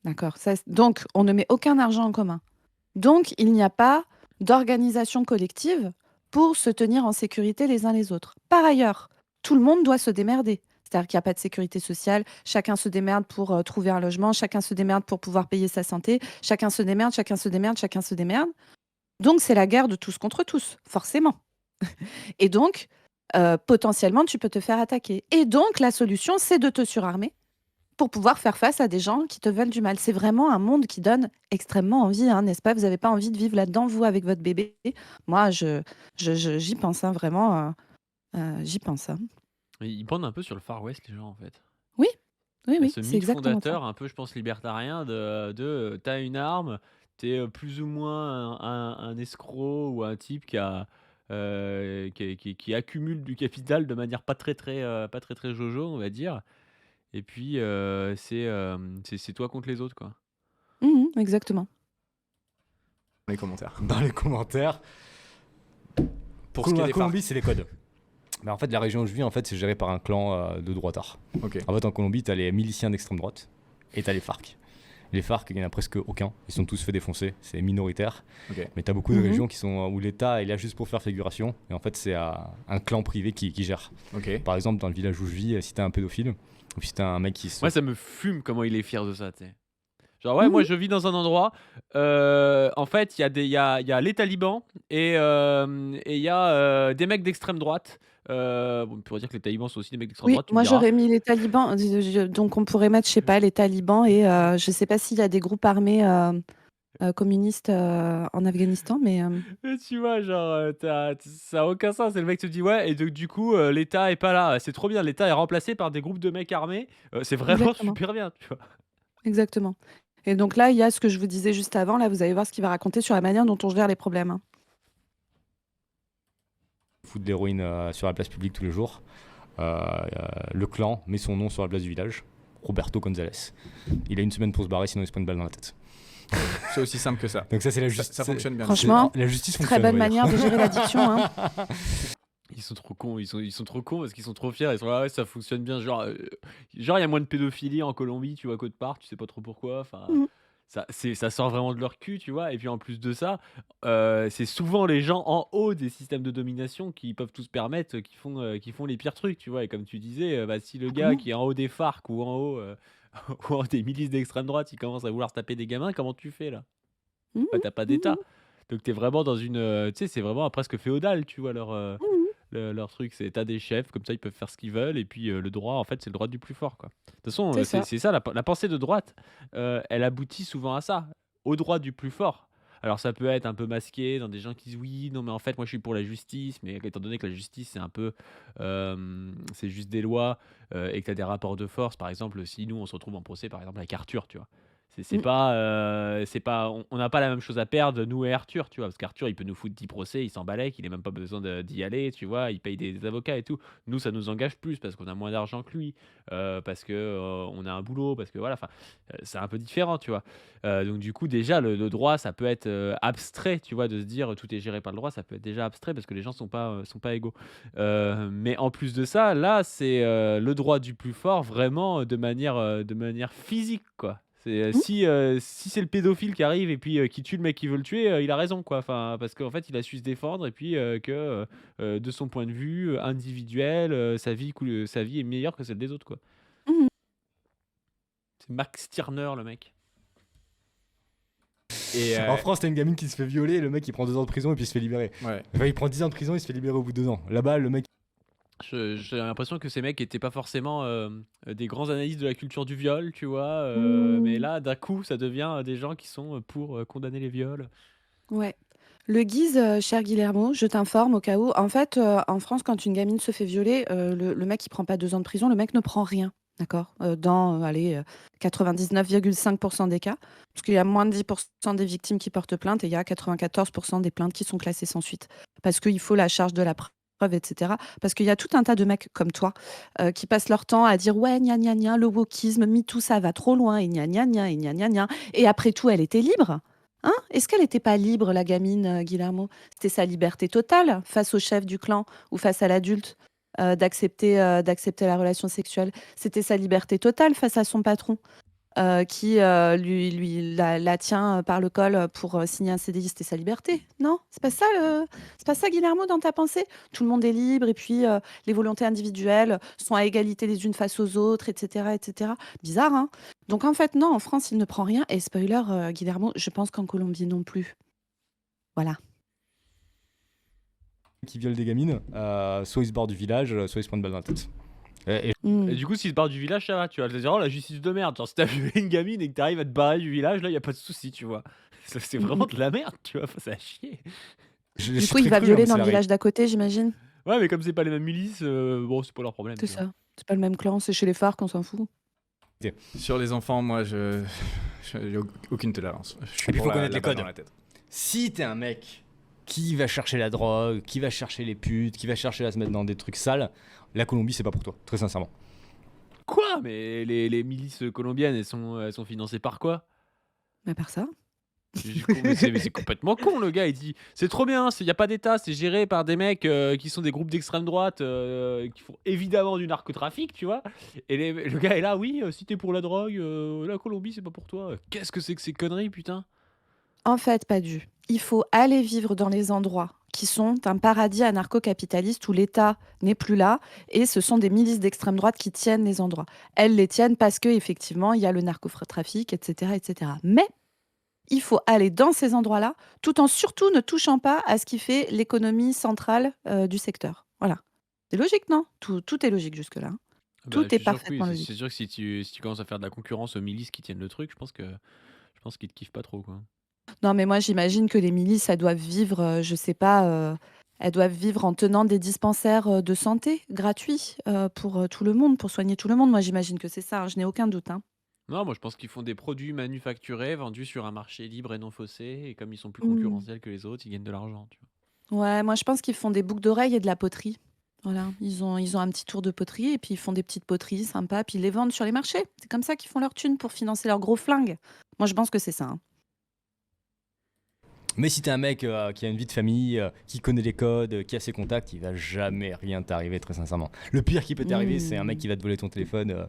D'accord. Donc, on ne met aucun argent en commun. Donc, il n'y a pas d'organisation collective pour se tenir en sécurité les uns les autres. Par ailleurs, tout le monde doit se démerder. C'est-à-dire qu'il n'y a pas de sécurité sociale, chacun se démerde pour trouver un logement, chacun se démerde pour pouvoir payer sa santé, chacun se démerde, chacun se démerde, chacun se démerde. Donc, c'est la guerre de tous contre tous, forcément. Et donc, potentiellement, tu peux te faire attaquer. Et donc, la solution, c'est de te surarmer pour pouvoir faire face à des gens qui te veulent du mal. C'est vraiment un monde qui donne extrêmement envie, hein, n'est-ce pas? Vous n'avez pas envie de vivre là-dedans, vous, avec votre bébé? Moi, j'y pense, hein, vraiment, j'y pense, hein. Ils pendent un peu sur le Far West, les gens, en fait. Oui, oui, Il y a oui, ce c'est mythe exactement ça. fondateur, un peu, je pense, libertarien, t'as une arme, t'es plus ou moins un escroc ou un type qui accumule du capital de manière pas très très jojo, on va dire. Et puis, c'est toi contre les autres, quoi. Exactement. les commentaires. Dans les commentaires, Pour ce qui est des Colombie, c'est les codes. Mais en fait, la région où je vis, en fait, c'est géré par un clan de droitards. FARC. Ok. En fait, en Colombie, t'as les miliciens d'extrême droite et t'as les FARC. Les FARC, il n'y en a presque aucun. Ils sont tous fait défoncer. C'est minoritaire. Ok. Mais t'as beaucoup de Mhm. régions qui sont, où l'État est là juste pour faire figuration. Et en fait, c'est un clan privé qui gère. Ok. Par exemple, dans le village où je vis, si t'as un pédophile, ou si t'as un mec qui se... Moi, ça me fume comment il est fier de ça, tu sais. Genre, ouais, moi, je vis dans un endroit. En fait, il y a les talibans et il y a des mecs d'extrême droite. On pourrait dire que les talibans sont aussi des mecs d'extrême Oui, droite, tu me moi diras. j'aurais mis les talibans, donc on pourrait mettre, je sais pas, les talibans et je sais pas s'il y a des groupes armés communistes en Afghanistan, mais Et tu vois, genre, ça a aucun sens. Et le mec te dit, ouais, et du coup, l'État est pas là. C'est trop bien, l'État est remplacé par des groupes de mecs armés. C'est vraiment exactement, super bien, tu vois. exactement. Et donc là, il y a ce que je vous disais juste avant, là, vous allez voir ce qu'il va raconter sur la manière dont on gère les problèmes, hein. foutent de l'héroïne sur la place publique tous les jours. Le clan met son nom sur la place du village. Roberto González. Il a une semaine pour se barrer, sinon il se prend une balle dans la tête. C'est aussi simple que ça. Donc ça, c'est la justice. Ça fonctionne bien. Franchement, La justice très fonctionne. bonne on va dire. manière de gérer l'addiction, hein. Ils sont trop cons, ils sont trop cons parce qu'ils sont trop fiers. Ils sont là, ouais, ça fonctionne bien. Genre, il y a moins de pédophilie en Colombie, tu vois, qu'autre part, tu sais pas trop pourquoi. Enfin, Mhm. ça sort vraiment de leur cul, tu vois. Et puis en plus de ça, c'est souvent les gens en haut des systèmes de domination qui peuvent tout se permettre, qui font les pires trucs, tu vois. Et comme tu disais, bah, si le gars Mhm. qui est en haut des FARC ou en haut, ou en des milices d'extrême droite, il commence à vouloir se taper des gamins, comment tu fais là? Mhm. Bah, t'as pas d'État. Donc t'es vraiment dans une, tu sais, c'est vraiment presque féodal, tu vois, Mhm. Leur truc, c'est t'as des chefs, comme ça ils peuvent faire ce qu'ils veulent, et puis le droit, en fait, c'est le droit du plus fort, quoi. De toute façon, C'est c'est ça. c'est ça, la pensée de droite, elle aboutit souvent à ça, au droit du plus fort. Alors ça peut être un peu masqué dans des gens qui disent oui, non mais en fait moi je suis pour la justice, mais étant donné que la justice c'est un peu, c'est juste des lois et que tu as des rapports de force, par exemple si nous on se retrouve en procès par exemple avec Arthur, tu vois. Mm. C'est pas, on n'a pas la même chose à perdre nous et Arthur, tu vois, parce qu'Arthur il peut nous foutre 10 procès, il s'en balèque, il n'a même pas besoin d'y aller, tu vois, il paye des avocats et tout. Nous ça nous engage plus parce qu'on a moins d'argent que lui, parce que on a un boulot, parce que voilà, enfin c'est un peu différent, tu vois. Donc du coup, déjà, le droit, ça peut être abstrait, tu vois, de se dire tout est géré par le droit, ça peut être déjà abstrait parce que les gens sont pas égaux. Mais en plus de ça, là, c'est le droit du plus fort, vraiment de manière physique, quoi. Mm. Si c'est le pédophile qui arrive et puis qui tue le mec qui veut le tuer, il a raison, quoi. Enfin, parce qu'en fait, il a su se défendre et puis de son point de vue individuel, sa vie est meilleure que celle des autres, quoi. Mm. C'est Max Stirner, le mec. Et En France, t'as une gamine qui se fait violer, le mec il prend 2 ans de prison et puis il se fait libérer. Ouais. Enfin, il prend 10 ans de prison, il se fait libérer au bout de 2 ans. Là-bas, le mec. j'ai l'impression que ces mecs étaient pas forcément des grands analystes de la culture du viol, tu vois. Mais Mm. là, d'un coup, ça devient des gens qui sont pour condamner les viols. Ouais. Le guise, cher Guillermo, je t'informe au cas où. En fait, en France, quand une gamine se fait violer, le mec, il prend pas 2 ans de prison, le mec ne prend rien. D'accord? Dans, allez, 99,5% des cas. Parce qu'il y a moins de 10% des victimes qui portent plainte et il y a 94% des plaintes qui sont classées sans suite. Parce qu'il faut la charge de la preuve, etc. Parce qu'il y a tout un tas de mecs comme toi qui passent leur temps à dire ouais, gna gna gna, le wokisme, MeToo, ça va trop loin, et gna gna gna, et gna gna gna. Et après tout, elle était libre. Hein? Est-ce qu'elle n'était pas libre, la gamine, Guillermo? C'était sa liberté totale face au chef du clan ou face à l'adulte d'accepter la relation sexuelle. C'était sa liberté totale face à son patron qui la tient par le col pour signer un CDI. C'était sa liberté. Non, c'est pas ça, Guillermo, dans ta pensée. Tout le monde est libre et puis les volontés individuelles sont à égalité les unes face aux autres, etc., etc. Bizarre, hein? Donc en fait, non, en France, il ne prend rien. Et spoiler, Guillermo, je pense qu'en Colombie non plus. Voilà. Qui viole des gamines, soit il se barre du village, soit il se prend une balle dans la tête. Et Mm. Et du coup, s'ils se barrent du village, ça va, tu vois. C'est vraiment la justice de merde. Genre, si t'as violé une gamine et que t'arrives à te barrer du village, là, y a pas de souci, tu vois. C'est Mm, vraiment mm. de la merde, tu vois. Enfin, c'est à chier. Du c'est coup, il très va cru, hein, violer mais dans c'est le la réalité. village d'à côté, j'imagine. Ouais, mais comme c'est pas les mêmes milices, bon, c'est pas leur problème, C'est tu vois. ça. C'est pas le même clan, c'est chez les FARC, on s'en fout. Sur les enfants, moi, j'ai aucune tolérance. Je suis Et puis, pour faut la connaître les balle codes. dans la tête. Si t'es un mec qui va chercher la drogue, qui va chercher les putes, qui va chercher à se mettre dans des trucs sales, la Colombie, c'est pas pour toi, très sincèrement. Quoi? Mais les milices colombiennes, elles sont financées par quoi? Mais à part ça. Mais c'est complètement con, le gars. Il dit c'est trop bien, il n'y a pas d'État, c'est géré par des mecs qui sont des groupes d'extrême droite qui font évidemment du narcotrafic, tu vois. Et le gars est là, oui, si t'es pour la drogue, la Colombie, c'est pas pour toi. Qu'est-ce que c'est que ces conneries, putain? En fait, pas du. Il faut aller vivre dans les endroits qui sont un paradis anarcho-capitaliste où l'État n'est plus là et ce sont des milices d'extrême droite qui tiennent les endroits. Elles les tiennent parce que effectivement il y a le narcotrafic, etc., etc. Mais il faut aller dans ces endroits-là tout en surtout ne touchant pas à ce qui fait l'économie centrale du secteur. Voilà. C'est logique, non? Tout est logique jusque-là, hein. Bah, je Tout est suis sûr que oui, parfaitement c'est logique. sûr que si tu commences à faire de la concurrence aux milices qui tiennent le truc, je pense qu'ils te kiffent pas trop, quoi. Non, mais moi, j'imagine que les milices, elles doivent vivre, je sais pas, elles doivent vivre en tenant des dispensaires de santé gratuits pour tout le monde, pour soigner tout le monde. Moi, j'imagine que c'est ça, hein, je n'ai aucun doute, hein. Non, moi je pense qu'ils font des produits manufacturés, vendus sur un marché libre et non faussé, et comme ils sont plus Mm. concurrentiels que les autres, ils gagnent de l'argent, tu vois. Ouais, moi, je pense qu'ils font des boucles d'oreilles et de la poterie. Voilà, ils ont un petit tour de poterie et puis ils font des petites poteries sympas, puis ils les vendent sur les marchés. C'est comme ça qu'ils font leur thune pour financer leurs gros flingues. Moi, je pense que c'est ça, hein. Mais si t'es un mec qui a une vie de famille, qui connaît les codes, qui a ses contacts, il va jamais rien t'arriver, très sincèrement. Le pire qui peut t'arriver, c'est un mec qui va te voler ton téléphone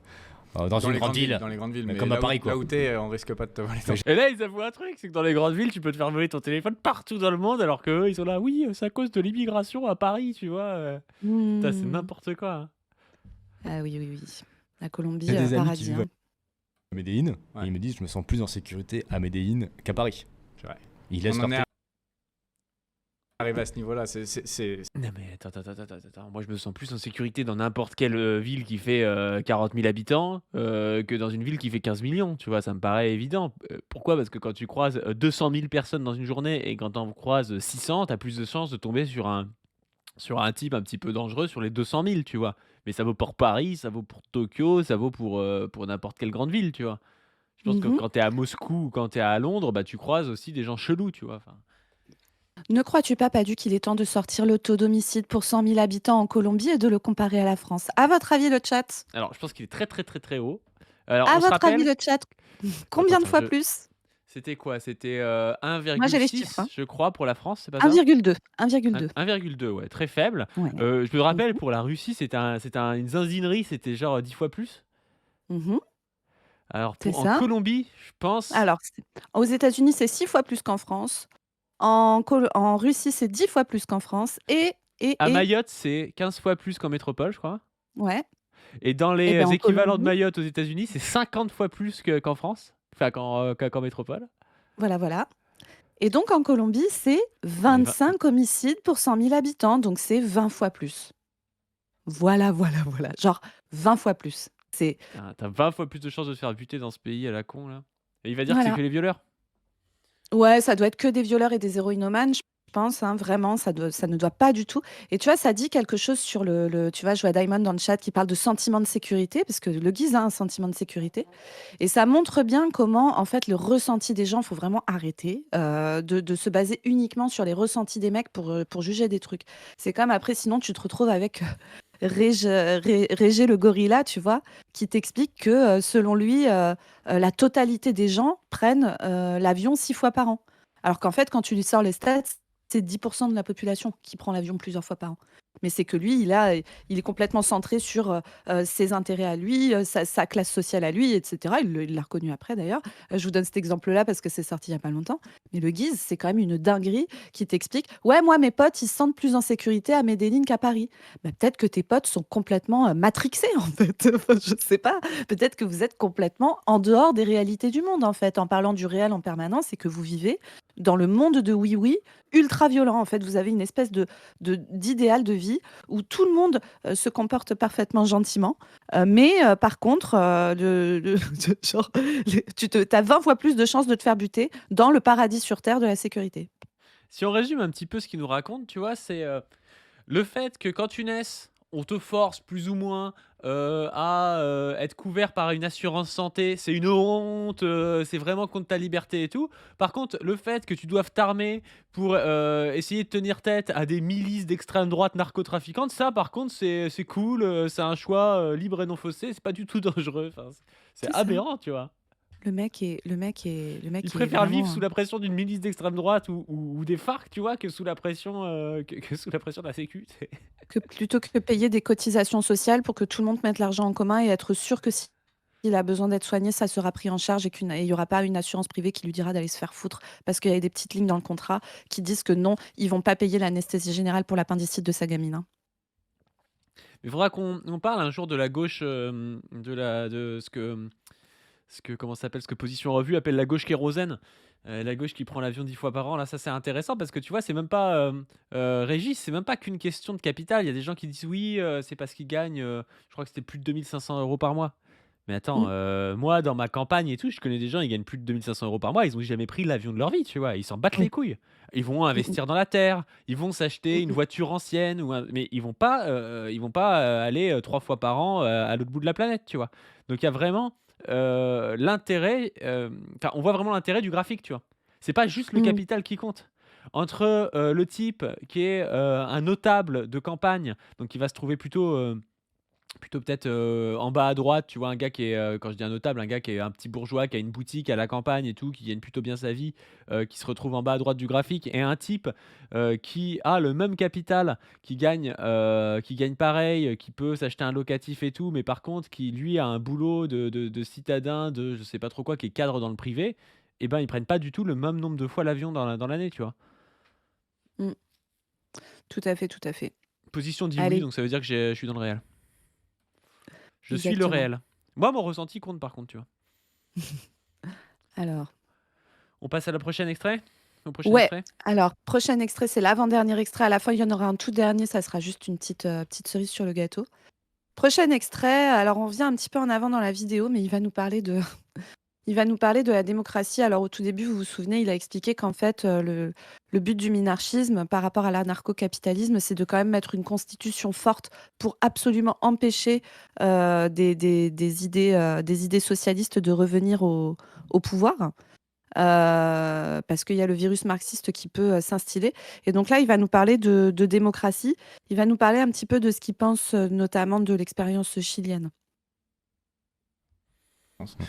dans une les grande ville. Dans les grandes villes, Mais mais comme à là Paris, où, quoi. là où t'es, on risque pas de te voler ton Et là, ils avouent un truc, c'est que dans les grandes villes, tu peux te faire voler ton téléphone partout dans le monde, alors qu'eux, ils sont là, oui, c'est à cause de l'immigration à Paris, tu vois. Putain, c'est Mm. n'importe quoi, hein. Ah oui, oui, oui. La Colombie, J'ai des amis qui paradis, vivent hein. à Medellín, Ouais. et ils me disent je me sens plus en sécurité à Medellín qu'à Paris. C'est vrai. Ils laissent On leur en est arriver à ce niveau-là. Non mais attends. Moi je me sens plus en sécurité dans n'importe quelle ville qui fait 40 000 habitants que dans une ville qui fait 15 millions. Tu vois, ça me paraît évident. Pourquoi? Parce que quand tu croises 200 000 personnes dans une journée et quand t'en croises 600, t'as plus de chances de tomber sur un type un petit peu dangereux sur les 200 000, tu vois. Mais ça vaut pour Paris, ça vaut pour Tokyo, ça vaut pour n'importe quelle grande ville, tu vois. Je pense que Mhm. quand t'es à Moscou ou quand t'es à Londres, bah tu croises aussi des gens chelous, tu vois. Enfin, Ne crois-tu pas, Padu, qu'il est temps de sortir le taux d'homicide pour 100 000 habitants en Colombie et de le comparer à la France? À votre avis, le chat? alors, je pense qu'il est très très très très haut. Alors, À on se votre avis, rappelle. le chat? Attends, Combien de attends, fois plus? c'était quoi? C'était Moi, j'ai les chiffres. 1,6, je crois, pour la France, c'est pas ça? 1,2. 1,2. 1,2, ouais, très faible. Ouais. Je me rappelle, Mhm. pour la Russie, une zinzinerie, c'était genre 10 fois plus. Mhm. Alors, C'est en ça. Colombie, je pense, Alors, aux États-Unis, c'est 6 fois plus qu'en France. En Russie, c'est 10 fois plus qu'en France. à Mayotte, c'est 15 fois plus qu'en métropole, je crois. Ouais. Et dans Et bien les en équivalents de Colombie, Mayotte aux États-Unis, c'est 50 fois plus qu'en France, enfin qu'en métropole. voilà. Et donc en Colombie, c'est Ouais, 25 homicides pour 100 000 habitants. Donc c'est 20 fois plus. Voilà. Genre 20 fois plus. C'est putain, t'as 20 fois plus de chances de te faire buter dans ce pays à la con, là. Et il va dire que c'est voilà. que les violeurs. Ouais, ça doit être que des violeurs et des héroïnomanes, je pense, hein, vraiment, ça ne doit pas du tout. Et tu vois, ça dit quelque chose sur tu vois, je vois Diamond dans le chat qui parle de sentiment de sécurité, parce que le Guise a un sentiment de sécurité. Et ça montre bien comment, en fait, le ressenti des gens, faut vraiment arrêter de se baser uniquement sur les ressentis des mecs pour juger des trucs. C'est comme après, sinon, tu te retrouves avec Régé le gorilla, tu vois, qui t'explique que selon lui, la totalité des gens prennent l'avion 6 fois par an. Alors qu'en fait, quand tu lui sors les stats, c'est 10% de la population qui prend l'avion plusieurs fois par an. Mais c'est que lui, il est complètement centré sur ses intérêts à lui, sa classe sociale à lui, etc. Il l'a reconnu après d'ailleurs. Je vous donne cet exemple-là parce que c'est sorti il n'y a pas longtemps. Mais le Guise, c'est quand même une dinguerie qui t'explique, ouais, moi, mes potes, ils se sentent plus en sécurité à Medellín qu'à Paris. Bah, peut-être que tes potes sont complètement matrixés, en fait. Enfin, je sais pas. Peut-être que vous êtes complètement en dehors des réalités du monde, en fait, en parlant du réel en permanence et que vous vivez dans le monde de oui-oui ultra violent. En fait, vous avez une espèce d'idéal de vie où tout le monde se comporte parfaitement gentiment. Mais par contre, genre, as 20 fois plus de chances de te faire buter dans le paradis sur Terre de la sécurité. Si on résume un petit peu ce qu'il nous raconte, tu vois, c'est le fait que quand tu naisses, on te force plus ou moins à être couvert par une assurance santé, c'est une honte, c'est vraiment contre ta liberté et tout. Par contre, le fait que tu doives t'armer pour essayer de tenir tête à des milices d'extrême droite narcotrafiquantes, ça par contre c'est cool, c'est un choix libre et non faussé, c'est pas du tout dangereux. Enfin, c'est C'est ça. aberrant, tu vois. Le mec est Ils préfèrent vivre vraiment, sous la pression d'une milice d'extrême droite ou des FARC, tu vois, que sous la pression, que sous la pression de la Sécu. que plutôt que payer des cotisations sociales pour que tout le monde mette l'argent en commun et être sûr que s'il a besoin d'être soigné, ça sera pris en charge et qu'il n'y aura pas une assurance privée qui lui dira d'aller se faire foutre parce qu'il y a des petites lignes dans le contrat qui disent que non, ils vont pas payer l'anesthésie générale pour l'appendicite de sa gamine, hein. Il faudra qu'on parle un jour de la gauche, de comment ça s'appelle, ce que Position Revue appelle la gauche kérosène. La gauche qui prend l'avion 10 fois par an, là, ça c'est intéressant parce que tu vois, c'est même pas, Régis, c'est même pas qu'une question de capital. Il y a des gens qui disent oui, c'est parce qu'ils gagnent, je crois que c'était plus de 2500 euros par mois. Mais attends, Mm. moi, dans ma campagne et tout, je connais des gens, ils gagnent plus de 2500 euros par mois, ils ont jamais pris l'avion de leur vie, tu vois, ils s'en battent les Oui. couilles. Ils vont Mm, mm, investir dans la terre, ils vont s'acheter une mm, voiture ancienne, mais ils vont pas aller 3 fois par an à l'autre bout de la planète, tu vois. Donc il y a vraiment l'intérêt, enfin, on voit vraiment l'intérêt du graphique, tu vois. C'est pas juste le mm. Mm. capital qui compte. Entre le type qui est un notable de campagne, donc qui va se trouver plutôt peut-être en bas à droite, tu vois, un gars qui est, quand je dis un notable, un gars qui est un petit bourgeois, qui a une boutique à la campagne et tout, qui gagne plutôt bien sa vie, qui se retrouve en bas à droite du graphique, et un type qui a le même capital, qui gagne pareil, qui peut s'acheter un locatif et tout, mais par contre, qui lui a un boulot de citadin, de je sais pas trop quoi, qui est cadre dans le privé, et ben ils prennent pas du tout le même nombre de fois l'avion dans l'année, tu vois. Mm. Tout à fait, tout à fait. Position dit oui, Allez, donc ça veut dire que je suis dans le réel. Je suis le exactement. réel. Moi, mon ressenti compte par contre, tu vois. Alors, On passe à la prochaine extrait. au prochain Ouais, extrait? alors, prochain extrait, c'est l'avant-dernier extrait. À la fin, il y en aura un tout dernier, ça sera juste une petite cerise sur le gâteau. Prochain extrait, alors on revient un petit peu en avant dans la vidéo, mais il va nous parler de il va nous parler de la démocratie. Alors, au tout début, vous vous souvenez, il a expliqué qu'en fait, le but du minarchisme par rapport à l'anarcho-capitalisme, c'est de quand même mettre une constitution forte pour absolument empêcher des idées socialistes de revenir au pouvoir. Parce qu'il y a le virus marxiste qui peut s'instiller. Et donc là, il va nous parler de démocratie. Il va nous parler un petit peu de ce qu'il pense, notamment de l'expérience chilienne.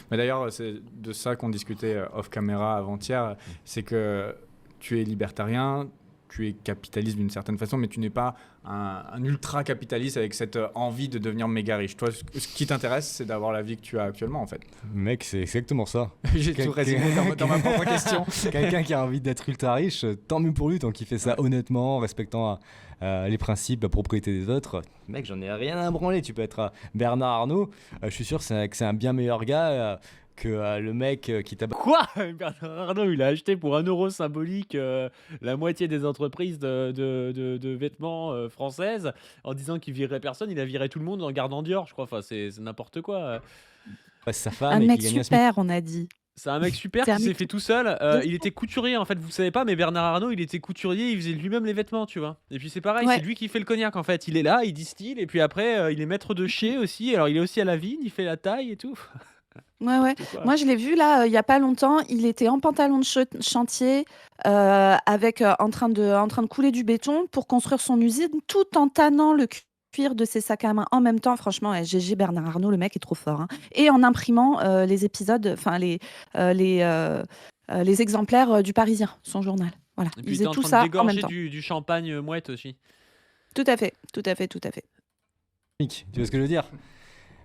Mais d'ailleurs, c'est de ça qu'on discutait off caméra avant-hier, c'est que tu es libertarien, tu es capitaliste d'une certaine façon, mais tu n'es pas un ultra-capitaliste avec cette envie de devenir méga riche. Toi, ce qui t'intéresse, c'est d'avoir la vie que tu as actuellement, en fait. Mec, c'est exactement ça. J'ai tout résumé dans ma propre question. Quelqu'un qui a envie d'être ultra riche, tant mieux pour lui, tant qu'il fait ça honnêtement, respectant les principes, la propriété des autres. Mec, j'en ai rien à branler. Tu peux être Bernard Arnault. Je suis sûr que c'est un bien meilleur gars que le mec qui t'a. Quoi? Bernard Arnault, il a acheté pour 1 euro symbolique la moitié des entreprises de vêtements françaises en disant qu'il virerait personne. Il a viré tout le monde en gardant Dior, je crois. Enfin, c'est n'importe quoi. passe sa Un femme et mec qui gagne un SMIC. super, on a dit. C'est un mec super C'est qui un s'est mec fait tout seul. Il était couturier en fait, vous savez pas, mais Bernard Arnault, il était couturier, il faisait lui-même les vêtements, tu vois. Et puis c'est pareil, c'est Ouais, lui qui fait le cognac en fait. Il est là, il distille, et puis après, il est maître de chez aussi. Alors il est aussi à la vigne, il fait la taille et tout. ouais. C'est quoi? Moi, je l'ai vu là, il y a pas longtemps. Il était en pantalon de chantier, avec en train de couler du béton pour construire son usine, tout en tannant le cuir de ses sacs à main en même temps. Franchement, ouais, GG Bernard Arnault, le mec est trop fort, hein. Et en imprimant les épisodes, enfin euh, les, euh, les exemplaires du Parisien, son journal. Voilà, Et il puis il faisait était en tout train de ça en même dégorger temps. du champagne mouette aussi. Tout à fait, tout à fait, tout à fait. Tu vois ce que je veux dire?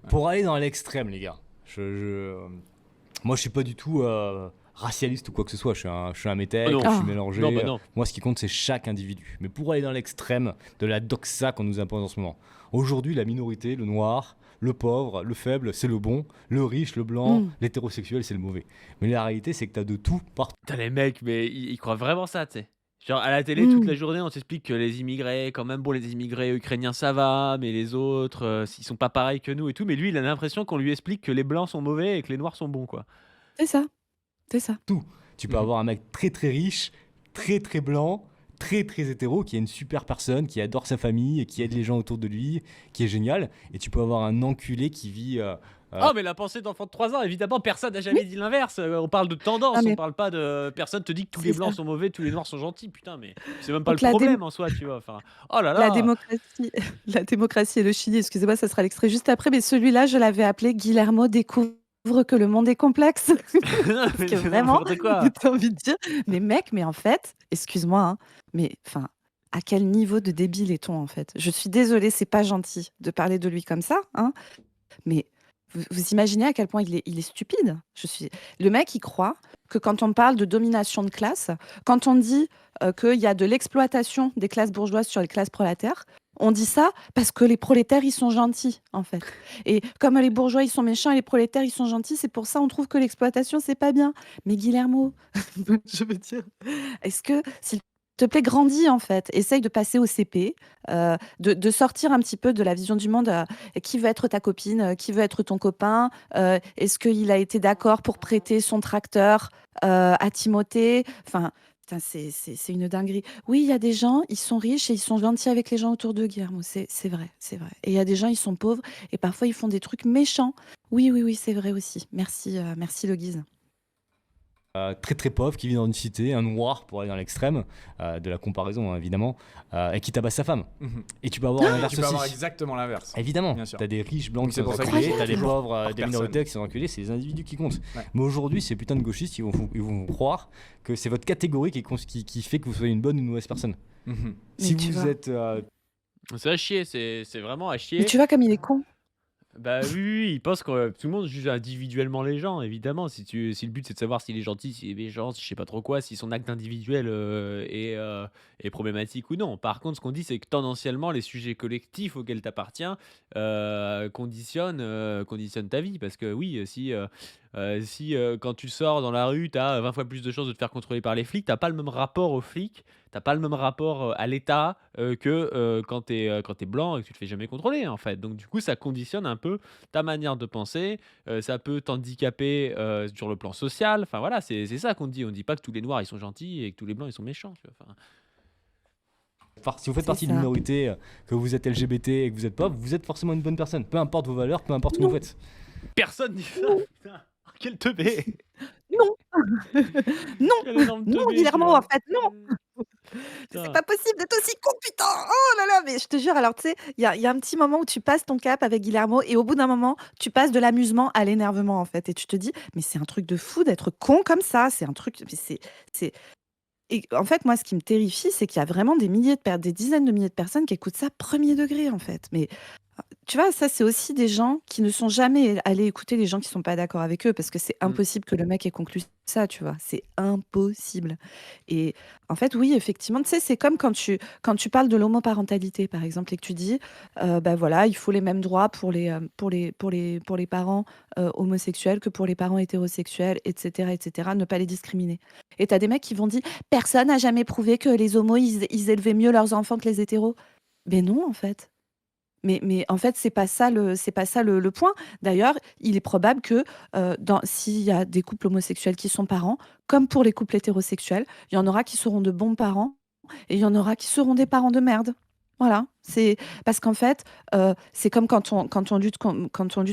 Pour aller dans l'extrême, les gars. Moi, je suis pas du tout racialiste ou quoi que ce soit. Je suis un Oh métèque, non. je suis Ah. mélangé. Non, bah non. Moi, ce qui compte, c'est chaque individu. Mais pour aller dans l'extrême de la doxa qu'on nous impose en ce moment. Aujourd'hui, la minorité, le noir, le pauvre, le faible, c'est le bon. Le riche, le blanc, Mm. l'hétérosexuel, c'est le mauvais. Mais la réalité, c'est que t'as de tout partout. Putain, les mecs, mais ils croient vraiment ça, tu sais. Genre, à la télé, toute Mm. la journée, on t'explique que les immigrés, quand même, bon, les immigrés ukrainiens, ça va, mais les autres, ils sont pas pareils que nous et tout. Mais lui, il a l'impression qu'on lui explique que les blancs sont mauvais et que les noirs sont bons, quoi. C'est ça, c'est ça. Tu peux avoir un mec très très riche, très très blanc, très très hétéro, qui est une super personne, qui adore sa famille, et qui aide les gens autour de lui, qui est génial. Et tu peux avoir un enculé qui vit. Oh, mais la pensée d'enfant de 3 ans, évidemment, personne n'a jamais dit l'inverse. On parle de tendance, Ah, on mais parle pas de. Personne te dit que tous c'est les blancs ça. sont mauvais, tous les noirs sont gentils, putain, mais c'est même pas le Donc la, dém- problème en soi, tu vois. Enfin, oh là la là. démocratie, la démocratie et le Chili, excusez-moi, ça sera l'extrait juste après, mais celui-là, je l'avais appelé Guillermo découvre que le monde est complexe. Non, Parce mais que c'est vraiment, n'importe quoi. t'as envie de dire, mais mec, mais en fait, excuse-moi, hein, mais enfin, à quel niveau de débile est-on en fait? Je suis désolée, c'est pas gentil de parler de lui comme ça, hein, mais vous imaginez à quel point il est stupide? Le mec, il croit que quand on parle de domination de classe, quand on dit qu'il y a de l'exploitation des classes bourgeoises sur les classes prolétaires, on dit ça parce que les prolétaires, ils sont gentils, en fait. Et comme les bourgeois, ils sont méchants et les prolétaires, ils sont gentils, c'est pour ça on trouve que l'exploitation, c'est pas bien. Mais Guillermo, je veux dire, est-ce que, s'il te plaît, grandis, en fait. Essaye de passer au CP, de sortir un petit peu de la vision du monde. Qui veut être ta copine, qui veut être ton copain, est-ce qu'il a été d'accord pour prêter son tracteur à Timothée, enfin, putain, c'est une dinguerie. Oui, il y a des gens, ils sont riches et ils sont gentils avec les gens autour d'eux, Guillermo, c'est vrai, c'est vrai. Et il y a des gens, ils sont pauvres et parfois ils font des trucs méchants. Oui, oui, oui, c'est vrai aussi. Merci, merci le Guise. Très très pauvre, qui vit dans une cité, un noir pour aller dans l'extrême de la comparaison, hein, évidemment, et qui tabasse sa femme. Mhm. Et tu peux avoir l'inverse Tu peux aussi. avoir exactement l'inverse. Évidemment, Bien sûr. t'as des riches blancs Donc qui c'est sont pour ça enculés, qu'il t'as des faut pauvres, par des personne. minorités qui sont enculés, c'est les individus qui comptent. Ouais. Mais aujourd'hui, ces putains de gauchistes, ils vont croire que c'est votre catégorie qui fait que vous soyez une bonne ou une mauvaise personne. Mhm. Si Mais tu vous vois. êtes. C'est à chier, c'est vraiment à Mais chier. tu vois comme il est con. Bah oui, oui, il pense que tout le monde juge individuellement les gens, évidemment. Si le but c'est de savoir s'il est gentil, s'il est méchant, si je sais pas trop quoi, si son acte individuel est problématique ou non. Par contre, ce qu'on dit, c'est que tendanciellement, les sujets collectifs auxquels tu appartiens conditionnent ta vie. Parce que oui, si Si quand tu sors dans la rue, tu as 20 fois plus de chances de te faire contrôler par les flics, t'as pas le même rapport aux flics, t'as pas le même rapport à l'État que quand t'es blanc et que tu te fais jamais contrôler en fait. Donc du coup, ça conditionne un peu ta manière de penser, ça peut t'handicaper sur le plan social. Enfin voilà, c'est ça qu'on dit. On dit pas que tous les noirs ils sont gentils et que tous les blancs ils sont méchants. Tu vois. Enfin, Si vous faites C'est partie d'une ça. minorité, que vous êtes LGBT et que vous êtes pas, vous êtes forcément une bonne personne. Peu importe vos valeurs, peu importe ce que vous Non, faites. personne dit ça. non, Putain, quel teubé, non, non, quel énorme non, teubé Guillermo, en celui-là. fait, non. C'est Putain. pas possible d'être aussi con, putain! Oh là là, mais je te jure, alors tu sais, il y a un petit moment où tu passes ton cap avec Guillermo et au bout d'un moment, tu passes de l'amusement à l'énervement en fait et tu te dis: «Mais c'est un truc de fou d'être con comme ça, c'est un truc mais c'est» et en fait, moi, ce qui me terrifie, c'est qu'il y a vraiment des dizaines de milliers de personnes qui écoutent ça premier degré en fait, mais tu vois, ça, c'est aussi des gens qui ne sont jamais allés écouter les gens qui sont pas d'accord avec eux parce que c'est Mm. impossible que le mec ait conclu ça, tu vois? C'est impossible et en fait, oui, effectivement, tu sais, c'est comme quand tu parles de l'homoparentalité, par exemple et que tu dis, bah, voilà, il faut les mêmes droits pour les parents, homosexuels que pour les parents hétérosexuels et cetera, ne pas les discriminer et tu as des mecs qui vont dire: «Personne n'a jamais prouvé que les homos, ils élevaient mieux leurs enfants que les hétéros». Mais non, en fait. Mais en fait, c'est pas ça le point. D'ailleurs, il est probable que, s'il y a des couples homosexuels qui sont parents, comme pour les couples hétérosexuels, il y en aura qui seront de bons parents et il y en aura qui seront des parents de merde. Voilà, c'est parce qu'en fait, c'est comme quand on lutte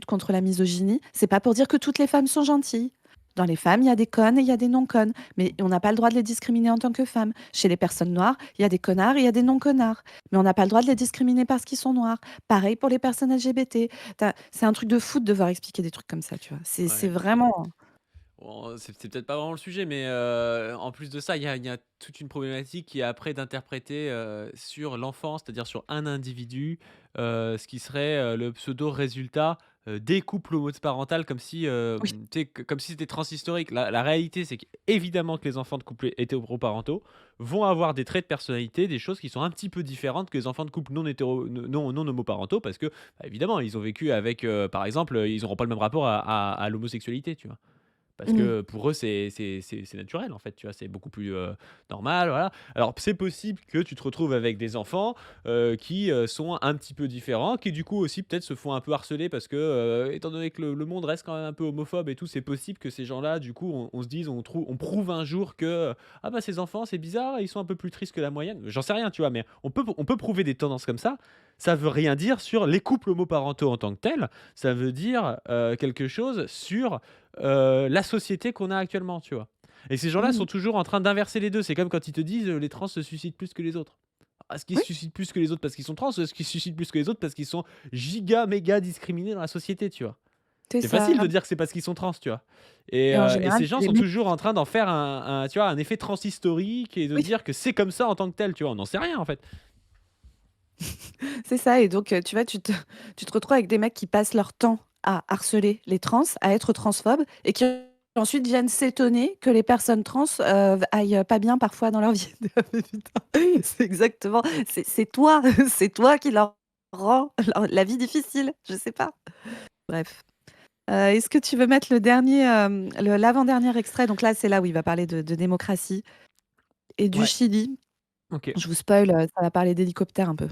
contre la misogynie, c'est pas pour dire que toutes les femmes sont gentilles. Dans les femmes, il y a des connes et il y a des non-connes, mais on n'a pas le droit de les discriminer en tant que femmes. Chez les personnes noires, il y a des connards et il y a des non-connards, mais on n'a pas le droit de les discriminer parce qu'ils sont noirs. Pareil pour les personnes LGBT. C'est un truc de fou de devoir expliquer des trucs comme ça, tu vois? C'est Ouais. vraiment Bon, c'est peut-être pas vraiment le sujet, mais en plus de ça, il y a toute une problématique qui est après d'interpréter sur l'enfant, c'est-à-dire sur un individu, ce qui serait le pseudo-résultat des couples homoparentales, comme si, oui. comme si c'était transhistorique. La réalité, c'est qu'évidemment que les enfants de couples hétéroparentaux vont avoir des traits de personnalité, des choses qui sont un petit peu différentes que les enfants de couples non homoparentaux, parce que, bah, évidemment, ils ont vécu avec, par exemple, ils n'auront pas le même rapport à l'homosexualité, tu vois. Parce Mmh. que pour eux, c'est naturel, en fait, tu vois? C'est beaucoup plus, normal, voilà. Alors, c'est possible que tu te retrouves avec des enfants, qui, sont un petit peu différents, qui, du coup, aussi, peut-être, se font un peu harceler parce que, étant donné que le monde reste quand même un peu homophobe et tout, c'est possible que ces gens-là, du coup, on se dise, on prouve un jour que, «Ah bah, ces enfants, c'est bizarre, ils sont un peu plus tristes que la moyenne». J'en sais rien, tu vois? Mais on peut prouver des tendances comme ça. Ça veut rien dire sur les couples homoparentaux en tant que tels. Ça veut dire, quelque chose sur la société qu'on a actuellement, tu vois? Et ces gens-là Mmh. sont toujours en train d'inverser les 2. C'est comme quand ils te disent, «Les trans se suicident plus que les autres». Est-ce qu'ils Oui, se suicident plus que les autres parce qu'ils sont trans ou est-ce qu'ils se suicident plus que les autres parce qu'ils sont giga méga discriminés dans la société, tu vois? c'est C'est facile ça de dire que c'est parce qu'ils sont trans, tu vois? Et et en ces général, gens c'est les sont mecs toujours en train d'en faire tu vois, un effet transhistorique et de oui, dire que c'est comme ça en tant que tel, tu vois? On n'en sait rien, en fait. c'est ça et donc tu vois, tu te retrouves avec des mecs qui passent leur temps à harceler les trans, à être transphobes et qui ensuite viennent s'étonner que les personnes trans, aillent pas bien parfois dans leur vie. Mais putain, c'est exactement c'est toi, c'est toi qui leur rend la vie difficile, je sais pas. Bref. Est-ce que tu veux mettre l'avant-dernier extrait? Donc là, c'est là où il va parler de démocratie et du Ouais, Chili. OK. Je vous spoil, ça va parler d'hélicoptère un peu.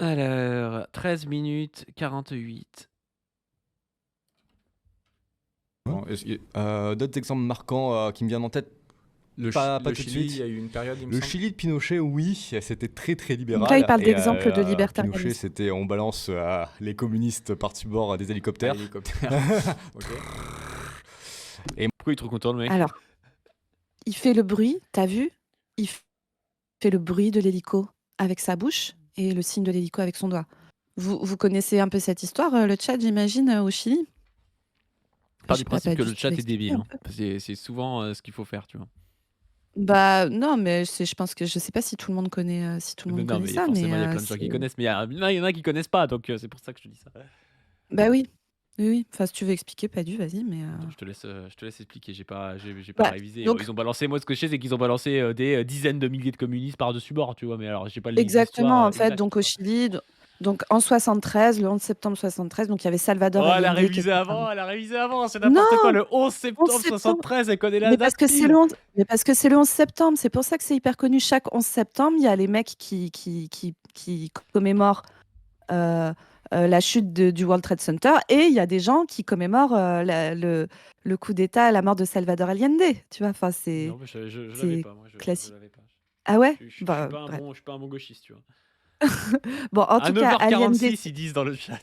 Alors, 13 minutes 48. Bon, D'autres exemples marquants qui me viennent en tête, pas le tout de Chili, il y suite. a eu une période, il me Le semble. Chili de Pinochet, oui, c'était très très Donc là, il libéral. parle Et d'exemple de Pinochet, libertarianisme. c'était on balance les communistes par-dessus bord des À hélicoptères. l'hélicoptère. Ok. Pourquoi il est trop content, le mec? Alors, il fait le bruit, tu as vu? Il fait le bruit de l'hélico avec sa bouche et le signe de l'hélico avec son doigt. Vous connaissez un peu cette histoire, le chat, j'imagine, au Chili? Part Je du sais pas, principe que Padu, le tu veux chat est expliquer débile, un hein. peu? C'est souvent, ce qu'il faut faire, tu vois? Bah, non, mais je pense que je sais pas si tout le monde connaît, Non, mais ça, mais forcément, il y a plein de gens c'est qui connaissent, mais il y en a qui connaissent pas, donc c'est pour ça que je te dis ça. bah, oui. Oui, oui. Enfin, si tu veux expliquer, Padu, vas-y, mais Attends, je te laisse expliquer, j'ai pas bah, révisé. donc Ils ont balancé, moi, ce que je sais, c'est qu'ils ont balancé, des dizaines de milliers de communistes par-dessus bord, tu vois? Mais alors, j'ai pas l'histoire, exactement, en fait, exacte, donc tu au vois? Chili, Donc en 73, le 11 septembre 73, donc il y avait Salvador Oh, Allende qui était un... elle a révisé avant, c'est Non, n'importe quoi. Le 11 11 septembre septembre. 73, elle connaît la Mais parce date que c'est le pile. 11, mais parce que c'est le 11 septembre, c'est pour ça que c'est hyper connu. Chaque 11 septembre, il y a les mecs qui commémorent euh, la chute du World Trade Center et il y a des gens qui commémorent le coup d'État, la mort de Salvador Allende. Tu vois, enfin, Non, mais je l'avais c'est pas, moi, je classique. l'avais pas. Ah ouais? Je suis Bah, pas un bref. bon, je suis pas un bon gauchiste, tu vois. Bon, en À tout cas, Allende, 9h46, ils disent dans le chat.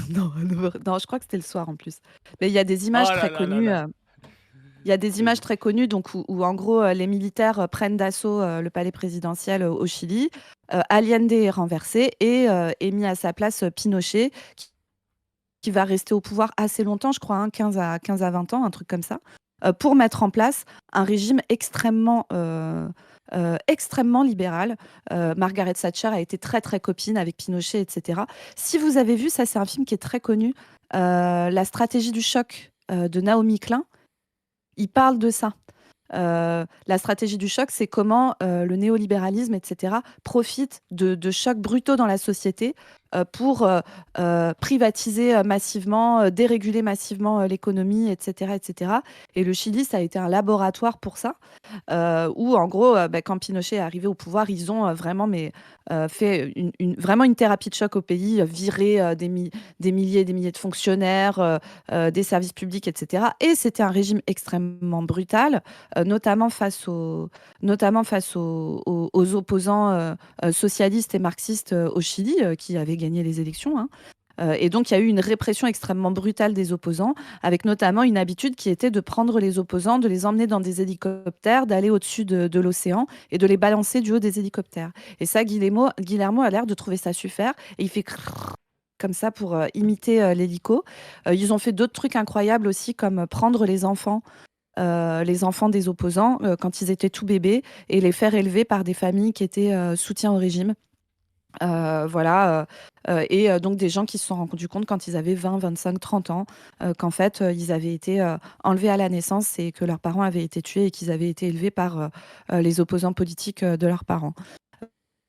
non, non, je crois que c'était le soir en plus. Mais il y a des Oh images là très là là connues. là. Il y a des images très connues donc où en gros les militaires prennent d'assaut le palais présidentiel au Chili. Allende est renversé et est mis à sa place Pinochet qui va rester au pouvoir assez longtemps, je crois, hein, 15 à 20 ans, un truc comme ça, pour mettre en place un régime extrêmement libéral. Margaret Thatcher a été très très copine avec Pinochet, etc. Si vous avez vu, ça c'est un film qui est très connu, La stratégie du choc de Naomi Klein, il parle de ça. La stratégie du choc, c'est comment le néolibéralisme, etc., profite de chocs brutaux dans la société pour privatiser massivement, déréguler massivement l'économie, etc., etc. Et le Chili, ça a été un laboratoire pour ça, où en gros, quand Pinochet est arrivé au pouvoir, ils ont fait vraiment une thérapie de choc au pays, viré des milliers et des milliers de fonctionnaires, des services publics, etc. Et c'était un régime extrêmement brutal, notamment face aux opposants socialistes et marxistes au Chili, qui avaient gagné les élections, hein. Et donc, il y a eu une répression extrêmement brutale des opposants, avec notamment une habitude qui était de prendre les opposants, de les emmener dans des hélicoptères, d'aller au-dessus de l'océan et de les balancer du haut des hélicoptères. Et ça, Guillermo a l'air de trouver ça super. Et il fait comme ça pour imiter l'hélico. Ils ont fait d'autres trucs incroyables aussi, comme prendre les enfants des opposants quand ils étaient tout bébés et les faire élever par des familles qui étaient soutien au régime. Voilà, et donc des gens qui se sont rendus compte quand ils avaient 20, 25, 30 ans, qu'en fait, ils avaient été enlevés à la naissance et que leurs parents avaient été tués et qu'ils avaient été élevés par les opposants politiques de leurs parents.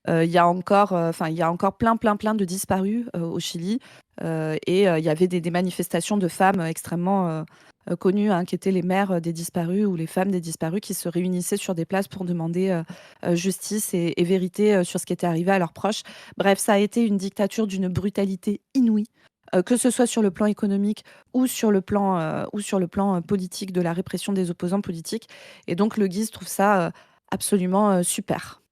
Il y a encore, il y a encore plein, plein, plein de disparus au Chili. Et il y avait des manifestations de femmes extrêmement connues, hein, qui étaient les mères des disparus ou les femmes des disparus qui se réunissaient sur des places pour demander justice et vérité sur ce qui était arrivé à leurs proches. Bref, ça a été une dictature d'une brutalité inouïe. Que ce soit sur le plan économique ou sur le plan politique de la répression des opposants politiques. Et donc, le Guise trouve ça absolument super.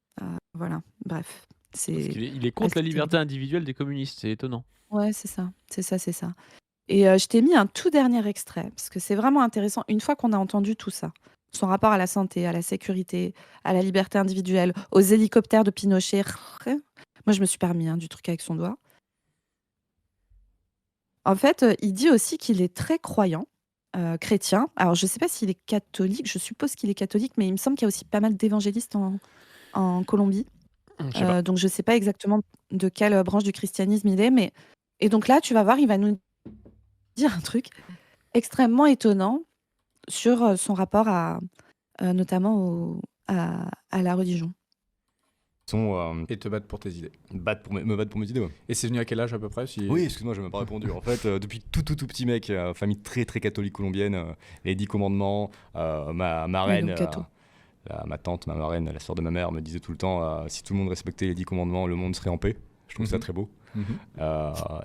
Voilà, bref, Parce c'est qu'il est contre la assez liberté terrible. individuelle des communistes, c'est étonnant. Ouais, c'est ça, c'est ça, c'est ça. Et je t'ai mis un tout dernier extrait, parce que c'est vraiment intéressant. Une fois qu'on a entendu tout ça, son rapport à la santé, à la sécurité, à la liberté individuelle, aux hélicoptères de Pinochet, moi je me suis permis du truc avec son doigt. En fait, il dit aussi qu'il est très croyant, chrétien. Alors je ne sais pas s'il est catholique, je suppose qu'il est catholique, mais il me semble qu'il y a aussi pas mal d'évangélistes en Colombie. Je sais pas. Donc je ne sais pas exactement de quelle branche du christianisme il est, mais et donc là, tu vas voir, il va nous dire un truc extrêmement étonnant sur son rapport notamment à la religion. Et te battre pour tes idées. Me battre pour mes idées, ouais. Et c'est venu à quel âge à peu près Oui, excuse-moi, je n'ai même pas répondu. En fait, depuis tout petit mec, famille très très catholique colombienne, les 10 commandements, ma Ouais, marraine, donc catho. ma tante, ma marraine, la sœur de ma mère, me disait tout le temps si tout le monde respectait les 10 commandements, le monde serait en paix. Je trouve ça très beau.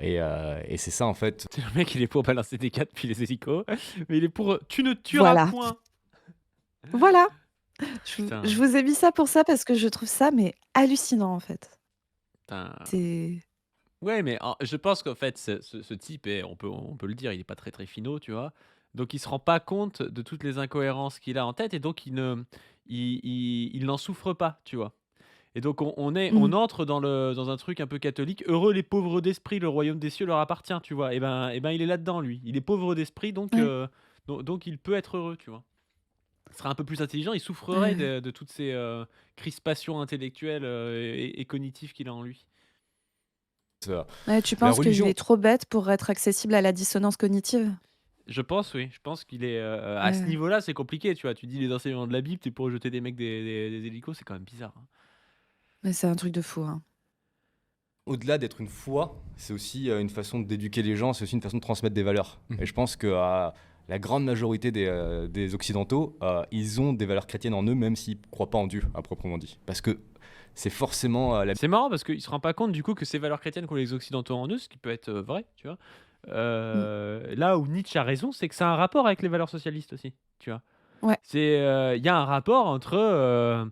Et c'est ça en fait. C'est le mec, il est pour balancer des 4 puis les hélicos, mais il est pour tu ne tueras Voilà. point. Voilà. Putain. Je vous ai mis ça pour ça parce que je trouve ça mais hallucinant en fait. Putain. C'est Ouais, mais je pense qu'en fait, ce type, on peut le dire, il est pas très très finot, tu vois. Donc il se rend pas compte de toutes les incohérences qu'il a en tête et donc il n'en souffre pas, tu vois. Et donc on entre dans un truc un peu catholique. Heureux les pauvres d'esprit, le royaume des cieux leur appartient, tu vois. Et ben il est là-dedans, lui. Il est pauvre d'esprit, donc, Ouais. donc il peut être heureux, tu vois. Il serait un peu plus intelligent, il souffrerait Ouais. de toutes ces crispations intellectuelles et cognitives qu'il a en lui. Ouais, tu La penses qu'il religion, est trop bête pour être accessible à la dissonance cognitive? Je pense, oui. Je pense qu'il est à ce Ouais. niveau-là, c'est compliqué, tu vois. Tu dis les enseignements de la Bible, t'es pour jeter des mecs des hélicos, c'est quand même bizarre, hein. Mais c'est un truc de fou, hein. Au-delà d'être une foi, c'est aussi une façon d'éduquer les gens, c'est aussi une façon de transmettre des valeurs. Mhm. Et je pense que la grande majorité des Occidentaux, ils ont des valeurs chrétiennes en eux, même s'ils ne croient pas en Dieu, à proprement dit. Parce que c'est forcément C'est marrant parce qu'il se rend pas compte du coup que ces valeurs chrétiennes qu'ont les Occidentaux en eux, ce qui peut être vrai, tu vois. Là où Nietzsche a raison, c'est que ça a un rapport avec les valeurs socialistes aussi, tu vois. Ouais. Il y a un rapport entre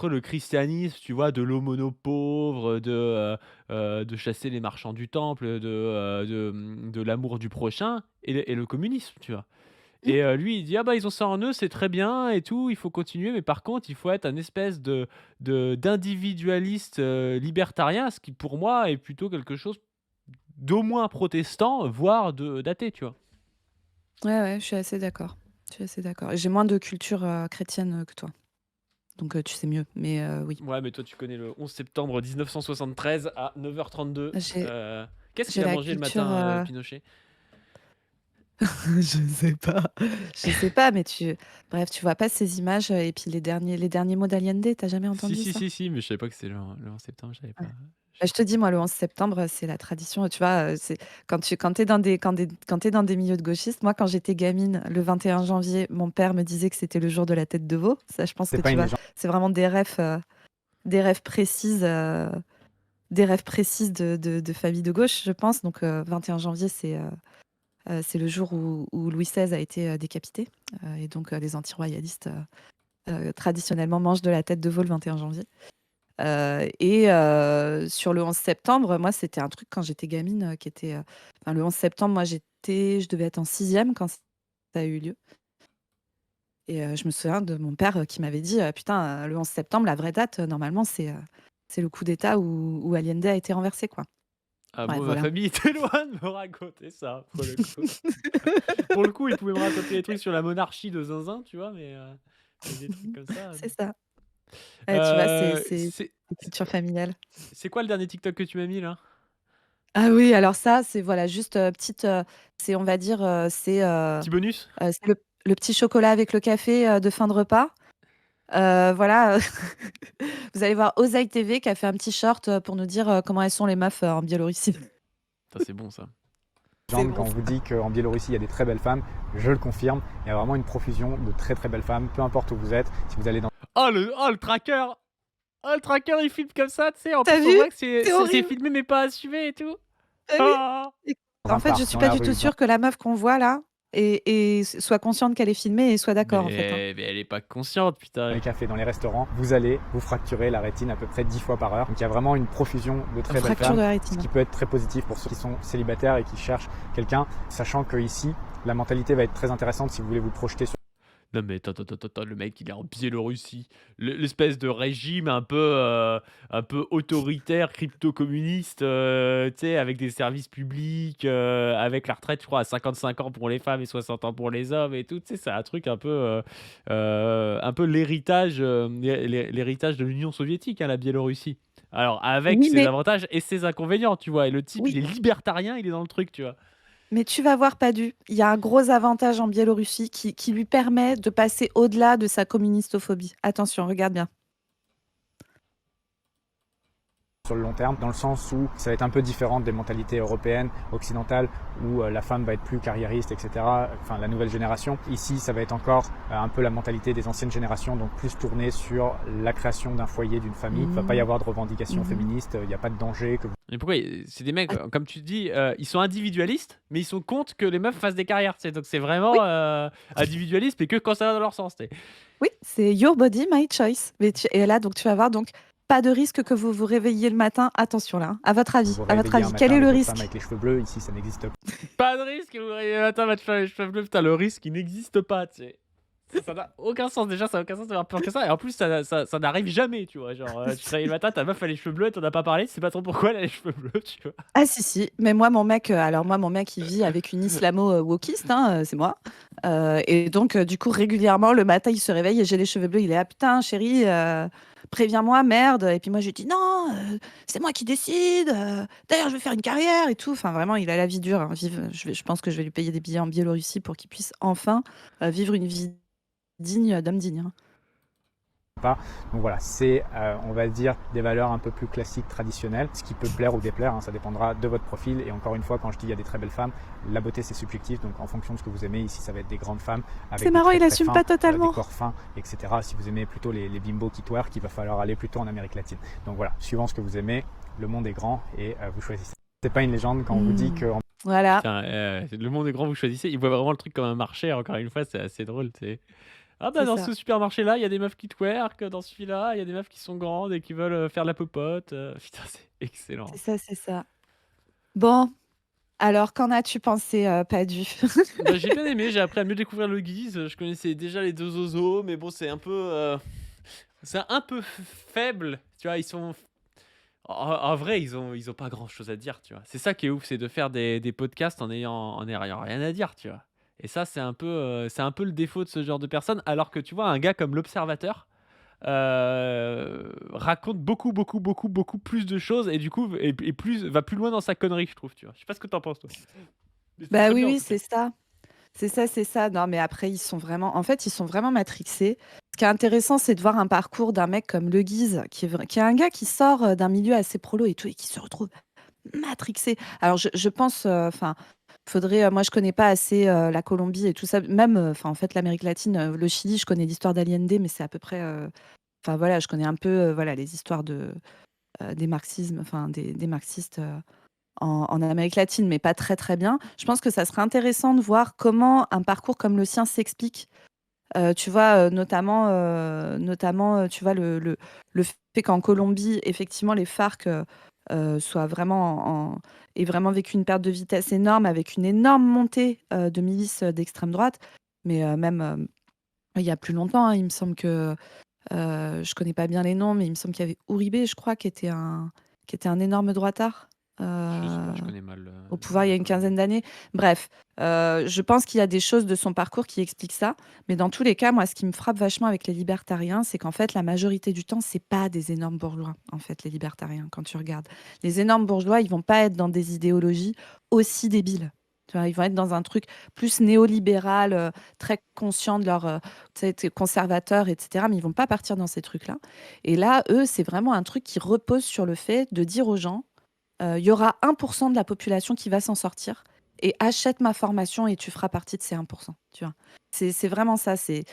le christianisme, tu vois, de l'aumône aux pauvres, de chasser les marchands du temple, de l'amour du prochain, et le communisme, tu vois. Mm. Et lui, il dit, ah bah ils ont ça en eux, c'est très bien et tout, il faut continuer, mais par contre, il faut être un espèce d'individualiste libertarien, ce qui pour moi est plutôt quelque chose d'au moins protestant, voire d'athée, tu vois. Ouais, je suis assez d'accord. Et j'ai moins de culture chrétienne que toi. Donc tu sais mieux. Mais oui. Ouais, mais toi, tu connais le 11 septembre 1973 à 9h32. J'ai Qu'est-ce j'ai qu'il a la mangé le culture. matin, Pinochet? Je sais pas. Je sais pas, mais bref, tu vois pas ces images et puis les derniers mots d'Allende, t'as jamais entendu ça? Si, mais je savais pas que c'était le 11 septembre, je savais pas. Ouais. Bah, je te dis, moi, le 11 septembre, c'est la tradition. Tu vois, c'est quand t'es dans des milieux de gauchistes. Moi, quand j'étais gamine, le 21 janvier, mon père me disait que c'était le jour de la tête de veau. Ça, je pense C'est que pas tu une vois, légende. c'est vraiment des rêves précises, de famille de gauche, je pense. Donc, 21 janvier, c'est le jour où Louis XVI a été décapité. Et donc, les anti-royalistes, traditionnellement, mangent de la tête de veau le 21 janvier. Et sur le 11 septembre, moi, c'était un truc quand j'étais gamine qui était. Enfin, le 11 septembre, moi, je devais être en sixième quand ça a eu lieu. Et je me souviens de mon père qui m'avait dit putain, le 11 septembre, la vraie date, normalement, c'est le coup d'État où Allende a été renversé, quoi. Ah, Bref, moi, ma voilà. famille était loin de me raconter ça, pour le coup. Pour le coup, ils pouvaient me raconter des trucs sur la monarchie de Zinzin, tu vois, mais des trucs comme ça. C'est ça. Ouais, tu vois, c'est C'est culture familiale. c'est quoi le dernier TikTok que tu m'as mis là? Ah oui, alors ça, c'est voilà, juste petite. C'est, on va dire, Petit bonus? c'est le petit chocolat avec le café de fin de repas. Voilà, vous allez voir Oseille TV qui a fait un petit short pour nous dire comment elles sont les meufs en Biélorussie. Ça, c'est bon ça. C'est Quand bon, on ça. vous dit qu'en Biélorussie, il y a des très belles femmes, je le confirme. Il y a vraiment une profusion de très très belles femmes, peu importe où vous êtes. Si vous allez dans Oh le tracker! Oh le tracker il filme comme ça, tu sais, en T'as plus on vu? voit que c'est C'est c'est horrible. filmé mais pas assumé et tout. T'as vu? Ah. Et un en fait, parc, je suis dans pas la du tout rue, sûre que la meuf qu'on voit là soit consciente qu'elle est filmée et soit d'accord, en fait, hein. Mais elle est pas consciente, dans putain. les cafés, dans les restaurants, vous allez vous fracturer la rétine à peu près 10 fois par heure. Donc il y a vraiment une profusion de très belles Fracture femmes, de la ce rétine. qui peut être très positif pour ceux qui sont célibataires et qui cherchent quelqu'un, sachant que ici, la mentalité va être très intéressante si vous voulez vous projeter sur Non mais attends, le mec il est en Biélorussie, l'espèce de régime un peu autoritaire, crypto-communiste, tu sais, avec des services publics, avec la retraite, je crois, à 55 ans pour les femmes et 60 ans pour les hommes et tout, tu sais, c'est un truc un peu l'héritage l'héritage de l'Union soviétique, hein, la Biélorussie. Alors avec Oui, ses avantages et ses inconvénients, tu vois, et le type il oui, est libertarien, il est dans le truc, tu vois. mais tu vas voir Padu, il y a un gros avantage en Biélorussie qui lui permet de passer au-delà de sa communistophobie. Attention, regarde bien. le long terme, dans le sens où ça va être un peu différent des mentalités européennes, occidentales, où la femme va être plus carriériste, etc. Enfin, la nouvelle génération. Ici, ça va être encore un peu la mentalité des anciennes générations, donc plus tournée sur la création d'un foyer, d'une famille. Il ne va pas y avoir de revendications féministes, il n'y a pas de danger que vous Mais pourquoi c'est des mecs, comme tu dis, ils sont individualistes, mais ils sont contre que les meufs fassent des carrières, tu sais. Donc c'est vraiment Oui. individualiste, mais que quand ça va dans leur sens, tu sais. Oui, c'est your body, my choice. Et là, donc tu vas voir, donc pas de risque que vous vous réveilliez le matin. Attention là, hein. À votre avis, vous quel réveillez un est matin le avec votre risque? femme avec les cheveux bleus. Ici, ça n'existe pas. Pas de risque, attends, va te faire les cheveux bleus, putain, le risque, il n'existe pas, tu sais. Ça n'a aucun sens, déjà, ça n'a aucun sens d'avoir peur que ça. Et en plus, ça n'arrive jamais, tu vois. Genre, tu te réveilles le matin, ta meuf a les cheveux bleus, t'en as pas parlé, tu sais pas trop pourquoi elle a les cheveux bleus, tu vois. Ah si, mais moi mon mec, il vit avec une islamo-wokiste, hein, c'est moi. Et donc du coup régulièrement le matin il se réveille et j'ai les cheveux bleus, il est ah putain chérie, préviens-moi merde. Et puis moi je lui dis non, c'est moi qui décide. D'ailleurs je vais faire une carrière et tout. Enfin vraiment il a la vie dure, hein. Je pense que je vais lui payer des billets en Biélorussie pour qu'il puisse enfin vivre une vie digne d'homme digne, hein. pas. Donc voilà, c'est, on va dire, des valeurs un peu plus classiques, traditionnelles. Ce qui peut plaire ou déplaire, ça dépendra de votre profil. Et encore une fois, quand je dis il y a des très belles femmes, la beauté c'est subjectif. Donc en fonction de ce que vous aimez, ici ça va être des grandes femmes avec C'est des marrant, traits il très assume fins, pas des totalement. corps fins, etc. Si vous aimez plutôt les bimbos qui twerk, il va falloir aller plutôt en Amérique latine. Donc voilà, suivant ce que vous aimez, le monde est grand et vous choisissez. C'est pas une légende quand on vous dit que Voilà. Putain, le monde est grand, vous choisissez. Il voit vraiment le truc comme un marché, encore une fois, c'est assez drôle. Ah bah C'est dans ça. ce supermarché-là, il y a des meufs qui twerk, dans celui-là, il y a des meufs qui sont grandes et qui veulent faire la popote. Putain, c'est excellent. C'est ça, c'est ça. Bon, alors qu'en as-tu pensé, Padu? Bah, j'ai bien aimé, j'ai appris à mieux découvrir le Guise. Je connaissais déjà les deux Ozo, mais bon, c'est un peu faible. Tu vois, ils sont. En vrai, ils ont pas grand chose à dire, tu vois. C'est ça qui est ouf, c'est de faire des podcasts en ayant rien à dire, tu vois. Et ça, c'est un peu le défaut de ce genre de personnes. Alors que tu vois, un gars comme l'Observateur raconte beaucoup plus de choses et du coup, va plus loin dans sa connerie, je trouve, tu vois. Je sais pas ce que t'en penses, toi. Mais c'est Bah très oui, bien, en oui, tout cas. c'est ça. C'est ça, c'est ça. Non, mais après, ils sont vraiment, en fait, ils sont vraiment matrixés. Ce qui est intéressant, c'est de voir un parcours d'un mec comme Le Guise, qui est un gars qui sort d'un milieu assez prolo et tout, et qui se retrouve matrixé. Alors, je pense, enfin, faudrait, moi, je connais pas assez la Colombie et tout ça. Même, enfin, en fait, l'Amérique latine, le Chili, je connais l'histoire d'Allende, mais c'est à peu près, enfin, voilà, je connais un peu, voilà, les histoires des marxismes, enfin, des marxistes. En Amérique latine, mais pas très très bien. Je pense que ça serait intéressant de voir comment un parcours comme le sien s'explique. Tu vois, notamment, tu vois, le fait qu'en Colombie, effectivement, les FARC soient vraiment aient vraiment vécu une perte de vitesse énorme avec une énorme montée de milices d'extrême droite. Mais même il y a plus longtemps, hein, il me semble que je connais pas bien les noms, mais il me semble qu'il y avait Uribe, je crois, qui était un énorme droitard. Je sais pas, euh, je connais mal au pouvoir il y a une Colombie. quinzaine d'années. Bref, je pense qu'il y a des choses de son parcours qui expliquent ça. Mais dans tous les cas, moi, ce qui me frappe vachement avec les libertariens, c'est qu'en fait, la majorité du temps, c'est pas des énormes bourgeois, en fait, les libertariens, quand tu regardes. Les énormes bourgeois, ils vont pas être dans des idéologies aussi débiles. Tu vois, ils vont être dans un truc plus néolibéral, très conscient de leur tu sais, conservateur, etc. Mais ils vont pas partir dans ces trucs-là. Et là, eux, c'est vraiment un truc qui repose sur le fait de dire aux gens il y aura 1% de la population qui va s'en sortir et achète ma formation et tu feras partie de ces 1%. Tu vois. C'est vraiment ça. C'est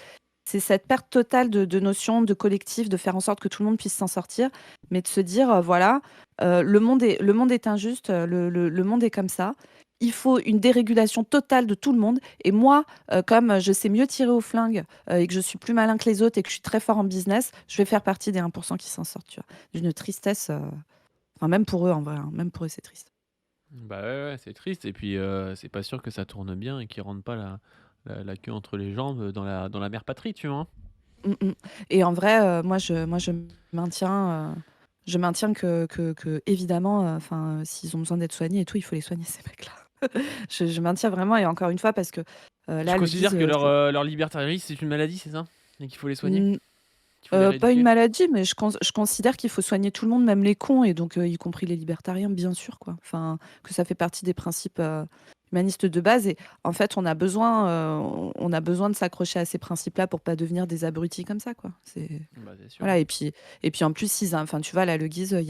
cette perte totale de notion de collectif, de faire en sorte que tout le monde puisse s'en sortir, mais de se dire, voilà, le monde est injuste, le monde est comme ça. Il faut une dérégulation totale de tout le monde. Et moi, comme je sais mieux tirer au flingue et que je suis plus malin que les autres et que je suis très fort en business, je vais faire partie des 1% qui s'en sortent. Tu vois. D'une tristesse. Enfin, même pour eux, en vrai. Même pour eux, c'est triste. Bah ouais, c'est triste. Et puis, c'est pas sûr que ça tourne bien et qu'ils rendent pas la queue entre les jambes dans la mère patrie, tu vois. Hein. Mm, mm. Et en vrai, moi, je maintiens, que évidemment, enfin, s'ils ont besoin d'être soignés et tout, il faut les soigner, ces mecs-là. Je maintiens vraiment, et encore une fois, parce que Tu là, le considères guise, que leur libertarisme, c'est une maladie, c'est ça? Et qu'il faut les soigner? mm, Qu'il faut les pas une rééduquer? maladie, mais je considère qu'il faut soigner tout le monde, même les cons, et donc y compris les libertariens, bien sûr, quoi. Enfin, que ça fait partie des principes humanistes de base. Et en fait, on a besoin de s'accrocher à ces principes-là pour pas devenir des abrutis comme ça, quoi. Bah, c'est sûr. Voilà. Et puis en plus, enfin, tu vois, là, le Guise, il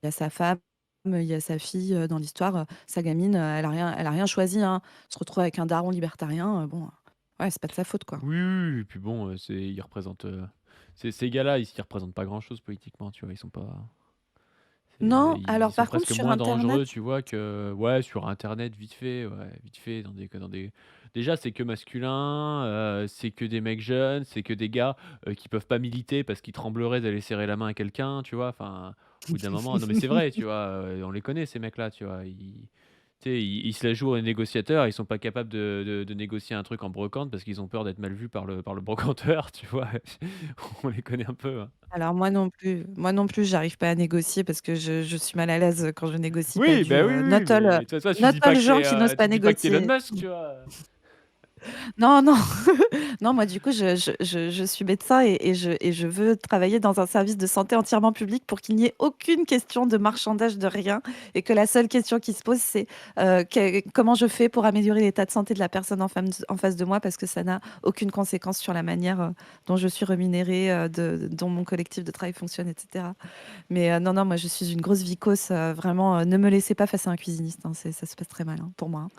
y a sa femme, il y a sa fille dans l'histoire. Sa gamine, elle a rien choisi, hein. Se retrouve avec un daron libertarien. Bon, ouais, c'est pas de sa faute, quoi. Oui, oui, et puis bon, ils représentent. Ces gars-là, ils représentent pas grand-chose politiquement, tu vois. Ils sont pas. Non, Ils alors sont par contre, presque sur moins dangereux, Internet, tu vois, que. Ouais, sur Internet, vite fait, dans des. Déjà, c'est que masculin, c'est que des mecs jeunes, c'est que des gars qui peuvent pas militer parce qu'ils trembleraient d'aller serrer la main à quelqu'un, tu vois. Enfin, au bout d'un moment, non mais c'est vrai, tu vois, on les connaît ces mecs-là, tu vois. Tu sais, ils se la jouent aux négociateurs, ils sont pas capables de négocier un truc en brocante parce qu'ils ont peur d'être mal vus par le brocanteur, tu vois. On les connaît un peu. Hein. alors moi non plus, j'arrive pas à négocier parce que je suis mal à l'aise quand je négocie, pas Oui, du bah oui, oui, not all, mais toi, tu not dis pas all que gens t'es qui n'osent pas tu dis pas que t'es Elon négocier. Musk, tu vois. Non, non, non, moi du coup, je suis médecin et je veux travailler dans un service de santé entièrement public pour qu'il n'y ait aucune question de marchandage de rien et que la seule question qui se pose, c'est comment je fais pour améliorer l'état de santé de la personne en face de moi parce que ça n'a aucune conséquence sur la manière dont je suis rémunérée, dont mon collectif de travail fonctionne, etc. Mais non, non, moi je suis une grosse vicose, vraiment, ne me laissez pas face à un cuisiniste, hein, ça se passe très mal hein, pour moi. Hein.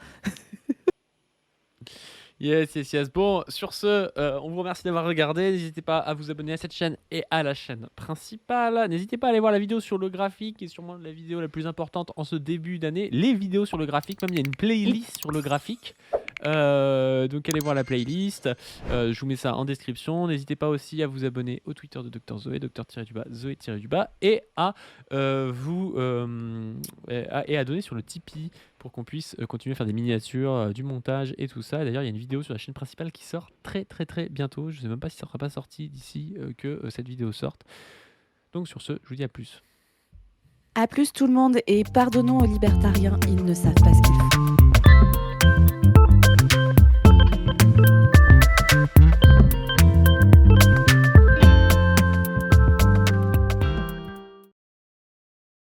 Yes, yes, yes. Bon, sur ce, on vous remercie d'avoir regardé. N'hésitez pas à vous abonner à cette chaîne et à la chaîne principale. N'hésitez pas à aller voir la vidéo sur le graphique, qui est sûrement la vidéo la plus importante en ce début d'année. Les vidéos sur le graphique, même il y a une playlist sur le graphique. Donc allez voir la playlist. Je vous mets ça en description. N'hésitez pas aussi à vous abonner au Twitter de Dr Zoé, Zoé-, et à et à donner sur le Tipeee pour qu'on puisse continuer à faire des miniatures, du montage et tout ça. D'ailleurs, il y a une vidéo sur la chaîne principale qui sort très très très bientôt. Je ne sais même pas si ça ne sera pas sorti d'ici que cette vidéo sorte. Donc sur ce, je vous dis à plus. À plus tout le monde et pardonnons aux libertariens, ils ne savent pas ce qu'ils font.